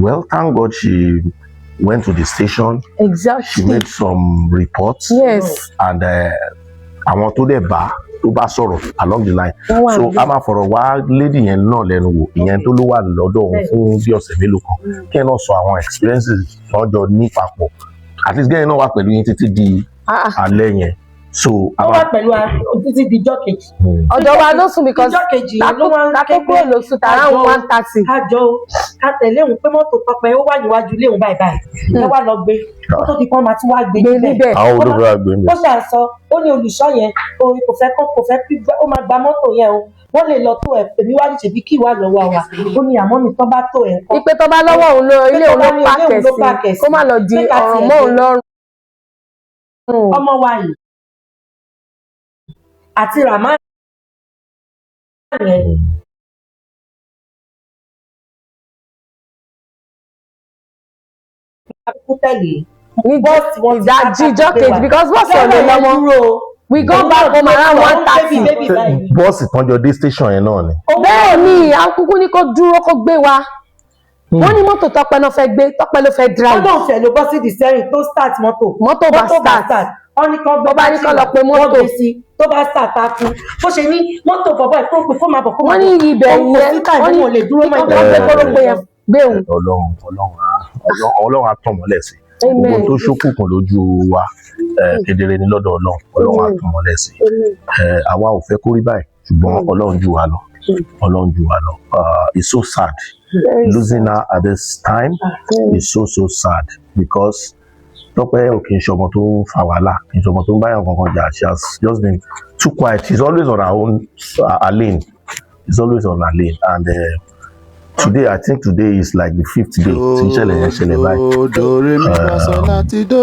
well thank God she went to the station. Exactly. She made some reports. Yes. And àwọn tó dẹ̀ bá sọ̀rọ̀ along the line. So a máa fọ̀rọ̀ wá lady yẹn náà lẹ́nu wò ìyẹn tó ló wà lọ́dọ̀ òun fún bí ọ̀sẹ̀ mélòó kan. Kí ẹ náà sọ àwọn experiences lọ́jọ́ ní papọ̀. At least gẹ́gẹ́ náà wà pẹ̀lú yín títí di alẹ́ yẹn. so ó wà pẹ̀lú títí dijọ́ kejì. ọ̀dọ̀ wa ló sùn because dijọ́ kejì ló wá ń ká tó kúrò lóṣù tààrà òun 1:30. kájọ ká tẹ̀lé òun pé mọ́tò Tọ́pẹ́ ó wà níwájú ilé òun báyìí báyìí ẹ wá lọ gbé tó ti kọ́ máa tún wá gbé níbẹ̀. àwọn olóògbé wa gbé níbẹ̀. ó ṣàṣọ ó ní olùṣọ́ yẹn kò fẹ́ ó máa gba mọ́tò yẹn o wọ́n lè lọ tó ẹ̀ èmi wá ní ṣèbí kí wà lọ́wọ́ wa ó ní àmọ́ mi tán bá tó ẹ̀ kọ́. ipe tó bá lọ́wọ́ òun lọ ilé òun ló pàkẹ́ sí kó má lọ di ọ̀ràn mọ́ òun lọ́rùn. ọmọ wa yìí àti Rahman yẹn ní ìdájí ìjọ kejì because bọ́ọ̀sì ọ̀lẹ́ lọ́mọ we go back home around 1:30. bọ́ọ̀sì tán jọ dé station yẹn náà ni. bẹ́ẹ̀ ni akúkú ní kó dúró kó gbé wa wọ́n ní mọ́tò Tọ́pẹ́ náà fẹ́ gbé Tọ́pẹ́ ló fẹ́ drive. ọdún ọ̀fẹ́ ló bọ́ sí the steering tó start mọ́tò bá start wọ́n ní kán gbé bá ní kán lọ pé mọ́tò tó bá start á kú bó ṣe ní mọ́tò bọ̀bọ̀ ẹ̀ kó máa bọ̀ kó máa bọ̀. wọ́n ní ibẹ̀ yẹn wọ́n ní lè dúró mọ́ ìgbà pé kórópè yẹn gbé òun. Ọlọ́run á tàn mọ́lẹ̀ sí gbogbo tó ṣókùnkùn lójú wa kedere ní lọ́dọ̀ Ọlọ́run á tàn mọ́lẹ̀ sí àwa ò fẹ́ kó rí báyìí ṣùgbọ́n Ọlọ́run jù wá lọ it's so sad losing her at this time is so sad because Tọ́pẹ́ ò kì í ṣọmọ tó ń fa wàhálà kì í ṣọmọ tó ń báyọ̀ kankan jà she has just been too quiet she's always on her own her lane she's always on her lane and today I think today is like the 5th day tí ìṣẹ̀lẹ̀ yẹn ṣẹlẹ̀ báyìí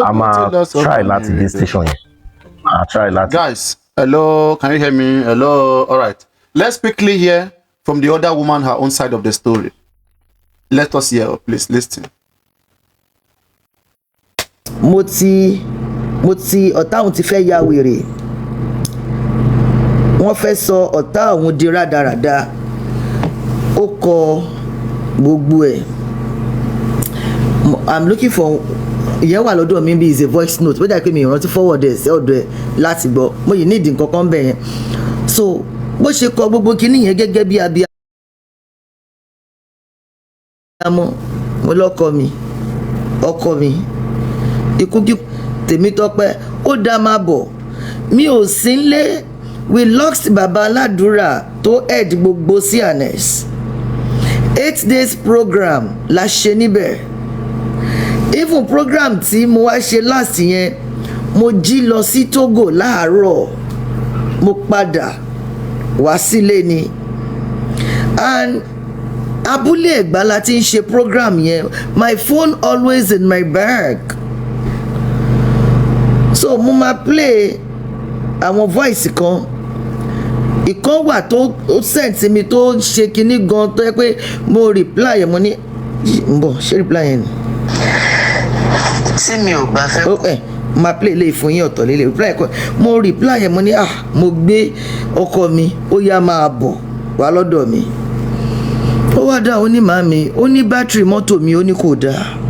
a máa try láti dé station yẹn a try láti. Guys, hello, can you hear me? Hello, all right. Let's quickly hear from the other woman her own side of the story. Let us hear, please listen. mo ti ọ̀tá òun ti fẹ́ ya wèrè wọ́n fẹ́ sọ ọ̀tá òun di rádaràda ó kọ gbogbo ẹ̀ I'm looking for ìyẹn wà lọ́dọ̀ mi bí is a voice note bó dà pé mi ìrántí forward ẹ̀ sí ọ̀dọ̀ ẹ̀ láti gbọ́ mo yìí nídìí nǹkan kan bẹ̀ yẹn so bó ṣe kọ gbogbo kinní yẹn gẹ́gẹ́ bí abiyamọ mo lọ́kọ mi ọkọ mi ikú kí Tèmítọ́pẹ́ ó dá máa bọ̀ mi ò sí nlé we lost baba aládùúrà tó head gbogbo CNS 8 days program la ṣe níbẹ̀ even program tí mo wá ṣe last yẹn mo jí lọ sí Togo láàárọ̀ mo padà wá sílé ni and abúlé Ẹ̀gbá la ti ń ṣe program yẹn my phone always in my bag so mo máa play àwọn voice kan ìkan wà tó send sí mi tó ṣe kinní gan tó yẹ pé mo reply yẹn mo ní ń bọ̀ ṣé reply yẹn ni. tí mi ò bá fẹ́. máa play lè fún yín ọ̀tọ̀ lélẹ̀ reply kan mo reply yẹn mo ní mo gbé ọkọ mi ó yá máa bọ̀ wá lọ́dọ̀ mi ó wá dá ó ní màmí ó ní bátìrì mọ́tò mi ó ní kò dáa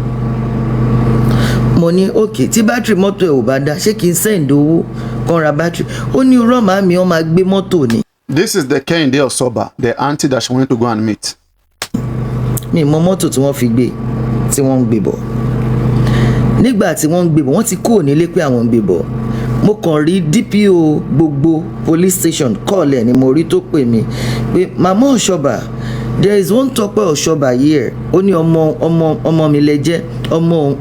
mo ní òkè tí bátìrì mọ́tò ẹ̀ ò bá dá ṣé kí n send owó kan ra bátìrì ó ní irọ́ màmí ó máa gbé mọ́tò ni. This is the Kehinde Osoba, the auntie that she wanted to go and meet. mi mọ mọ́tò tí wọ́n fi gbé tí wọ́n ń gbé bọ̀ nígbà tí wọ́n ń gbé bọ̀ wọ́n ti kúrò nílé pé àwọn ń gbé bọ̀ mo kàn rí DPO gbogbo police station call ẹ̀ ni mo rí tó pè mí pé mama Osoba there is one Tọ́pẹ́ Osoba here ó ní ọmọ mi lẹ jẹ́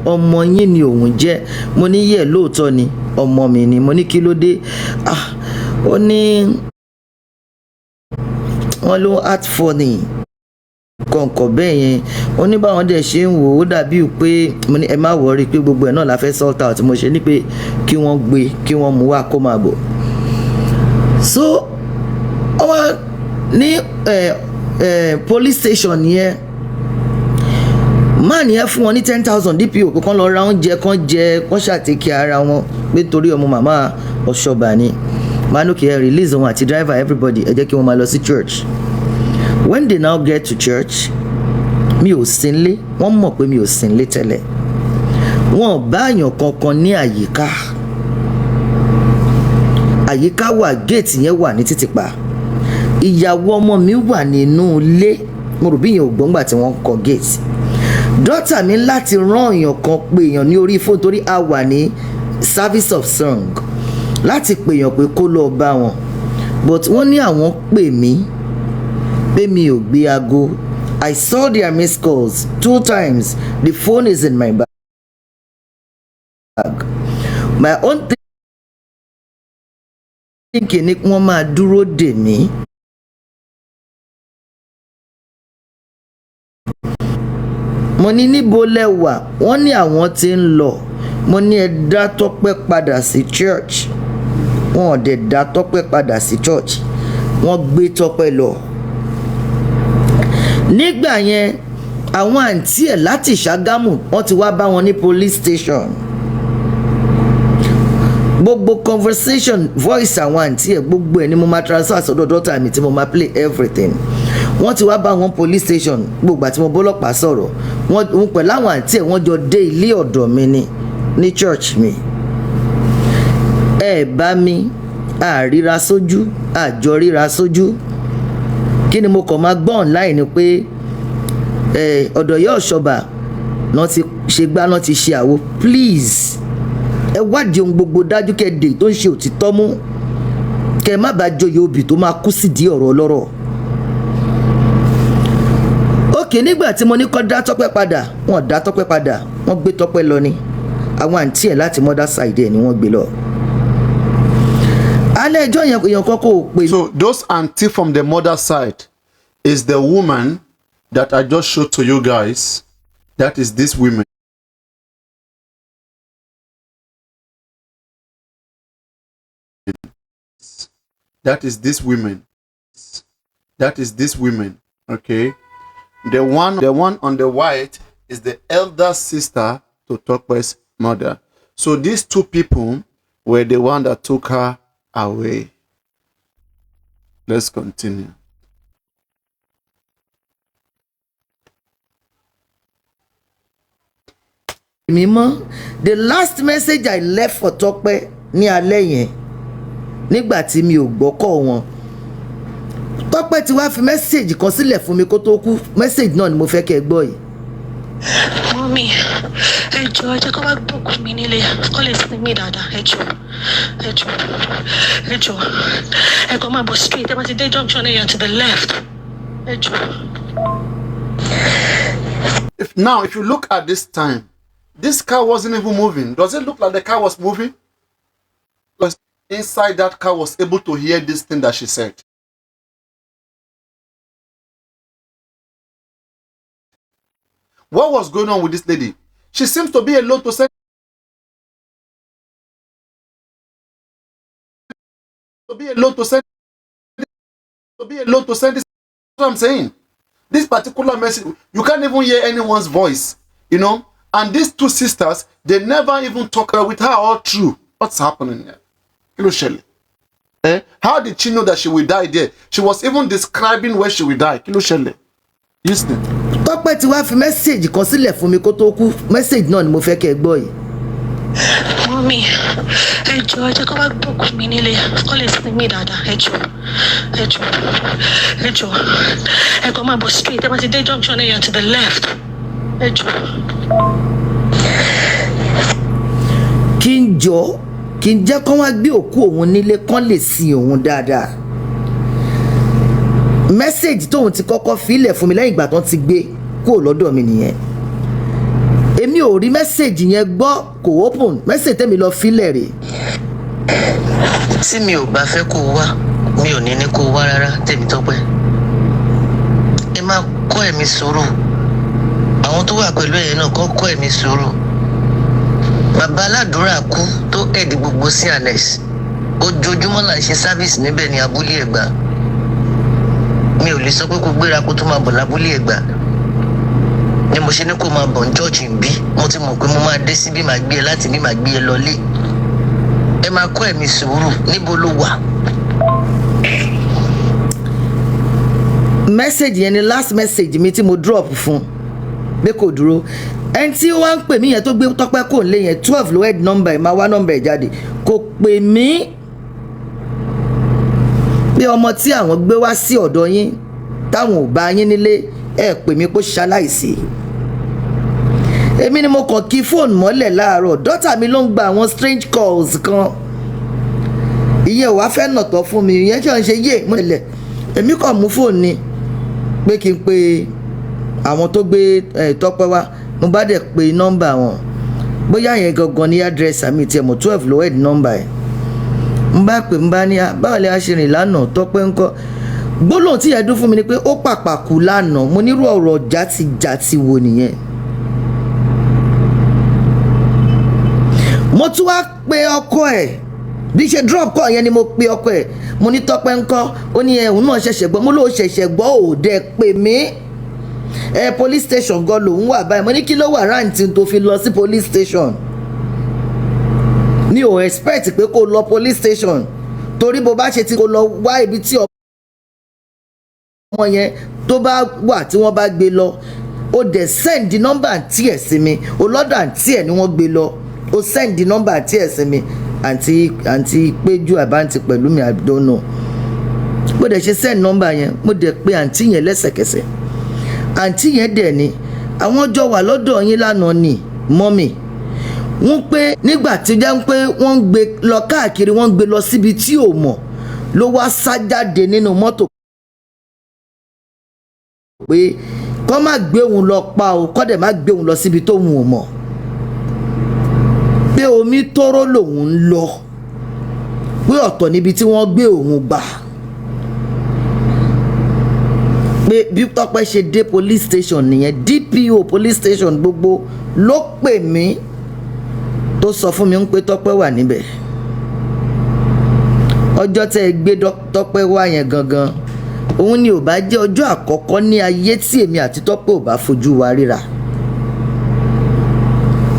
ọmọ yín ni òun jẹ́ mo ní yẹ lóòótọ́ ni ọmọ mi ni mo ní kí ló dé ó ní wọ́n ló act funny kọ̀ǹkọ̀ bẹ́ẹ̀ yẹn ó ní báwọn dẹ̀ ṣe ń wò ó dàbí pé mo ní ẹ má wọrí pé gbogbo ẹ̀ náà la fẹ́ sort out mo ṣe ní pé kí wọ́n gbé kí wọ́n mú wá kó máa bọ̀ so wọ́n ní police station yẹn man yẹn fún wọn ní 10,000 DPO pé kán lọ ra oúnjẹ kán jẹ kán ṣàtìkì ara wọn pé torí ọmọ màmá Osoba ni manuki ẹ release wọn àti driver everybody ẹ jẹ́ kí wọ́n máa lọ sí church when they now get to church mi ò sí nílé wọ́n mọ̀ pé mi ò sí nílé tẹ́lẹ̀ wọn bá àyàn kankan ní àyíká wà gate yẹn wà ní títìpa ìyàwó ọmọ mi wà nínú ilé mo rò bí yẹn ò gbọ́ngbà tí wọ́n kọ gate dọ́tà mi láti rán èèyàn kan pé èèyàn ní orí fóònù torí a wà ní service of song láti pèèyàn pé kó lọ bá wọn but wọ́n ní àwọn pè mí pé mi ò gbé aago. I saw their missed calls 2 times. The phone is in my bag. My own thinking ni wọ́n máa dúró dè mí. Mo ní níbo lẹ́wà, wọ́n ní àwọn tí ń lọ. Mo ní ẹ dá Tọ́pẹ́ padà sí church. Wọ́n ò dẹ̀ dá Tọ́pẹ́ padà sí church. Wọ́n gbé Tọ́pẹ́ lọ. Nígbà yẹn àwọn àǹtí ẹ̀ láti Ṣàgámù wọ́n ti wá bá wọn ní police station. Gbogbo conversation voice àwọn àǹtí ẹ̀ gbogbo ẹ̀ ni mo máa transfer sọ́dọ̀ daughter mi tí mo máa play everything. Wọ́n ti wá bá wọn police station gbogbo àti mo bọ́lọ́pàá sọ̀rọ̀. Wọ́n pẹ̀lú àwọn àǹtí ẹ̀ wọ́n jọ dé ilé ọ̀dọ̀ mi ní church mi. Ẹ bá mi àríra sójú àjọ ríra sójú. Kí ni mo kàn máa gbọ́ online ni pé ọ̀dọ̀ yóò ṣọba náà ti ṣe gbá náà ti ṣe àwo. Please ẹ wádìí ohun gbogbo dájú kẹ́ẹ̀dè tó ń ṣe òtítọ́ mú kẹ́ẹ̀ má bàa joyè obì tó máa kú sídìí ọ̀rọ̀ ọlọ́rọ̀. Òkè nígbà tí mo ní kó dá Tọ́pẹ́ padà wọ́n dá Tọ́pẹ́ padà wọ́n gbé Tọ́pẹ́ lọ ni àwọn àǹtí ẹ̀ láti mother side ẹ̀ ni wọ́n gbé lọ. Alẹ́ ẹjọ́ yẹn èèyàn kan kò pè. So those auntie from the mother side is the woman that I just showed to you guys. That is this woman. That is this woman. That is this woman. Okay. The one on the white is the elder sister to Tokwe's mother. So these 2 people were the one that took her away. Let's continue. The last message I left for Tọ́pẹ́ ní alẹ́ yẹn nígbà tí mi ò gbọ́kọ̀ wọn. Tọ́pẹ́ ti wá fi message kan sílẹ̀ fún mi kó tó kú. Message náà ni mo fẹ́ kẹ́ ẹ gbọ́ yìí. Mọ́mí, ẹ jọ̀ọ́ ẹ jẹ́ kó wá gbókùn mi nílé kó lè sin mí dáadáa. Ẹ jọ̀ọ́ ẹ kàn máa bọ̀ straight ẹ bá ti dé junction ẹ̀yà to the left. Ẹ jọ̀ọ́. If you look at this time, this car wasn't even moving. Does it look like the car was moving? Because inside that car was able to hear this thing that she said. What was going on with this lady? She seems to be alone to send. To be alone to send. This. That's what I'm saying. This particular message, you can't even hear anyone's voice, you know. And these 2 sisters, they never even talk with her all through. What's happening here? Kilo how did she know that she will die there? She was even describing where she will die. Kilo Shele. Listen. Tọ́pẹ́ ti wá fi message kan sílẹ̀ fún mi kó tó kú. Message náà ni mo fẹ́ kẹ́ ẹ gbọ́ yìí. Mọ́mí, ẹ jọ̀ọ́ ẹ jẹ́ kó wá gbókùn mi nílé kó lè sin mí dáadáa. Ẹ jọ̀ọ́ ẹ kàn máa bọ̀ straight ẹ bá ti dé junction ẹ̀yà to the left. Ẹ jọ̀ọ́. Kí n jẹ́ kó wá gbé òkú òun nílé kán lè sin òun dáadáa. Message tóun ti kọ́kọ́ filẹ̀ fún mi lẹ́yìn ìgbà tán ti gbé kúrò lọ́dọ̀ mi nìyẹn. Èmi ò rí message yẹn gbọ́ kò open message tẹ́mi lọ filẹ̀ rè. Tí mi ò bá fẹ́ kó wá mi ò ní kó wá rárá Tèmítọ́pẹ́. Ẹ máa kọ́ ẹ̀mí sùúrù. Àwọn tó wà pẹ̀lú ẹ̀yẹ náà kọ́ ẹ̀mí sùúrù. Bàbá aládùúrà kú tó ẹ̀dì gbogbo sí Alex. Ojoojúmọ́ là ń ṣe service níbẹ̀ ní abúlé Ẹ̀gbá. Mi ò lè sọ pé kó gbéra kó tó máa bọ̀ lábúlé Ẹ̀gbá. Ni mo ṣe ní kó máa bọ̀ ní church ń bí. Mo ti mọ̀ pé mo máa dé síbí máa gbé ẹ láti bí máa gbé ẹ lọlé. Ẹ máa kọ́ ẹ̀mí sùúrù níbo ló wà. Message yẹn ni last message mi tí mo drop fún pé kò dúró. Ẹni tí wọ́n ń pè mí yẹn tó gbé Tọ́pẹ́ kò lé yẹn 12 ló head number ẹ̀ máa wá number ẹ̀ jáde. Kò pè mí pé ọmọ tí àwọn gbé wá sí ọ̀dọ̀ yín táwọn ò bá yín nílé ẹ pè mí pé ṣaláìsí. Èmi ni mo kàn kí fóònù mọ́lẹ̀ láàárọ̀ dọ́tà mi ló ń gba àwọn strange calls kan ìyẹn ò wá fẹ́ nàtọ̀ fún mi ìyẹn ṣe ń ṣe yé mo lẹ̀ èmi kàn mú fóònù ni pé kí n pe àwọn tó gbé Tọ́pẹ́ wá mo bá dẹ̀ pe nọ́mbà wọn bóyá yẹn gangan ní àdírẹ́sì mi tiẹ̀ mọ̀ 12 lọ́wọ́ ẹ̀dì nọ́mbà ẹ̀ n bá pè n bá ní báwo lè ṣe rìn lánàá Tọ́pẹ́ ńkọ́ gbólóhùn tí yẹn dún fún mi ni pé ó pàpà kú lánàá mo nírú ọ̀rọ̀ játijàti wo nìyẹn. mo tún wá pe ọkọ ẹ̀ bí ṣe drop call yẹn ni mo pe ọkọ ẹ̀ mo ní Tọ́pẹ́ ńkọ́ ó ní òun náà ṣẹ̀ṣẹ̀ gbọ́ mo lóò ṣẹ̀ṣẹ̀ gbọ́ òde pè mí police station gan lòun wà báyìí mo ní kí ló wà rántí tó fi lọ sí police station mi ò expect pé kó lọ police station torí bó bá ṣe ti kó lọ wá ibi tí ọmọ yẹn tó bá wà tí wọ́n bá gbé lọ ó dẹ̀ send the number àǹtí ẹ̀ sí mi ó lọ́dọ̀ àǹtí ẹ̀ ni wọ́n gbé lọ ó send the number àǹtí ẹ̀ sí mi àǹtí Péjú àbáǹtí pẹ̀lú mi I don't know mo dẹ̀ ṣe send number yẹn mo dẹ̀ pe àǹtí yẹn lẹ́sẹ̀kẹsẹ̀ àǹtí yẹn dẹ̀ ni àwọn jọ wà lọ́dọ̀ yín lánàá ni mọ́mì wọ́n pé nígbà tí jẹ́ pé wọ́n ń gbé lọ káàkiri wọ́n ń gbé lọ síbi tí ò mọ̀ ló wá sá jáde nínú mọ́tò pé kọ́ má gbé òun lọ pa o kọ́ dẹ̀ má gbé òun lọ síbi tó òun ò mọ̀ pé omi tóró lòun ń lọ pé ọ̀tọ̀ níbi tí wọ́n gbé òun gbà pé bí Tọ́pẹ́ ṣe dé police station nìyẹn DPO police station gbogbo ló pè mí tó sọ fún mi ń pé Tọ́pẹ́ wà níbẹ̀ ọjọ́ tẹ́ ẹ gbé Tọ́pẹ́ wá yẹn gangan òun ni ò bá jẹ́ ọjọ́ àkọ́kọ́ ní ayé tí èmi àti Tọ́pẹ́ ò bá fojú wa ríra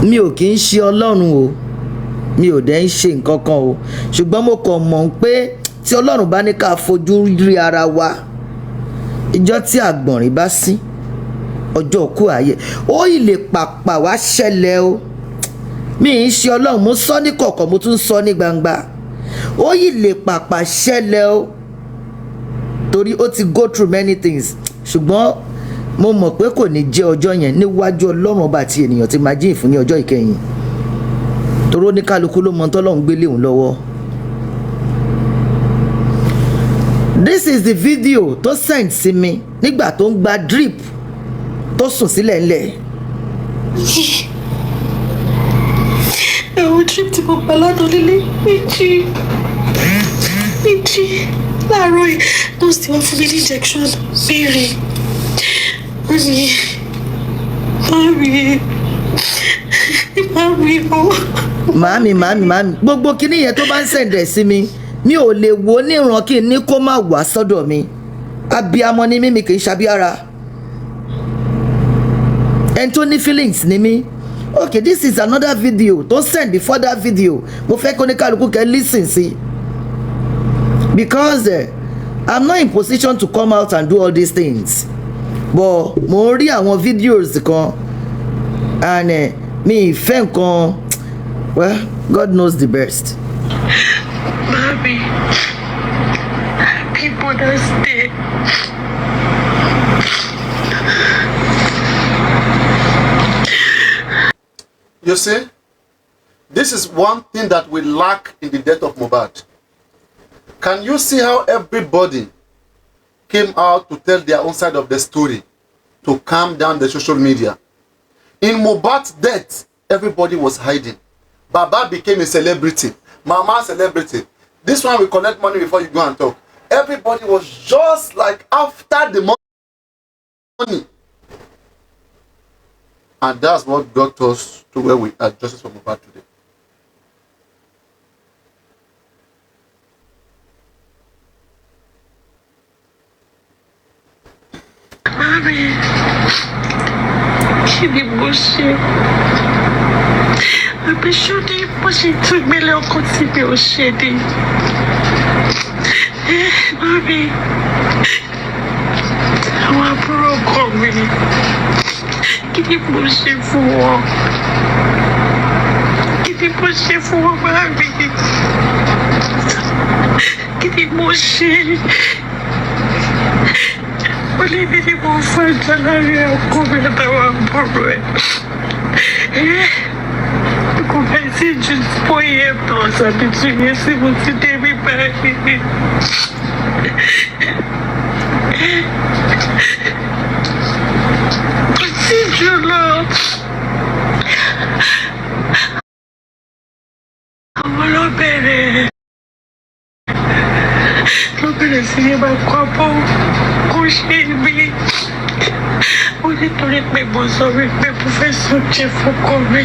mi ò kì í ṣe Ọlọ́run o mi ò dẹ̀ ń ṣe nǹkan kan o ṣùgbọ́n mo kàn mọ̀ pé tí Ọlọ́run bá ní ká fojú rí ara wa ìjọ tí àgbọ̀nrín bá sín ọjọ́ kú ayé ó ilé pàpà wá ṣẹlẹ̀ o mi ń ṣe Ọlọ́run mo sọ ní kọ̀kọ̀ mo tún sọ ní gbangba ó ilé pàpà ṣẹlẹ̀ o torí ó ti go through many things ṣùgbọ́n mo mọ̀ pé kò ní jẹ́ ọjọ́ yẹn níwájú Ọlọ́run ọba àti ènìyàn tí máa jíìn fún ní ọjọ́ ìkẹyìn torí ó ní kálukú ló mọ tọ́lọ́run gbélé òun lọ́wọ́. This is the video tó send sí mi nígbà tó ń gba drip tó sùn sílẹ̀ ńlẹ̀. ẹ̀wọ̀n drip tí mo gbà lánàá lílé méjì láàárọ̀ yìí nurse tí wọ́n fún mi ní injection béèrè màámi gbogbo kíní yẹn tó bá ń sẹ̀ǹdẹ̀ sí mi mi ò lè wo níran kí n ní kó má wá sọ́dọ̀ mi abiyamọ ni mí kì í ṣabíára ẹni tó ní feelings ni mí. Okay, this is another video don't send before that video mo fẹ́ kó ní kálukú kẹ́ listen sí because I'm not in position to come out and do all these things but mo rí àwọn videos kan and mi ìfẹ́ nǹkan well God knows the best. Mommy, people that stay. You see, this is one thing that we lack in the death of Mohbad. Can you see how everybody came out to tell their own side of the story to calm down the social media? In Mohbad's death, everybody was hiding. Baba became a celebrity. Mama celebrity. This one will collect money before you go and talk. Everybody was just like after the money. And that's what got us to where we are, justice for Mohbad today. Mommy, kí ni mo ṣe? Àbíṣú ní bó ṣe tún gbélé ọkọ tí mi ò ṣe ni. Mommy, àwọn àbúrò ọkọ mi. Kí ni mo ṣe fún wọn? Kí ni mo ṣe fún wọn, màmí? Kí ni mo ṣe? Ó lé mi ní mo fẹ́ jẹ́ láàrin ọkọ mi àtàwọn àbúrò ẹ̀. Kò fẹ́ sí ju 4 years plus àbí 2 years tí mo ti dé mi báyìí. Kò sí jùlọ. Àwọn ló bẹ̀rẹ̀ sí ní máa kọ́ bọ́ kó ṣe mí. Ó nítorí pé mo sọ wípé mo fẹ́ sóúnjẹ fọ́kọ mi.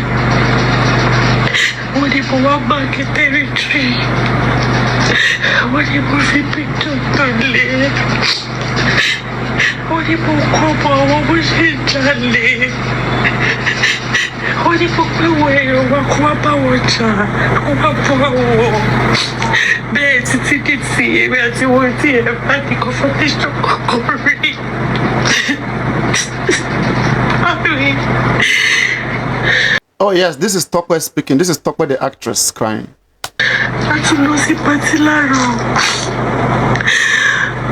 Wọ́n ní mo wá báńkì tẹ́rìtìrì. Wọ́n ní mo fi píktọ̀ tó lé. Wọ́n ní mo kọ́ bọ̀ àwọn bó ṣe ń jalè. Wọ́n ní mo pé wọ èèyàn wá kó wá bá wọn jà, kó wá bá wọn. Bẹ́ẹ̀ títí di ti èmi àti wọn tí ẹ bá ní confrontation kankan rí. Oh yes, this is Tope speaking. This is Tope the actress crying. A tún lọ sí pátí láàárọ̀.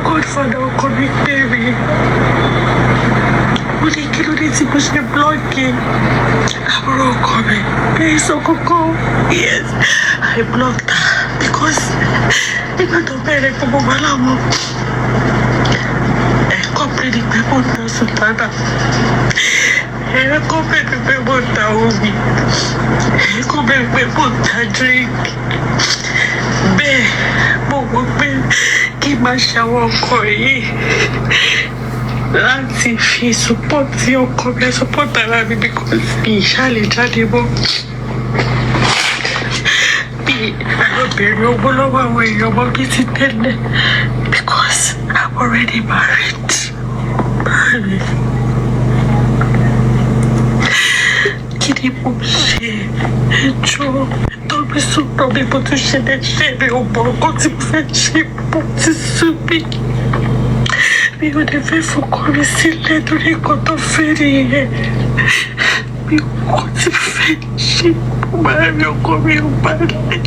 Godfather ọkọ mi pè mí. Mo ní kí ló dé tí mo ṣe blọ́ọ̀kì àbúrò ọkọ mi. Bẹ́ẹ̀ sọ kókó. Yes, I blocked her because nígbà tó bẹ̀rẹ̀ gbogbo wa láwọn ẹ̀kọ́ pé ní pé mo ta sùtánà. Ẹ̀kọ́ pé ní pé mo ta omi. Ẹ̀kọ́ pé ní pé mo ta drink. Bẹ́ẹ̀ mo wọ pé kí n máa ṣàwọn ọkọ yìí láti fi sọpọ́tì ọkọ mi sọpọ́tì ara mi because mi ìṣàlẹ̀ jáde mọ́. Bí arábìnrin owó lọ́wọ́ àwọn èèyàn mọ́ bí ti tẹ́lẹ̀ because I'm already married. Kí ni mo ṣe ẹjọ́ tó mi sọ̀rọ̀ mi bó tún ṣe lè ṣe mi ò mọ̀ ọkọ tí mo fẹ́ ṣe bó ti sú mi. Mi ò ní fẹ́ fọkọ mi sílẹ̀ lórí nǹkan tó fẹ́ nìyẹn. Mi ò kọ́ tí fẹ́ ṣe mo máa rí ọkọ mi ò bá lẹ̀.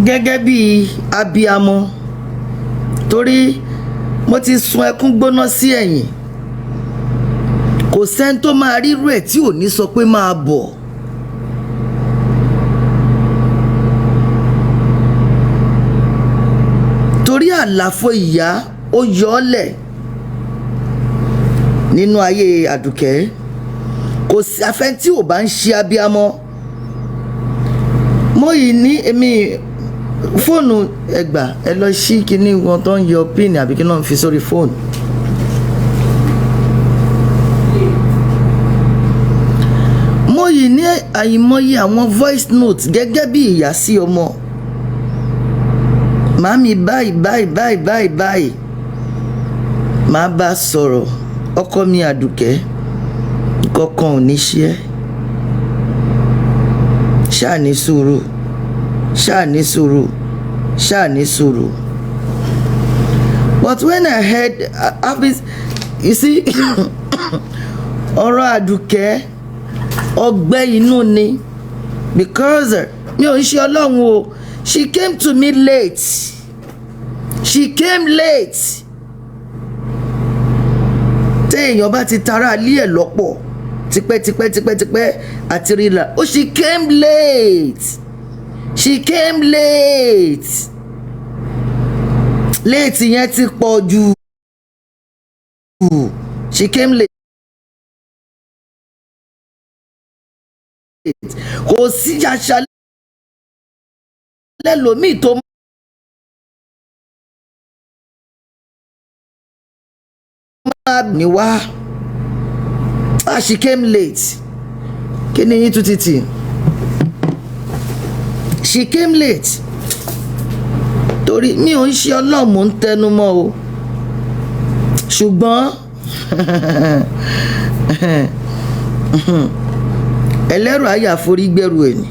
Gẹ́gẹ́ bí abiyamọ torí mo ti sun ẹkún gbóná sí ẹ̀yìn kò sẹ́ni tó máa rírú ẹ̀ tí ò ní sọ pé máa bọ̀. Torí àlàfo ìyá ó yọ ọ́ lẹ̀ nínú ayé Àdùkẹ́ kò sí afẹ́ tí ò bá ń ṣe abiyamọ. Mo yìí ní èmi fóònù ẹgbà ẹ lọ sí kinní wọn tó ń yọ pin àbí kí náà fi sórí fóònù. Mo yìí ní àìmọye àwọn voice note gẹ́gẹ́ bí ìyá sí ọmọ. Màámi báyìí màá bá sọ̀rọ̀ ọkọ mi Àdùkẹ́ kankan ò ní ṣe ẹ́ ṣáà ní sùúrù. But when I heard you see ọ̀rọ̀ Àdùkẹ́ ọgbẹ́ inú ni because mi ò ń ṣe Ọlọ́run o. She came to me late. Téèyàn bá ti tara alí ẹ̀ lọ́pọ̀ tipẹ́ àti ríra. Oh, she came late. Late yẹn ti pọ̀ jù. She came late. Kò sí àṣà lẹ́lòmíì tó máa ní wá. She came late. Kí ni yín tún títì? She came late. Torí mi ò ń ṣe Ọlọ́run ń tẹnu mọ́ o. Ṣùgbọ́n ẹlẹ́rù ayà forí gbẹ́rù ẹ̀ ni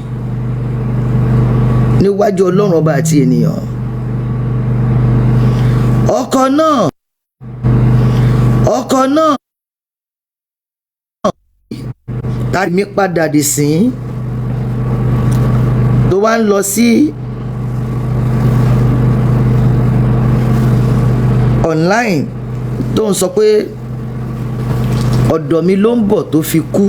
níwájú Ọlọ́run ọba àti ènìyàn. Ọkọ náà tàbí mi padà dì sí tó wá ń lọ sí online tó ń sọ pé ọ̀dọ̀ mi ló ń bọ̀ tó fi kú.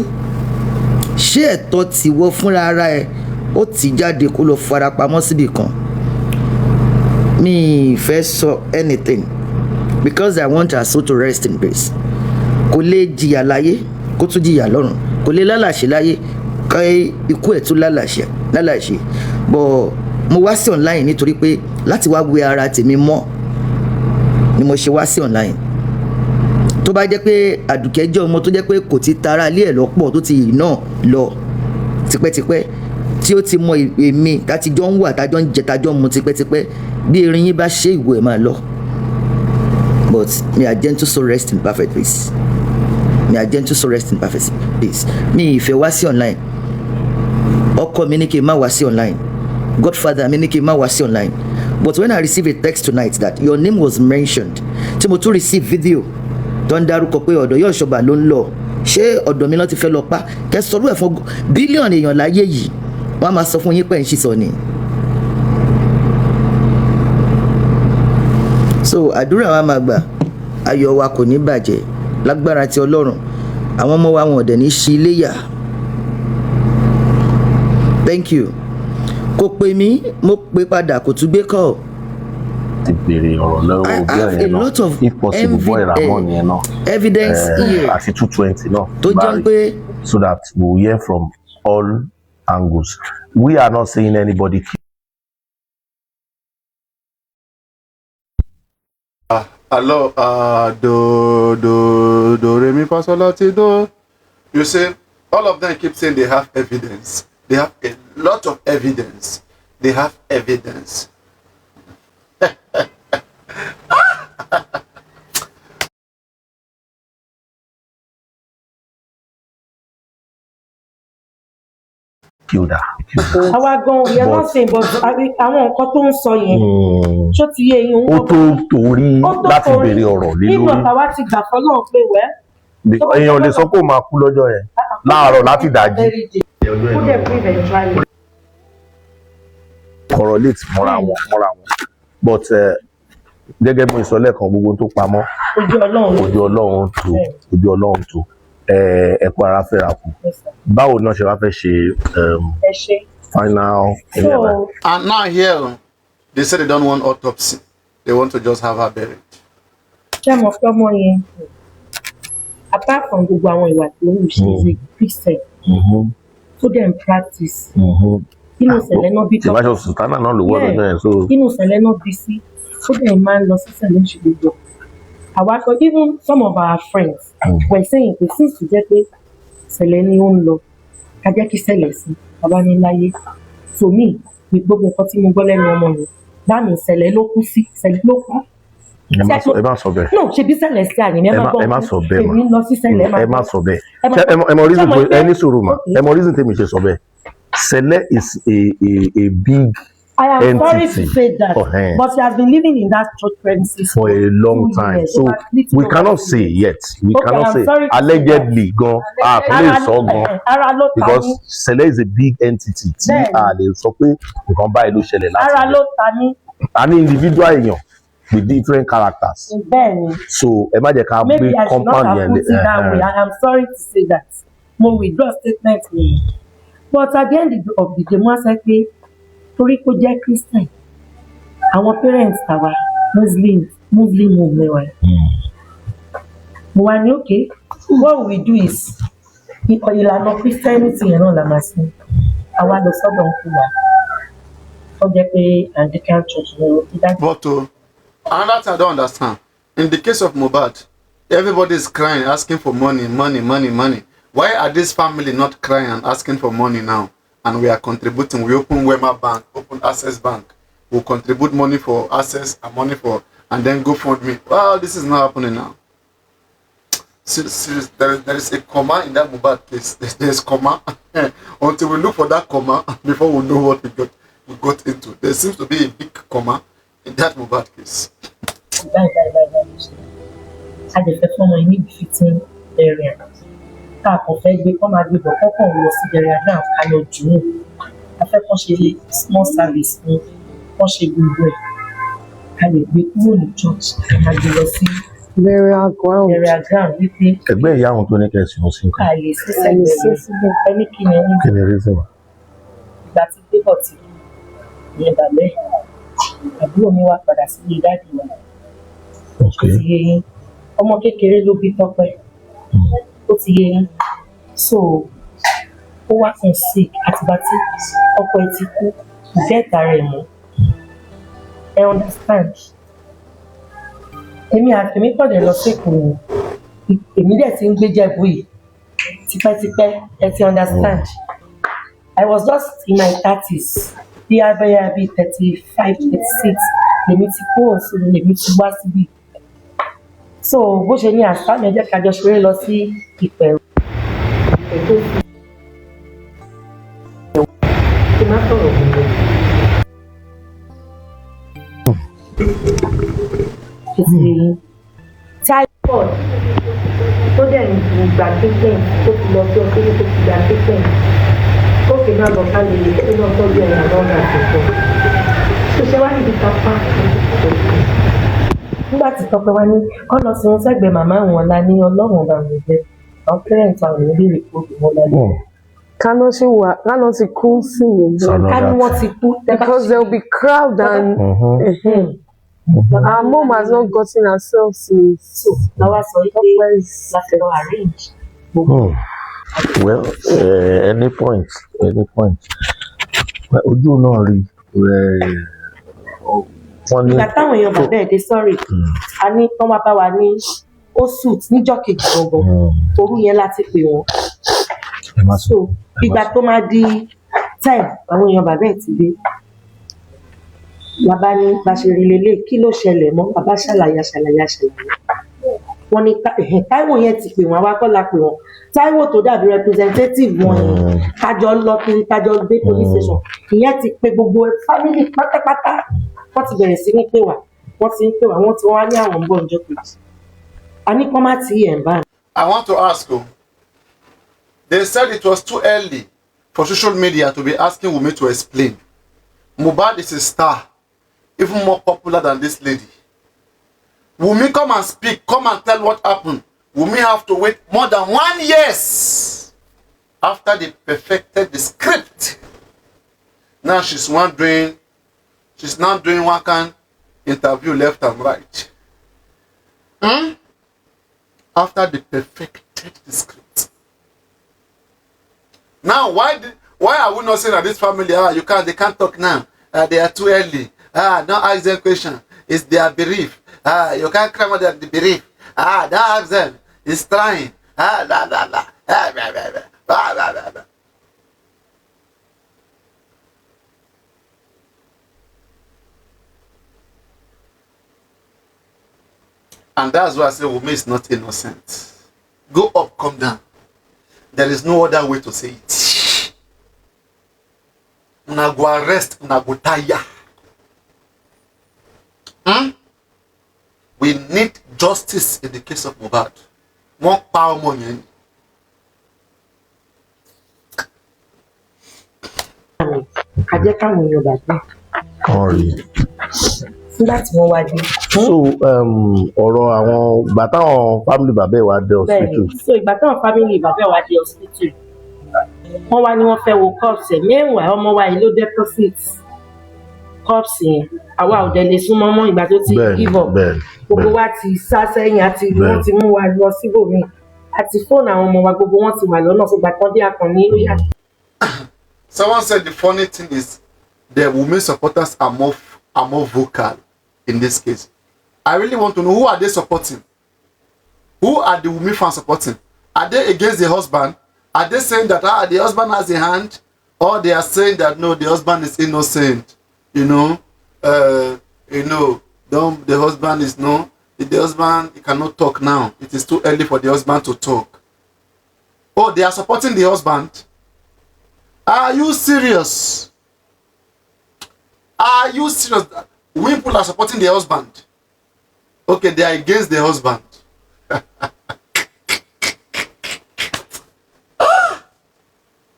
ṣé ẹ̀tọ́ tìwọ fúnra ara ẹ ó ti jáde kó lọ farapamọ́ síbì kan? Mi fẹ́ sọ anything because I want her soul to rest in peace. Kò lè jìyà láyé kó tún jìyà lọ́run, kò lè lálàṣẹ láyé ká ikú ẹ̀ tún lálàṣẹ but mo wá sí online nítorí pé láti wá wẹ ara tèmi mọ́ ni mo ṣe wá sí online. Tó bá jẹ́ pé Àdùkẹ́ jẹ́ ọmọ tó jẹ́ pé kò ti tara ilé ẹ̀ lọ́pọ̀ tó ti yìí náà lọ tipẹ́tipẹ́ tí ó ti mọ èmi táti jọ ń wà tájọ́ ń jẹ tájọ́ ń mu tipẹ́tipẹ́ bí erin yín bá ṣe ìwò ẹ̀ máa lọ. But may her gentle soul rest in perfect peace. May her gentle soul rest in perfect peace. Mi ìfẹ́ wá sí online. Ọkọ mi ní kí n má wá sí online. Godfather mi ní kí n má wá sí online. But when I received a text tonight that your name was mentioned, tí mo tún receive video tó ń dárúkọ pé ọ̀dọ̀ yóò ṣọba ló ń lọ, ṣé ọ̀dọ̀ mi ló ti fẹ́ lọ pa? Kẹ́ sọ̀rọ̀ ẹ̀ fún bílíọ̀nù èèyàn láyé yìí, wọ́n á máa sọ fún yín pé ń ṣì sọ ni. So àdúrà wa máa gbà, ayọ̀ wa kò ní bàjẹ́ lágbára ti Ọlọ́run. Àwọn ọmọ wa wọn ò dẹ̀ ní ṣí iléyà. Thank you. Kò pè mí, mo pè padà kò tún gbé call. Ti béèrè ọ̀rọ̀ lọ́wọ́ bí ọ̀yẹ́ náà, if possible boy Ramon yẹn náà. Evidence here. Àti 220 náà. Tó jẹ́ pé. So that we will hear from all angles. We are not saying anybody. Hello, do, re, mi, fa, sol, la, ti, do. You say, all of them keep saying they have evidence. They have a lot of evidence. They have evidence. Killed her. Àwa gan, we are not saying, but àwọn nǹkan tó ń sọ yẹn, ṣó ti yé yín. Ó tó torí láti béèrè ọ̀rọ̀ lé lórí. Nígbà táwa ti gbà fọ́ náà pé wẹ́. Èèyàn lè sọ pé ó máa kú lọ́jọ́ yẹn láàárọ̀ láti dájí. Ó dẹ̀ pé eventually. Correlate mọ́ra wọn. But gẹ́gẹ́ bí mo sọ lẹ́ẹ̀kan, gbogbo tó pamọ́ ojú Ọlọ́run tó ẹ̀kọ́ ara fẹ́ra kù. Báwo náà ṣe wá fẹ́ ṣe final. And now here they say they don't want autopsy, they want to just have her buried. Ṣé mo fẹ́ mọ yẹn? Apart from gbogbo àwọn ìwà tí ó ń ṣe is a Christian tó dẹ̀ ń practice. Inú ìṣẹ̀lẹ̀ náà bí tọ́. Ìbáṣọ Sultana náà ló wọ́n lọ́jọ́ yẹn. Inú ìṣẹ̀lẹ̀ náà bí sí tó dẹ̀ máa ń lọ sí ìṣẹ̀lẹ̀ ìṣèlú. Àwa sọ even some of our friends were saying pé since tó jẹ́ pé ìṣẹ̀lẹ̀ ni ó ń lọ ká jẹ́ kí ìṣẹ̀lẹ̀ sí bàbá ní láyé. So me ní gbogbo nǹkan tí mo gbọ́ lẹ́nu ọmọ mi bá mi ìṣẹ̀lẹ̀ ló kú sí ìṣẹ̀lẹ̀ ló kú. Ẹ má sọ bẹ́ẹ̀. No, ṣe bí ṣẹlẹ̀ sí àyè ẹ má sọ bẹ́ẹ̀ èmi lọ sí ṣẹlẹ̀ ẹ má sọ bẹ́ẹ̀. Ẹ mọ reason pé ẹni sọ̀rọ̀ mà ẹ mọ reason tèmi ṣe sọ bẹ́ẹ̀. Sele is a big I am entity. sorry to say that, but she has been living in that church premises for a long time. So we cannot say yet. We cannot say allegedly gone. Because Sele is a big entity. So pé nǹkan báyìí ló ṣẹlẹ̀ láti ara ló ta mí. An individual èèyàn with different characters. So ẹ má jẹ́ ká gbé compound yẹn. Maybe I should not have put it that way. I am sorry to say that. Mo withdraw statement mi. But at the end of the day, mo sọ pé torí kó jẹ́ Christian, àwọn parents tàwa Muslim home mẹ́wàá. Mo wá ní okay, what we do is ìlànà Christianity yẹn náà la máa sìn. Àwa lọ sọ́dọ̀ ń kú wa. Ó jẹ́ pé Anglican church ni ó ti dá. But another thing I don't understand, in the case of Mohbad, everybody is crying, asking for money. Why are this family not crying and asking for money now? And we are contributing. We open Wema Bank, open Access Bank. We contribute money for Access and money for, and then GoFundMe. Well, this is not happening now. There is a comma in that Mohbad case. There is comma. Until we look for that comma before we know what we got into. There seems to be a big comma in that Mohbad case. I just fẹ́ fún ọmọ yìí ní fitting area. Ká kò fẹ́ gbé kọ́ máa gbé bọ̀ kọ́kọ́ lọ sí area náà ká lọ jù ú. A fẹ́ kọ́ ṣe small service ní kọ́ ṣe gbogbo ẹ̀. Ká lè gbé kúrò ní church ká gbé lọ sí burial ground. burial ground wípé ẹgbẹ́ ìyá àwọn tó ní kẹsì wọn sí nǹkan. ká lè sí sẹ́gbẹ̀ẹ́ ẹni kí ni ẹni kí ni reason? ìgbà tí débọ̀ ti ìyẹn bàbẹ́ àbúrò mi wá padà sílé dáàdì wa ó ti yé yín ọmọ kékeré ló bí Tọ́pẹ́ ó ti yé yín so ó wá fún sick àtìgbà tí ọkọ ẹ̀ ti kú kò gẹ́ẹ̀tà rẹ̀ mọ́ ẹ understand èmi pọ̀dẹ̀ lọ sí Èkó èmi dẹ̀ ti ń gbé Jẹ̀bú yìí tipẹ́tipẹ́ ẹ ti understand I was just in my 30s bí abẹ́yà bíi 35, 36 lèmi ti kúrò síbi lèmi ti wá síbi so bó ṣe ní àṣà mi jẹ́ kájọ ṣeré lọ sí Ìpẹ̀rù tó fi má sọ̀rọ̀ gbogbo. Typhoid tó dẹ̀ ń gbà treatment tó ti lọ sí ọdún tó ti gbà treatment tó fi náà lọ ká lè tó náà tọ́jú ẹ̀yà lọ́nà àtẹ̀tọ̀ ṣiṣẹ́ wá níbi kápá nígbà tí Tọ́pẹ́ wá ní kọ́ lọ sí wọn sẹ́gbẹ̀ẹ́ màmá wọn la ní Ọlọ́run ọba mi jẹ́ àwọn parents àwọn èèyàn béèrè pé òbí wọn lálẹ́. Kánò ti kú sí yẹn. Kánò wọn ti kú. Because there will be crowd and our mom has not gotten herself since. So làwa sọ pé láti lọ arrange. Well, any point ojú náà rí wọ́n ní. Ìgbà táwọn èèyàn bàbá ẹ̀ dé sọ́ọ̀rì a ní kán máa bá wa ní ó suit níjọ́ kejì gbọ̀ngàn orú yẹn láti pè wọ́n. So ìgbà tó máa di 10 àwọn èèyàn bàbá ẹ̀ ti dé bàbá ní bá ṣe rí lélẹ̀ kí ló ṣẹlẹ̀ mọ́ bàbá ṣàlàyé wọ́n ní Táíwò yẹn ti pè wọ́n wá kọ́ la pè wọ́n Táíwò tó dàbí representative wọn yẹn kájọ lọ kiri kájọ gbé police station ìyẹn ti pe gbogbo family pátápátá wọ́n ti bẹ̀rẹ̀ sí ní pè wá wọ́n ti ń pè wá wọ́n ti wá ní àwọn ń bọ̀ ọjọ́ kejì a ní kọ́ má ti ẹ̀ ń bá. I want to ask you, they said it was too early for social media to be asking Wunmi to explain. Mohbad is a star, even more popular than this lady. Wunmi come and speak, come and tell what happened. Wunmi have to wait more than 1 year after they perfected the script. Now she's now doing one kind interview left and right. After they perfected the script. Now why are we not saying that this family they can't talk now? They are too early. Don't ask them question. It's their belief. You can't claim that the belief. Don't ask them. It's trying. Blah, blah, blah. Blah, blah, blah, blah. Blah, blah, blah, blah. And that's why I say Wunmi is not innocent. Go up, come down. There is no other way to say it. Una go arrest, una go tire. We need justice in the case of Mohbad. One power money. Ajẹ́ káwọn èèyàn bàbá. Nígbà tí wọ́n wá dé. So ọ̀rọ̀ àwọn ìgbà táwọn family bàbá ẹ̀ wá dé hospital. So ìgbà táwọn family bàbá ẹ̀ wá dé hospital wọ́n wá ní wọ́n fẹ́ wo corpse ẹ̀ mẹ́wàá ọmọ wa yìí ló deposit corpse yẹn àwa ò dẹ̀ lè súnmọ́ mọ́ ìgbà tó ti give up gbogbo wa ti sá sẹ́yìn àti wọ́n ti mú wa lọ síbòmíì àti fóònù àwọn ọmọ wa gbogbo wọn ti wà lọ́nà fún ìgbà kan dé àkànní ó yà. Someone said the funny thing is the Wunmi supporters are more vocal in this case. I really want to know, who are they supporting? Who are the Wunmi fans supporting? Are they against the husband? Are they saying that the husband has a hand? Or they are saying that no, the husband is innocent? The husband is the husband he cannot talk now. It is too early for the husband to talk. Oh, they are supporting the husband? Are you serious? Are you serious? People are supporting the husband. Okay, they are against the husband.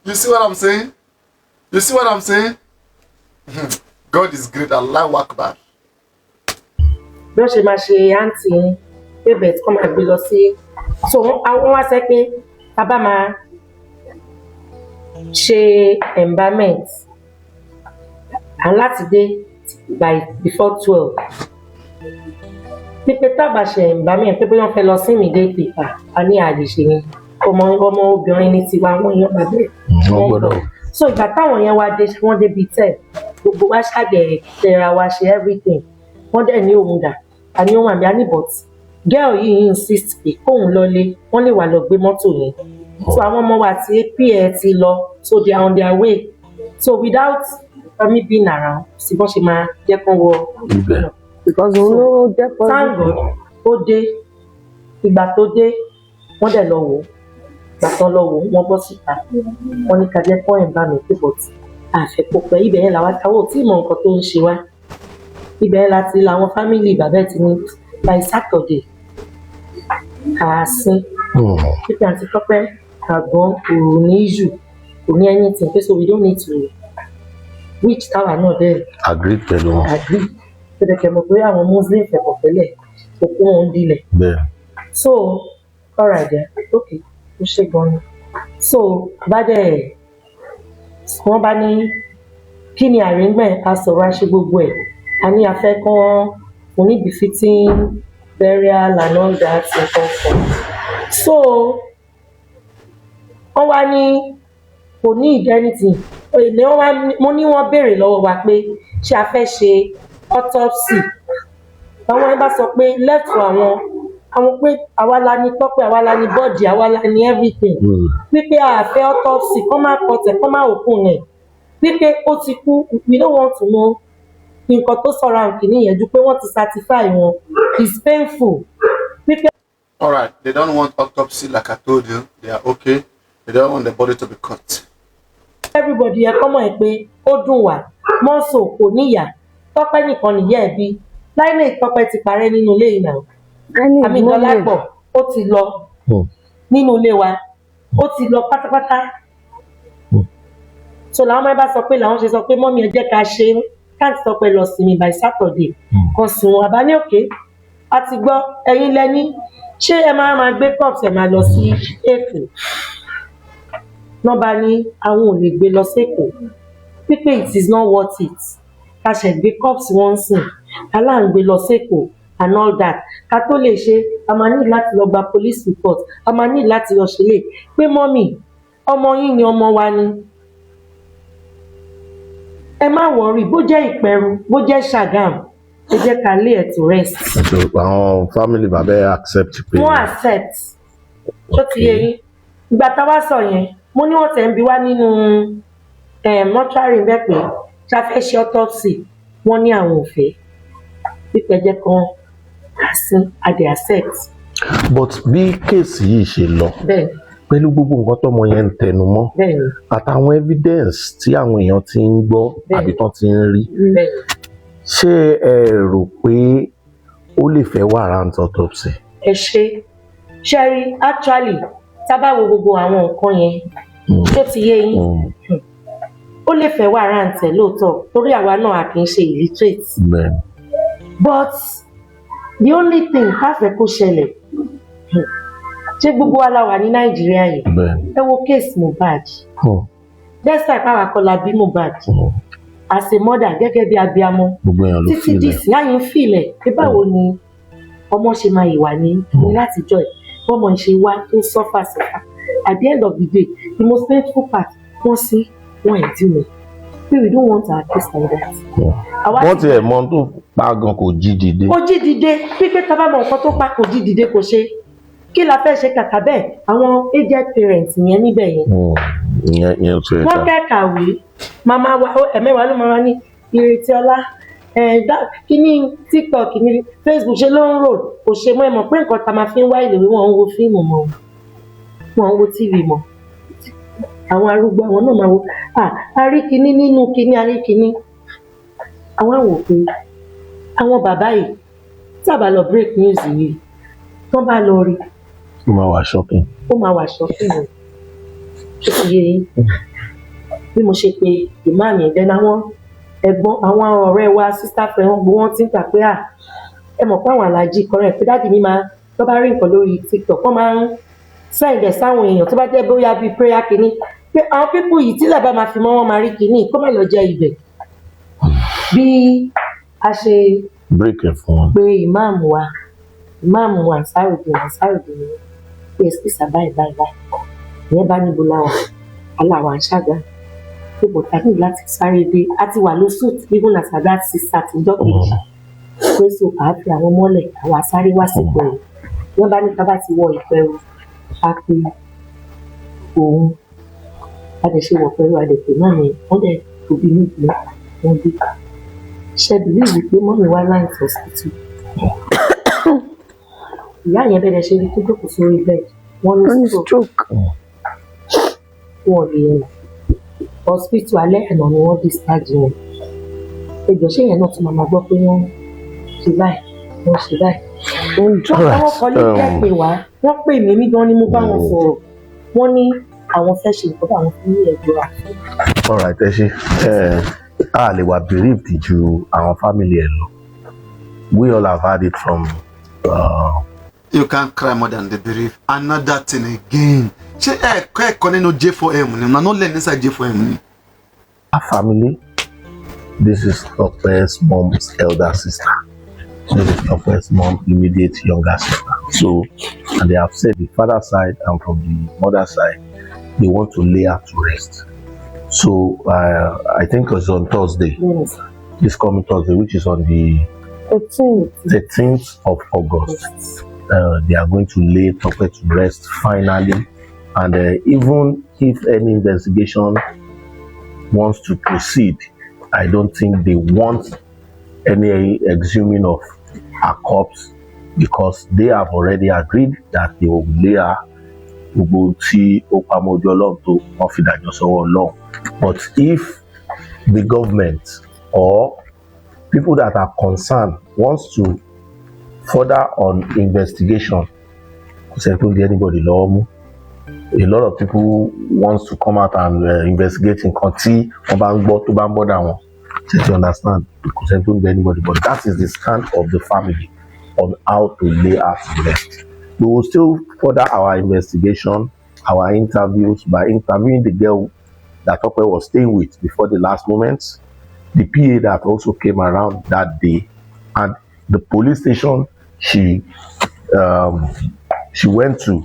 You see what I'm saying? You see what I'm saying? God is great. Allahu Akbar. Bí wọ́n ṣe máa ṣe àǹtí pé bẹ́ẹ̀ kọ́ máa gbé lọ sí so wọ́n wá sẹ́ pé tá bá máa ṣe environment and láti dé by before 12 pípẹ́ tábà ṣe environment pé bóyá wọ́n fẹ́ lọ sí immediately a ní àlèṣe yẹn ọmọ obìnrin ní tiwa wọ́n yan bàbá ẹ̀ wọ́n gbọ́dọ̀. so ìgbà táwọn yẹn wá dé wọ́n débi 10 gbogbo wa ṣàbẹ̀rẹ̀ tẹ̀ra wa ṣe everything wọ́n dẹ̀ ní òun dà àní òun àmì àní but girl yìí insist pé kóun lọlé wọ́n lè wà lọ gbé mọ́tò yẹn so àwọn ọmọ wa ti pa ti lọ so they are on their way so without me being around sí bọ́n ṣe máa jẹ́ kán wọ ibẹ̀. because òun ló jẹ́ pọ̀ thank God ó dé ìgbà tó dé wọ́n dẹ̀ lọ wò ó ìgbà tán lọ wò ó wọ́n bọ́ síta wọ́n ní kájẹ́ pọ́ ẹ̀ bá mi pé but àfẹ́pọ̀pẹ́ ibẹ̀ yẹn làwọn táwọn ò tí ì mọ nǹkan tó ń ṣe wá ibẹ̀ yẹn láti làwọn fámìlì bàbá ẹ̀ ti ní by Saturday àásín pípẹ́ àti tọ́pẹ́ àgbọn kò ní issue kò ní anything pé so we don't need to reach tower náà dẹ̀ agree pẹ̀lú wọn. agree tẹ̀lẹ̀kẹ̀ mọ̀ pé àwọn muslim fẹ̀kọ̀ tẹ́lẹ̀ òkú wọn ń dilẹ̀ bẹ́ẹ̀. so alright then okay ó ṣe gan ni so bá dẹ̀ wọ́n bá ní kí ni arrangement a sọ̀rọ̀ a ṣe gbogbo ẹ̀ a ní afẹ́ kan oníbìfitting burial and all that nǹkan kan so wọ́n wá ní kò ní ìdẹ́nìtì èlé wọn wá mo ní wọ́n béèrè lọ́wọ́ wa pé ṣé a fẹ́ ṣe autopsy àwọn ẹ bá sọ pé left for àwọn pé àwa la ní tọ́pẹ́ àwa la ní bọ́ọ̀dì àwa la ní everything wípé a fẹ́ autopsy kọ́ máa kọtẹ̀ kọ́ máa òkun rẹ̀ wípé ó ti kú we don't want to know nǹkan tó sọ̀rọ̀ àǹkì nìyẹn ju pé wọ́n ti certify wọn it's painful wípé. All right, they don't want autopsy like I told you. They are okay. They don't want the body to be cut. everybody ẹ kọ́ mọ̀ ẹ́ pé ó dùn wá mọ́sọ̀ kò níyà tọ́pẹ́ nìkan nìyá ẹ̀ bí láìlè tọ́pẹ́ ti parẹ́ nínú ilé yìí náà àmì ìdọ́lápọ̀ ó ti lọ nínú ilé wa ó ti lọ pátápátá so làwọn ọmọ ẹ bá sọ pé làwọn ṣe sọ pé mọ́mí ẹ jẹ́ ká ṣe káàtì tọ́pẹ́ lọ sinmi by Saturday kan sùn wọn àbá ní òkè a ti gbọ́ ẹ̀yin lẹ́ni ṣé ẹ máa gbé cups ẹ máa lọ sí Èkó náà bá ní àwọn ò lè gbé lọ sẹ́kọ̀ọ́ pípé it is not worth it ká ṣe gbé cups wọ́n sìn aláǹgbé lọ sẹ́kọ̀ọ́ and all that ká tó lè ṣe a máa ní láti lọ gba police report a máa ní láti lọ ṣe lè pé mọ́mì ọmọ yín ni ọmọ wa ni ẹ má wọrí bó jẹ́ Ìpẹ̀rù bó jẹ́ Ṣàgámù ẹ jẹ́ ká lé ẹ̀ to rest. àwọn family bàbá ẹ accept pé. wọ́n accept ó ti yẹ yín ìgbà tá a wá sọ yẹn mo ní wọ́n tẹ̀ ń bi wá nínú mọ́túárì bẹ́ẹ̀ pé ṣá fẹ́ ṣe autopsy wọ́n ní àwọn ò fẹ́ pípẹ́ jẹ́ kan àsín adé accept. but bí kéèsì yìí ṣe lọ pẹ̀lú gbogbo nǹkan tọ́mọ yẹn ń tẹnu mọ́ àtàwọn evidence tí àwọn èèyàn ti ń gbọ́ àbí tán ti ń rí ṣé ẹ rò pé ó lè fẹ́ warrant autopsy. ẹ ṣe rí actually tábàwò gbogbo àwọn nǹkan yẹn tó ti yé yín ó lè fẹ́ warrant ẹ̀ lóòótọ́ torí àwa náà a kì í ṣe illiterate but the only thing káfẹ́ kó ṣẹlẹ̀ ṣé gbogbo wa la wà ní Nàìjíríà yìí ẹ wo case Mohbad despite power kọlà bí Mohbad as a mother gẹ́gẹ́ bí abiyamọ títí dìsí láyé ń filẹ̀ pé báwo ni ọmọ ṣe máa ìwà ní látijọ́ ẹ̀ bọ́mọ ṣe wá tó sọ́fà at the end of the day the most painful part wọ́n sí wọ́n ẹ̀ dì mí pé we don't want our case like that. wọ́n ti ẹ̀ mọ tó pa gan kò jí dìde. kò jí dìde pípé tábà mọ nǹkan tó pa kò jí dìde kò ṣe kí la fẹ́ ṣe kàkà bẹ́ẹ̀ àwọn aged parents yẹn níbẹ̀ yẹn. ìyẹn tó yẹ ká. wọ́n kẹ́kàwé màmá wa ẹ̀mẹ́wàá ló máa ní Ìrètí Ọlá kíní TikTok ní Facebook ṣe ló ń rò kò ṣe mọ́ ẹ mọ̀ pé nǹkan tá a máa fi ń wá ìléwé wọn ń wo fíìmù mọ́ wọn ń wo TV mọ́ àwọn arúgbó àwọn náà máa wo a rí kíní nínú kíní a rí kíní àwọn àwò pé àwọn bàbá yìí sábà lọ break news yìí wọ́n bá lọ rí. ó máa wà shocking. ó máa wà shocking o ó ti yé yín bí mo ṣe pé ìmáàmì ẹ̀dẹ́ náà wọ́n ẹ̀gbọ́n àwọn ọ̀rẹ́ wa sister friend wọn gbọ́ wọ́n ti ń gbà pé ẹ mọ̀ pé àwọn aláàjì kọ́rẹ́ pé dáàdì mi máa tó bá rí nǹkan lórí TikTok wọ́n máa ń send ẹ̀ sáwọn èèyàn tó bá jẹ́ bóyá bíi prayer kìíní pé àwọn pípù yìí tí làbá máa fi mọ́ wọn máa rí kìíní kó má lọ jẹ́ ibẹ̀. Bí a ṣe break ẹ̀ fún wọn. pé ìmáàmù wa Ansarudeen ni pé ẹ̀sìkìsà báyìí ìyẹn bá níbo láwọn aláwọ̀ àṣàgà pé bọ̀tà ní láti sáré dé a ti wà lóṣù even as at that 6:30 ọjọ́ kejì pé so àáfi àwọn mọ́lẹ̀ àwọn asáré wá sí ìpẹ̀rù wọ́n bá ní ká bá ti wọ ìpẹ̀rù a pe òun adẹ̀ṣe wọ̀ pẹ̀lú adẹ̀pẹ̀ náà ni wọ́n dẹ̀ tóbi níbi wọ́n dé ṣẹ́bi léèwé pé mọ́mí wá láìsí hospital ìyá yẹn bẹ̀rẹ̀ ṣe rí tó jókòó sórí bẹ́ẹ̀ wọ́n ní stroke wọ́n lè rìn hospital alẹ́ ẹ̀nà ni wọ́n discharge wọn ẹjọ́ ṣé yẹn náà tún máa gbọ́ pé wọ́n ṣe báyìí wọ́n ṣe báyìí wọ́n kọ́ ní kẹ́pẹ́ wá wọ́n pè mí ní gan ni mo bá wọn sọ̀rọ̀ wọ́n ní àwọn fẹ́ ṣe nǹkan àwọn fún ní ẹ̀jọ́ rà. ọ̀rọ̀ àìtẹ́ ṣe a lè wà bereaved ju àwọn family ẹ̀ lọ we all have had it from. You can't cry more than the bereaved. Another thing again. Ṣé ẹ̀kọ́ nínú J4M ni? Na no learn inside J4M ni. A family. This is Tope's mom's elder sister. This is Tope's mom's immediate younger sister. So, and they have said the father side and from the mother side, they want to lay her to rest. So, I think it's on Thursday. Yes. This coming Thursday, which is on the 13th of August. They are going to lay Tope to rest finally, and even if any investigation wants to proceed, I don't think they want any exhuming of her corpse because they have already agreed that they will lay her. But if the government or people that are concerned wants to further on investigation, anybody a lot of people wants to come out and investigate in country to understand anybody, but that is the stand of the family on how to lay her to rest. We will still further our investigation, our interviews by interviewing the girl that Tope was staying with before the last moments, the PA that also came around that day, and the police station she went to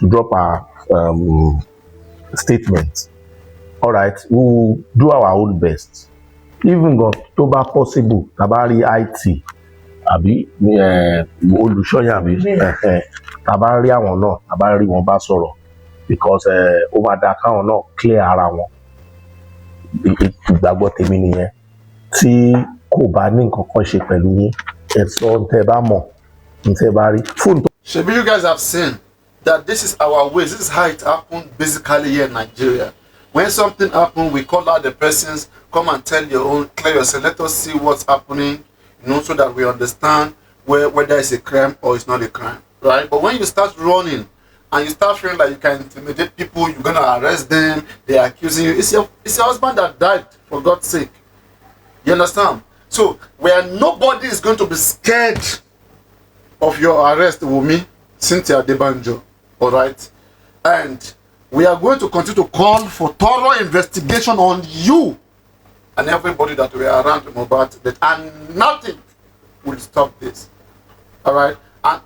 drop her statement. All right, we will do our own best. Even got to be possible, tabari IT, àbí olùṣọ́yà àbí tabari àwọn náà, tabari wọn bá sọ̀rọ̀ because ó máa dá káwọn náà clear ara wọn. Ìgbàgbọ́ tèmi nìyẹn. Tí kò bá ní nǹkan kan ṣe pẹ̀lú yín, ẹ sọ ntẹ́ bá mọ̀, ntẹ́ bá rí. Shebi, you guys have seen that this is our ways. This is how it happened basically here in Nigeria. When something happens, we call out the persons, come and tell your own, clear yourself. Let us see what's happening, so that we understand whether it's a crime or it's not a crime, right? But when you start running and you start feeling like you can intimidate people, you're gonna arrest them, they're accusing you. It's your husband that died, for God's sake. You understand? So where nobody is going to be scared of your arrest, Wumi, Cynthia Debanjo, all right? And we are going to continue to call for thorough investigation on you and everybody that were around Mohbad, and nothing will stop this, all right? And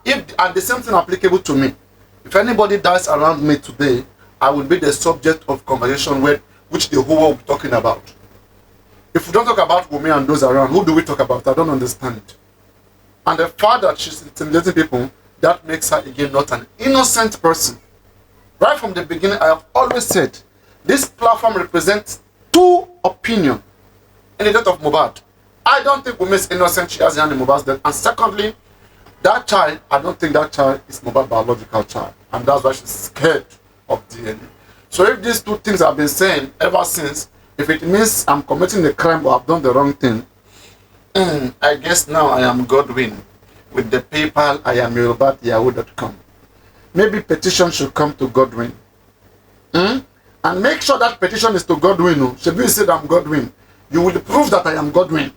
the same thing applicable to me. If anybody dies around me today, I will be the subject of conversation which the whole world will be talking about. If we don't talk about Wumi and those around, who do we talk about? I don't understand. And the fact that she's intimidating people, that makes her again not an innocent person. Right from the beginning, I have always said, this platform represents two opinions in the death of Mohbad. I don't think Wumi is innocent, she has a hand in Mohbad's death. And secondly, that child, I don't think that child is Mohbad's biological child. And that's why she's scared of DNA. So if these two things have been saying ever since, if it means I'm committing a crime or I've done the wrong thing, I guess now I am Godwin. With the PayPal, I am yoruba@yahoo.com. Maybe petition should come to Godwin. And make sure that petition is to Godwin. Should you say I'm Godwin? You will prove that I am Godwin.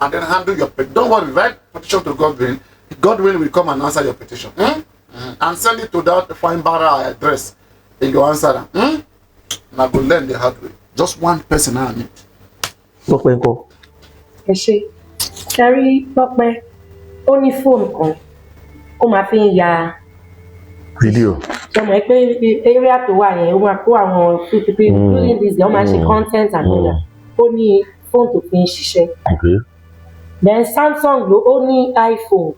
And then handle your petition. Don't worry, write petition to Godwin. God will come and answer your petition. And send it to that fine barra address. And you answer them. And I go learn the hard way. Just one person I need. Lọ́pẹ́ ńkọ́. ẹ ṣe ṣẹ́rí lọ́pẹ́ ó ní fóònù kan ó máa fi ń ya Fídíò. ṣe mọ̀ pé area tó wà yẹn ó máa kó àwọn pípípí doing this ó máa ṣe content and all that ó ní fóònù tó fi ń ṣiṣẹ́. Okay. Then Samsung ló ó ní iPhone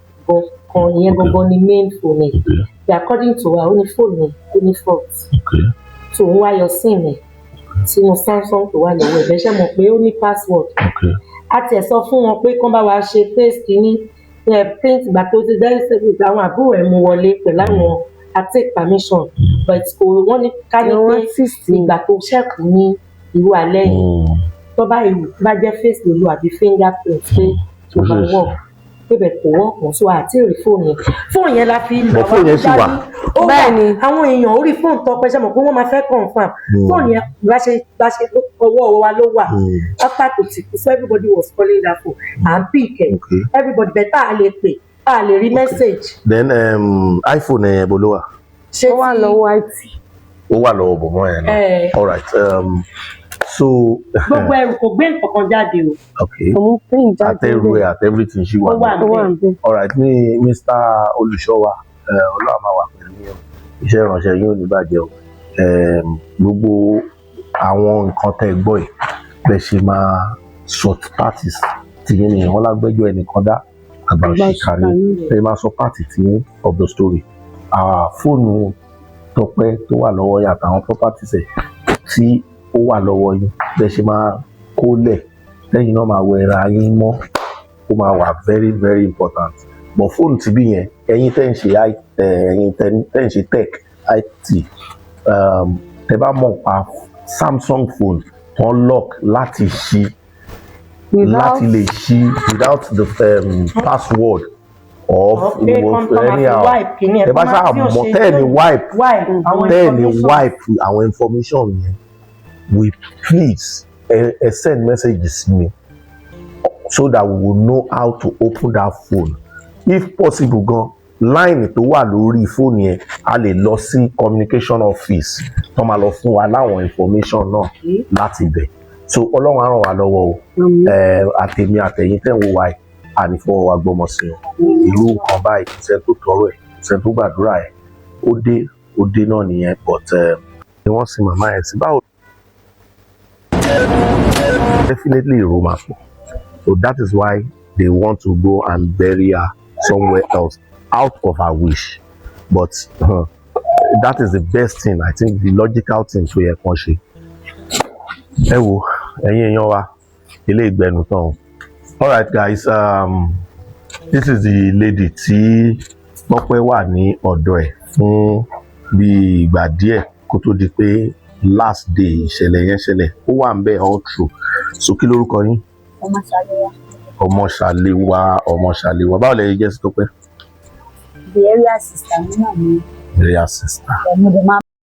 kan ìyẹn gangan ni main phone ẹ̀. According to wa ó ní fóònù ẹ̀ ó ní fault. Okay. So òun wá yọ sim ẹ̀ sínú Samsung tó wà lọ́wọ́ ẹ̀ bẹ́ẹ̀ ṣe mọ̀ pé ó ní password. Okay. A tiẹ̀ sọ fún wọn pé kán bá wa ṣe face kìíní print ìgbà tó ti dẹ́rẹ́sẹ̀ àwọn àbúrò ẹ̀ mú wọlé pẹ̀lú àwọn I take permission but kò wọ́n ní ká ní pé ìgbà tó ṣẹ́kù ní irú alẹ́ yìí tó bá jẹ́ face lòlù àbí fingerprint pé tó bá wọ̀ pébẹ̀ kò wọ́pọ̀ so àti rí fóònù yẹn la fi lọ wá jáde bẹ́ẹ̀ ni àwọn èèyàn orí fóònù Tọ́pẹ́ ṣe mọ̀ pé wọ́n máa fẹ́ confirm fóònù yẹn bá ṣe ọwọ́ wa ló wà after tó ti kú so everybody was calling that phone and pick it everybody better a lè pè a lè rí message. Then iPhone ẹ̀ bó ló wà? Ṣé wà lọ́wọ́ IT? Ó wà lọ́wọ́ bọ̀mọ́ ẹ̀ náà. All right. So gbogbo ẹrù kò gbé nǹkan kan jáde o. Okay. Àtẹrù ẹ̀ àti everything ṣì wà. Ó wà níbẹ̀. All right. Ní Mr. Olùṣọ́wà Ọlọ́run máa wà pẹ̀lú yín o. Iṣẹ́ ìránṣẹ́ yín ò ní bàjẹ́ o. Gbogbo àwọn nǹkan tẹ́ ẹ gbọ́ yìí bẹ́ẹ̀ ṣe máa sort parties tìyẹn nìyẹn wọ́n lágbẹ́jọ́ ẹnìkan dá àgbà òṣìkà ni ẹ máa sọ party tìyẹn of the story. Fóònù Tọ́pẹ́ tó wà lọ́wọ́ yín àtàwọn properties ẹ̀ tí ó wà lọ́wọ́ yín bẹ́ẹ̀ ṣe máa kólẹ̀ lẹ́yìn náà máa wẹ ara yín mọ́ ó máa wà very very important. But fóònù tìbí yẹn ẹ̀yin tẹ́ ń ṣe ẹ̀yin tẹ́ ń ṣe tech IT tẹ́ bá mọ̀ pa Samsung phone wọ́n lock láti ṣí láti lè ṣí without the password of anyhow ẹ bá ṣáà mọ̀ tẹ́ẹ̀ ni wipe àwọn information yẹn we please send messages me so that we will know how to open that phone if possible gan line tó wà lórí fóònù yẹn a lè lọ sí communication office tó máa lọ fún wa láwọn information náà láti bẹ̀ so Ọlọ́run á ràn wá lọ́wọ́ o àtèmi àtẹ̀yìn tẹ̀ ń wo wa ànífọwọ́ wa gbọ́mọ sí o irú nǹkan báyìí ìṣẹ́ tó tọrọ ẹ̀ ìṣẹ́ tó gbàdúrà ẹ̀ ó dé náà nìyẹn but ni wọ́n sin màmá ẹ̀ sí báwo. Definitely èrò máa pọ̀ so that is why they want to go and bury her somewhere else out of her wish but that is the best thing I think the logical thing tó yẹ kán ṣe. Ẹ wo ẹ̀yin èèyàn wa ilé ìgbẹ́nu tán o. All right guys this is the lady tí Tọ́pẹ́ wà ní ọ̀dọ̀ ẹ̀ fún bí ìgbà díẹ̀ kó tó di pé last day ìṣẹ̀lẹ̀ yẹn ṣẹlẹ̀ ó wà ń bẹ̀ all through so kí lórúkọ yín? Ọmọṣàléwá báwo lẹ jẹ́ sí Tọ́pẹ́? The area sister mi náà ni. Area sister.